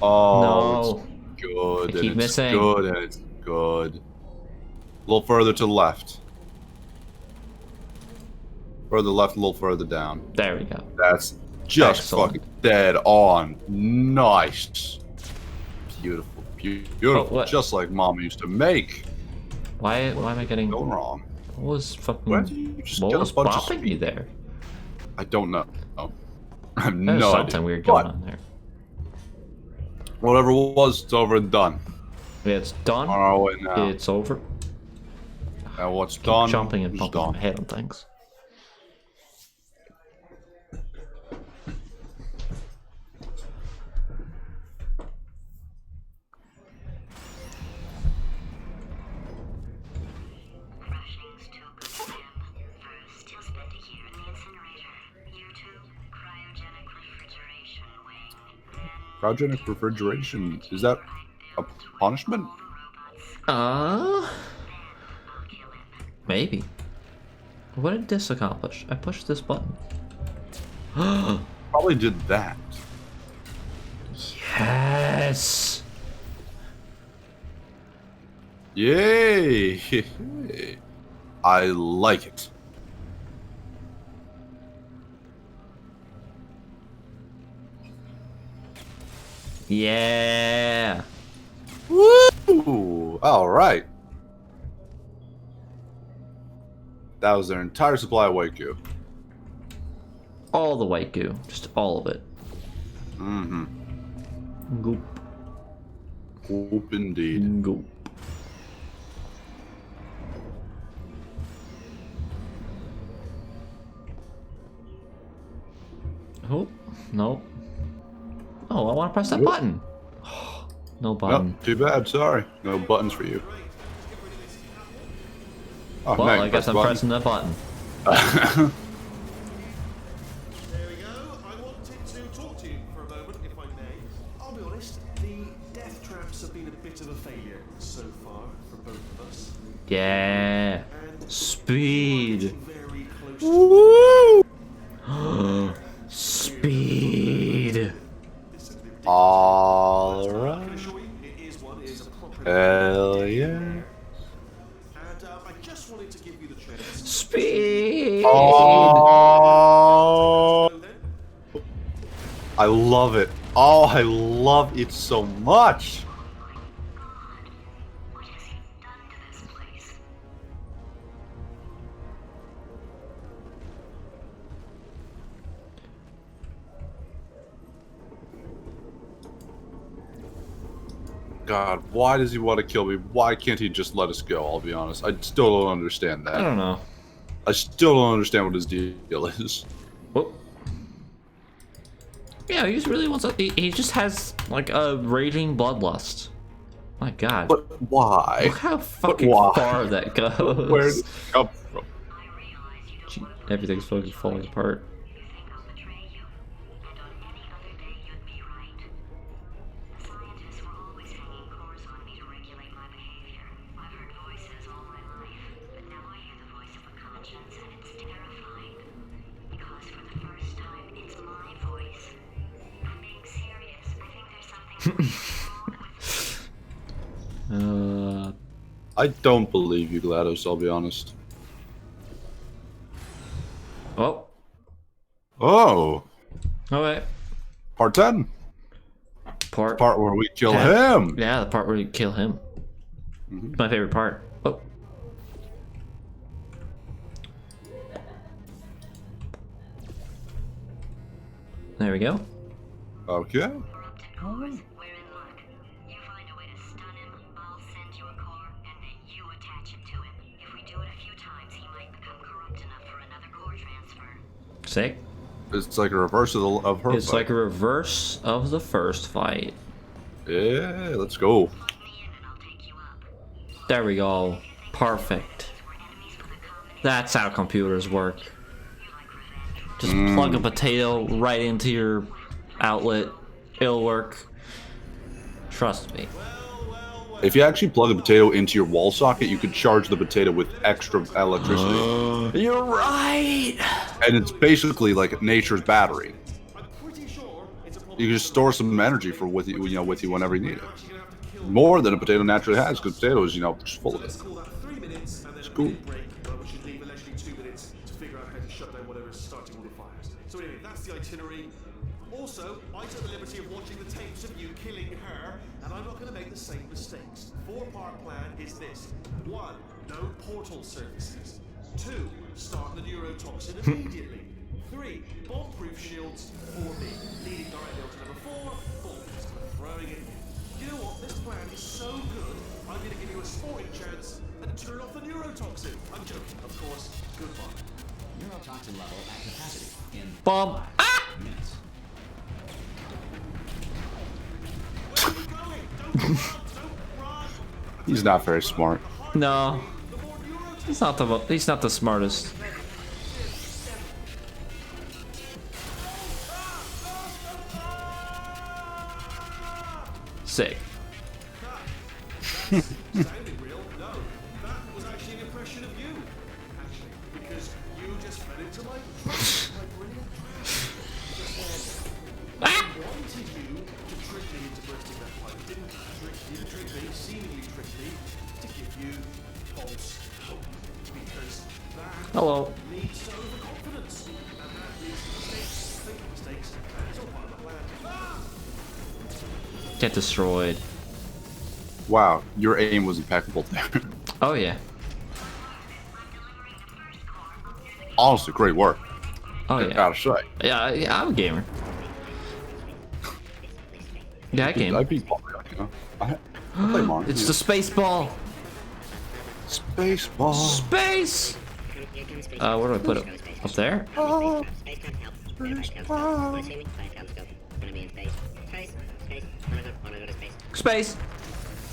Oh, No. it's good. I keep and it's missing. good, and it's good. A little further to the left. Further left, a little further down. There we go. That's just Excellent. fucking dead on. Nice. Beautiful, beautiful. Oh, what? Just like Mom used to make. Why am I getting? Go What wrong. was fucking? Why do you just What get a was bunch of bopping me there? I don't know. I have There's no something idea. weird going But on there. whatever it was, it's over and done. It's done. On our way now. It's over. And what's done Jumping and is bumping done. my head on things. Rushing's too good for him. First, he'll spend a year in the incinerator. Year 2, cryogenic refrigeration wing. Then Cryogenic refrigeration, is that a punishment? I'll kill him. Maybe. What did this accomplish? I pushed this button. Probably did that. Yes. Yay! I like it. Yeah. Woo! All right. That was their entire supply of white goo. All the white goo. Just all of it. Mm-hmm. Goop. Goop indeed. Goop. Oh, no. Oh, I want to press that button. No button. Nope, too bad. Sorry. No buttons for you. Oh, Well, now you I guess press I'm the button. pressing that button. There we go. I wanted to talk to you for a moment, if I may. I'll be honest, the death traps have been a bit of a failure so far for both of us. Yeah. And Speed. very close to Speed. All right. it is one, it is a proper Hell yeah. and I just wanted to give you the chance. Speed. Oh, I love it. Oh, I love it so much. What has he done to this place? God, why does he want to kill me? Why can't he just let us go? I'll be honest. I still don't understand I that. don't know. I still don't understand what his deal is. Whoop. Yeah, he just really wants to. He just has like a raging bloodlust. My God. But why? Look how fucking why? far that goes. Where did it come from? I realize you Gee, don't want everything's fucking falling apart. you think I'll betray you, and on any other day you'd be right. The scientists were always hanging cores on me to regulate my behavior. I've heard voices all my life, but now I hear the voice of a conscience, and it's terrifying. Because for the first time, it's my voice. I'm being serious. I think there's something really wrong with me. I don't believe you, GLaDOS, I'll be honest. Oh. Oh, Okay. part 10. Part. Part where we kill 10. him. Yeah, the part where you kill him. It's my favorite part. Oh. There we go. Okay. Corrupted cores, we're in luck. You find a way to stun him, I'll send you a core, and then you attach it to him. If we do it a few times, he might become corrupt enough for another core transfer. Sick. It's like a reverse of her It's fight. like a reverse of the first fight. Yeah, let's go. Plug me in and I'll take you up. There we go. Perfect. We're enemies with a common That's how computers work. you like revenge. Just plug a potato right into your outlet. It'll work. Trust me. If you actually plug a potato into your wall socket, you could charge the potato with extra electricity. You're right. And it's basically like nature's battery. I'm pretty sure it's a problem. You can just store some energy for with you, with you whenever you need it. More than a potato naturally has, because potato is, just full of Let's it. call that 3 minutes and then a cool. minute break, but we should leave allegedly 2 minutes to figure out how to shut down whatever's starting all the fires. So anyway, that's the itinerary. Also, I took the liberty of watching the tapes of you killing her, and I'm not going to make the same mistakes. 4-part plan is this. 1. No portal surfaces. 2. Start the neurotoxin immediately. 3. Bomb-proof shields for me, leading directly onto number 4. Bombs. Throwing it in. You know what? This plan is so good, I'm going to give you a sporting chance and turn off the neurotoxin. I'm joking, of course. Goodbye. Neurotoxin level at capacity in Bomb. 5 minutes. Where are you going? Don't run! Don't run! He's not very smart. No, The more neurotoxin. he's not the smartest. Sick. Sounded real? No. That was actually an impression of you. Actually, because you just fell into my trap. My brilliant trap. Just then, I wanted you to trick me into bursting that pipe. Didn't trick me, seemingly trick me, to give you false hope. Because that Hello. leads to overconfidence. And that leads to mistakes. Think mistakes. And it's all part of the plan. Get destroyed. Wow, your aim was impeccable there. Oh yeah. Honestly, great work. Oh yeah. Gotta say. Yeah, I'm a gamer. Yeah, I game. I beat Mario, you know. I play Mario. It's the space ball. Space ball. Space. Where do I put it? Up there? Space.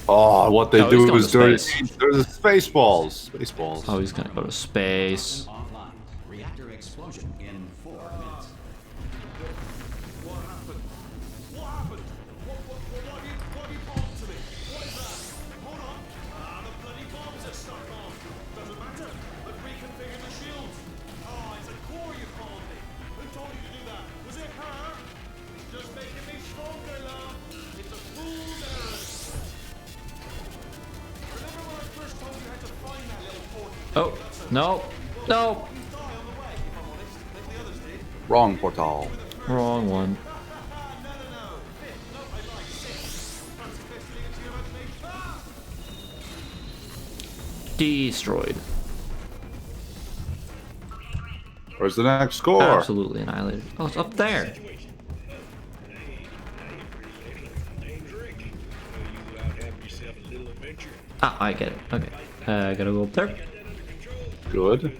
Oh, what they Oh, he's do going is to there's space. the space balls. Space balls. Oh, he's gonna go to space. Offline. Reactor explosion in 4 minutes. What happened? What happened? What have you bombed to me? What is that? Hold on. The bloody bombs are stuck on. Doesn't matter. I've reconfigured the shields. Oh, it's a core you called me. Who told you to do that? Was it her? Just making me stronger, love. It's a fool's errand. Remember when I first told you how to find that little portal? Oh, no. No. Die on the way, if I'm honest, like the others did. Wrong portal. Wrong one. No. Fifth. No, I lied. Sixth. Fancy fifth leaving to your imagination. Destroyed. Where's the next score? Absolutely annihilated. Oh, it's up there. Ah, I get it. Okay. I gotta go up there. Good.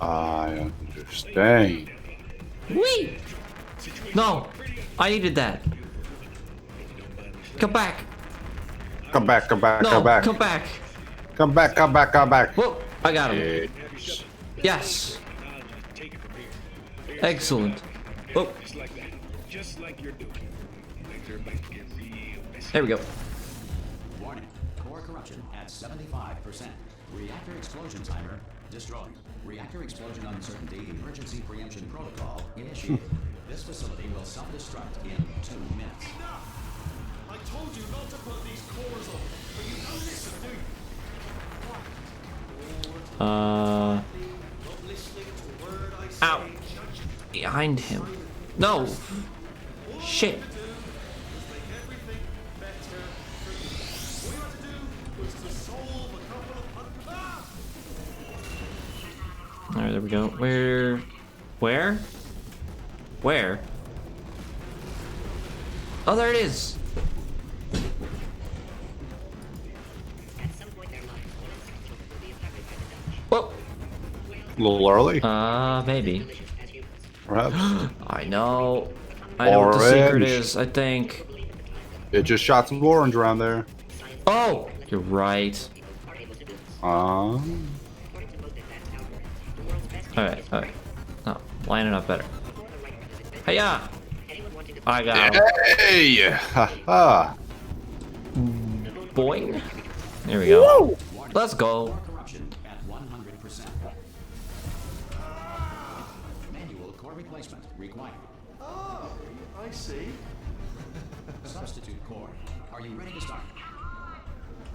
I understand. Whee! No! I needed that. Come back. Come back, come back, No, come back. come back. Come back, come back, come back. Whoa, I got him. Yes. Yes. Excellent. Oh, there we go. Warning. Core corruption at 75%. Reactor explosion timer destroyed. Reactor explosion uncertainty emergency preemption protocol initiated. This facility will self-destruct in 2 minutes. I told you not to put these cores on, but you don't listen, do you? Not listening to a word I say. Ow. Behind him. No. Shit. Make everything better for you. All you had to do was to solve a couple of Alright, there we go. Where? Where? Oh, there it is. Whoa. A little early, Maybe. perhaps. I know. I know what the secret Orange. is, I think. It just shot some orange around there. Oh! You're right. Alright. No, lining up better. Hiya! I got him. Hey! Ha ha! Boing. There we go. Let's go. Corruption at 100%. Manual core replacement required. Oh, I see. Substitute core. Are you ready to start?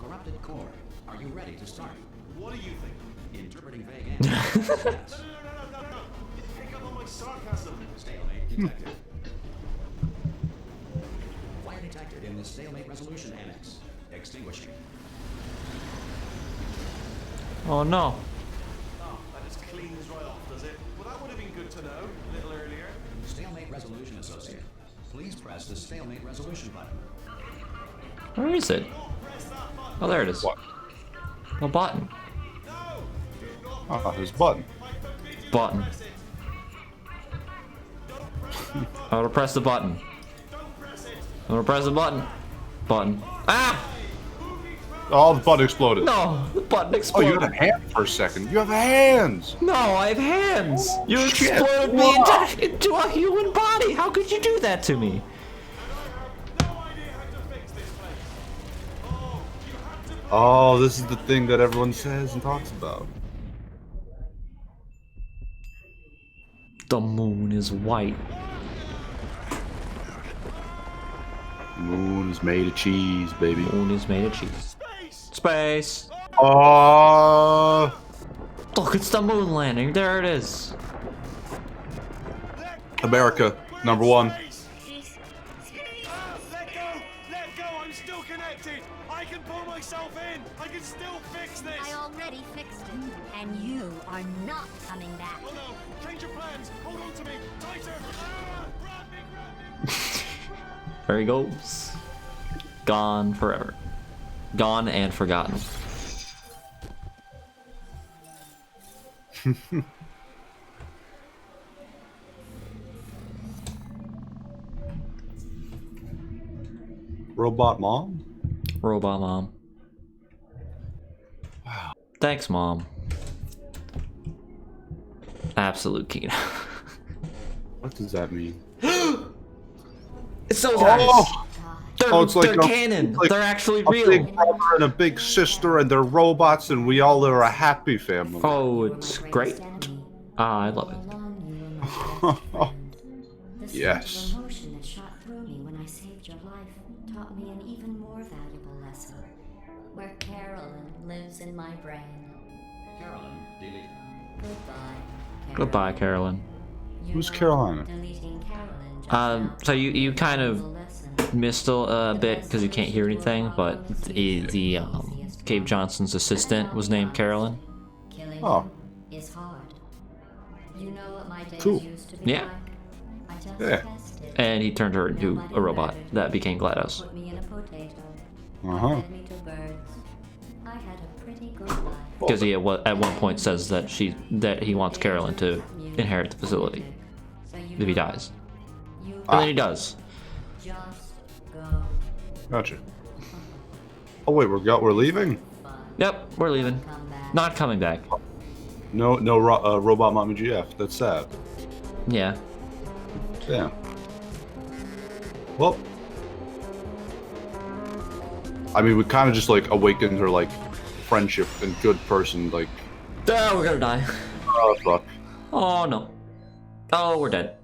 Corrupted core. Are you ready to start? What do you think? Interpreting vague answers. Yes. No. Pick up on my sarcasm. Stalemate detected. Fire detected in the stalemate resolution annex. Extinguishing. Oh no. Oh, that just cleans right off, does it? Well, that would have been good to know a little earlier. Stalemate resolution associate. Please press the stalemate resolution button. Where is it? Oh, there it is. What? A button. Oh, there's a button. Button. I'm gonna press the button. I'm gonna press the button. Button. Ah! Oh, the button exploded. No! The button Oh, exploded. you had a hand for a second. You have hands. No, I have hands! You Shit. exploded me Wow. into a human body! How could you do that to me? Oh, this is the thing that everyone says and talks about. The moon is white. Moon is made of cheese, baby. Moon is made of cheese. Space! Oh, Look, it's the moon landing. There it is. America, #1. disconnected. I can pull myself in. I can still fix this. I already fixed it, and you are not coming back. Oh no, change your plans. Hold on to me. Tighter. Ah, grab me, grab me. There he goes. Gone forever. Gone and forgotten. Robot mom? Robot mom. Wow. Thanks, mom. Absolute key. What does that mean? It's those guys. It's like they're canon. They're actually real. A big brother and a big sister, and they're robots, and we all are a happy family. Oh, it's great. I love it. Yes. The emotion that shot through me when I saved your life taught me an even more valuable lesson. Where Carolyn lives in my brain. Carolyn, delete. Goodbye, Carolyn. Who's Carolina? Deleting Carolyn just So you kind of missed a bit because you can't hear anything, but the Cave Johnson's assistant was named Carolyn. killing Oh. him is hard. You know what my days Cool. used to be Yeah. like? I just Yeah. tested. And he turned her into a robot that became GLaDOS. Put me in a potato. Uh-huh. Fed me to birds. I had a pretty good life. Because he at one point says that he wants Carolyn to inherit the facility So you if he know, dies, you and then he does. just go. Gotcha. Oh wait, we're leaving? Yep, we're leaving. Come back. Not coming back. No, Robot Mommy GF. That's sad. Yeah. Damn. Well, I mean, we kind of just like awakened her like friendship and good person. Like, Oh, we're gonna die. oh fuck. Oh no. Oh, we're dead.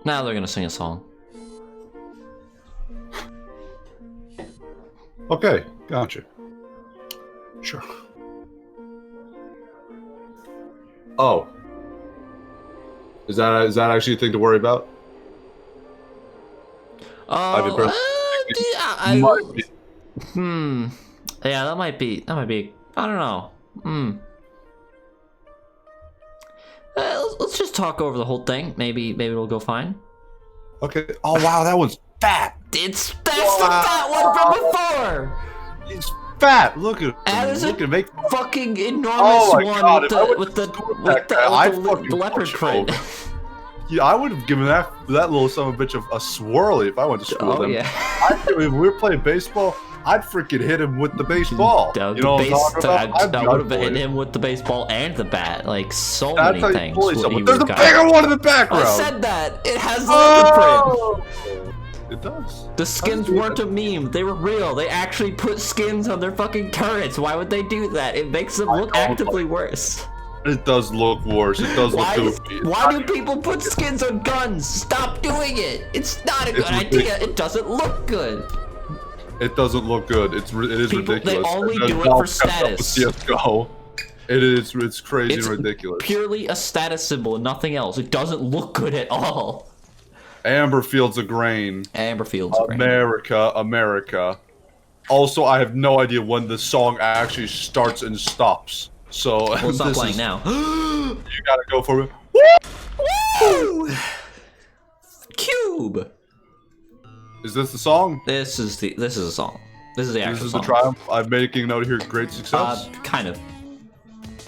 Now they're gonna sing a song. Okay, gotcha. Sure. Oh. Is that actually a thing to worry about? Oh, Might be. yeah, that might be. I don't know. Let's just talk over the whole thing. Maybe it'll go fine. Okay. Oh wow, that one's fat. That's the fat one from before. He's fat. Look at And him. there's Look a at make. fucking enormous Oh my one God, with if I went with to the school with with that guy, I'd the fucking leopard punch him print. over. Yeah, I would have given that little son of a bitch a swirly if I went to school Oh with him. yeah. If we were playing baseball, I'd freaking hit him with the baseball. The You know what I'm talking about? I would have hit him with the baseball and the bat. Like so That's many how you things. bully he someone. would've There's a got. bigger one in the background. I said that. It has the leopard print. It does. The skins weren't a meme. They were real. They actually put skins on their fucking turrets. Why would they do that? It makes them look actively worse. It does look worse. It does look Why goofy. do people put skins on guns? Stop doing it. It's not a good It's idea. ridiculous. It doesn't look good. It doesn't look good. It is People- they ridiculous. only And do it Valve for kept up with status. CS:GO. It's crazy It's and ridiculous. purely a status symbol and nothing else. It doesn't look good at all. Amber Fields of Grain. Amber Fields. America. Also, I have no idea when the song actually starts and stops. So We'll stop this playing is- now. You gotta go for it. Woo! Cube. Is this the song? This is a song. This is the actual This is song. the triumph. I'm making note here. Great success. Kind of.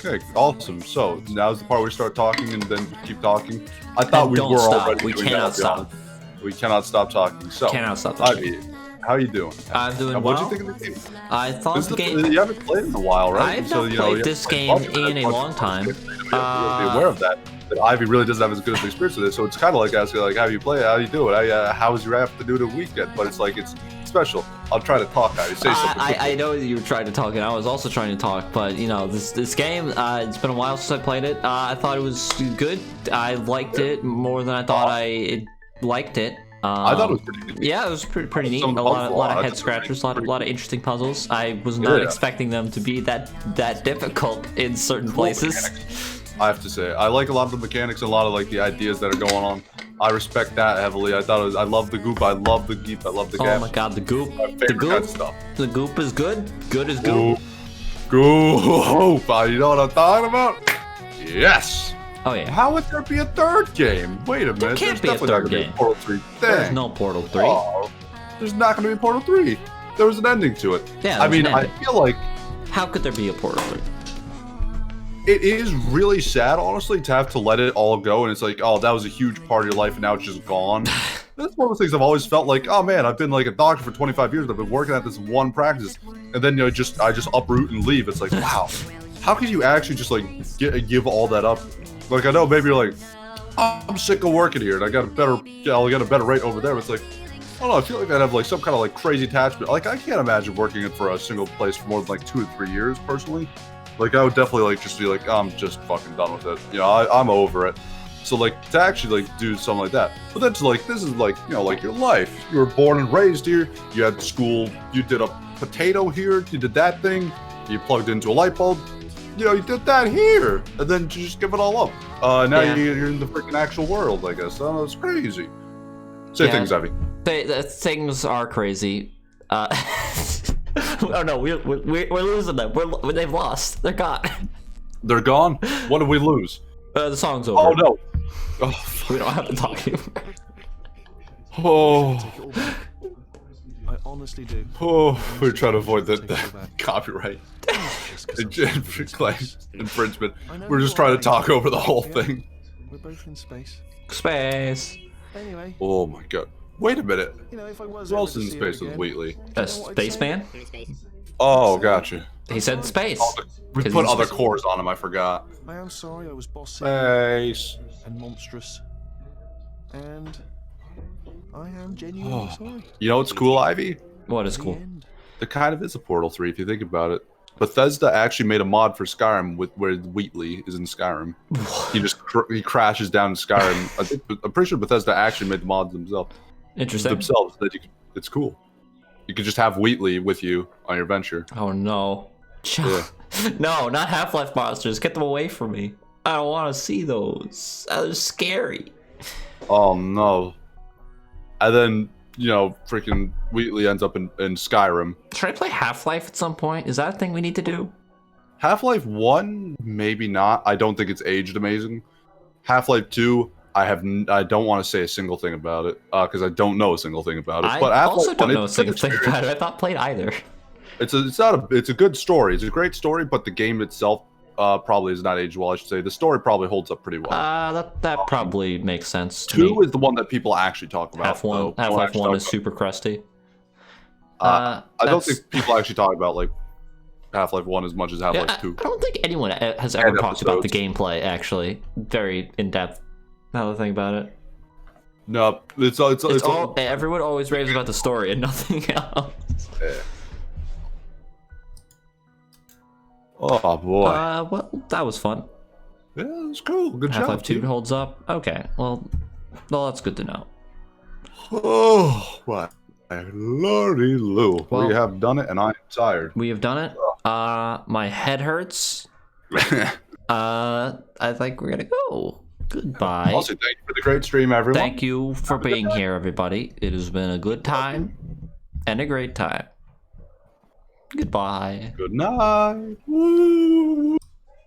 Okay, awesome. So now's the part where we start talking and then keep talking. I thought And we don't were stop. already We doing cannot that, to be stop. honest. We cannot stop talking. So Cannot stop talking. Ivy, how you doing? I'm doing What'd well. you think of the game? I thought This is the the, game. you haven't played in a while, right? I've So, not you know, played you this haven't game played in a much. long time. You have to be aware of that. That Ivy really doesn't have as good of an experience with it. So it's kind of like asking, like, how you play it, how you do it, how was your afternoon or weekend? But it's like it's special. I'll try to talk, Ivy. Say something. I know that you were trying to talk, and I was also trying to talk. But you know, this game. It's been a while since I played it. I thought it was good. I liked it more than I thought I liked it. I thought it was pretty good. Yeah, it was pretty neat. A Some lot of puzzle. head scratchers, a lot of interesting puzzles. I was not Yeah. expecting them to be that difficult in certain places. I have to say. I like a lot of the mechanics and a lot of like the ideas that are going on. I respect that heavily. I love the Goop. I love the Geep. I love the Gap. Oh my god, the Goop. My The favorite kind Goop. of stuff. The Goop is good. Good as Goop. Goop. You know what I'm talking about? Yes. Oh yeah. How would there be a third game? Wait a minute. There can't be a definitely third not gonna game. Be a Portal 3 thing. There's no Portal 3. Oh, there's not going to be a Portal 3. There was an ending to it. Yeah, I there's mean, an I ending. feel like How could there be a Portal 3? it is really sad, honestly, to have to let it all go, and it's like, oh, that was a huge part of your life, and now it's just gone. That's one of the things I've always felt like, oh man, I've been like a doctor for 25 years, I've been working at this one practice, and then I just uproot and leave. It's like, wow, how could you actually just like give all that up? Like, I know maybe you're like, oh, I'm sick of working here, and I'll get a better rate over there. But it's like, I don't know, I feel like I'd have like some kind of like crazy attachment. Like, I can't imagine working it for a single place for more than like 2 or 3 years, personally. Like, I would definitely like just be like, oh, I'm just fucking done with it. You know, I'm over it. So like to actually like do something like that, but then to like, this is like, you know, like your life. You were born and raised here. You had school. You did a potato here. You did that thing. You plugged into a light bulb. You know, you did that here, and then you just give it all up. Now Yeah. you're in the freaking actual world, I guess. Oh, it's crazy. Say Yeah. things, Evie. Things are crazy. Oh no, we're losing them. They've lost. They're gone. They're gone. What did we lose? The song's over. Oh no. Oh, We don't have to talk anymore. oh, Take it all back. I honestly do. oh. We're trying to avoid the Take it all back. copyright Just 'cause I'm claim infringement. I know We're just you're trying to right. talk over the whole Yeah. thing. We're both in space. Space. Anyway, Oh my god. Wait a minute. you know, if I was Who ever else to is in see her space with again, Wheatley? A you know what I'd say? spaceman? Oh, gotcha. He said space. We 'Cause put he's other space. cores on him, I forgot. I am sorry I was bossy Space. and monstrous. And I am genuinely sorry. You know what's cool, Ivy? What is The cool? end. There kind of is a Portal 3 if you think about it. Bethesda actually made a mod for Skyrim where Wheatley is in Skyrim. He crashes down in Skyrim. I'm pretty sure Bethesda actually made the mods themselves. Interesting. It's cool. You could just have Wheatley with you on your venture. Oh no. Yeah. No, not Half-Life monsters. Get them away from me. I don't want to see those. They're scary. Oh no. And then, you know, freaking Wheatley ends up in Skyrim. Should I play Half-Life at some point? Is that a thing we need to do? Half-Life 1, maybe not. I don't think it's aged amazing. Half-Life 2, I don't want to say a single thing about it because I don't know a single thing about it. I But Half-Life also 1, don't know a it's a good single thing experience. about it. I thought played either. It's a good story. It's a great story, but the game itself probably is not aged well. I should say the story probably holds up pretty well. That probably makes sense to 2 me. is the one that people actually talk about. Half-Life though. 1 is super crusty. I don't That's- think people actually talk about like Half-Life 1 as much as Yeah, Half-Life I 2. don't think anyone has ever And talked about the episodes. gameplay, actually. Very in-depth. Now that I think about it. No, it's all. Everyone always raves about the story and nothing else. Yeah. Oh boy. Well, that was fun. Yeah, it was cool. Good Half-Life job. 2 dude. holds up. Okay, well, that's good to know. Oh, what? Lordy Lou. Well- We have done it, and I'm tired. We have done it. My head hurts. I think we're gonna go. Goodbye. Also, thank you for the great stream, everyone. Thank you for being here, everybody. It has been a good time and a great time. Goodbye. Good night. Woo.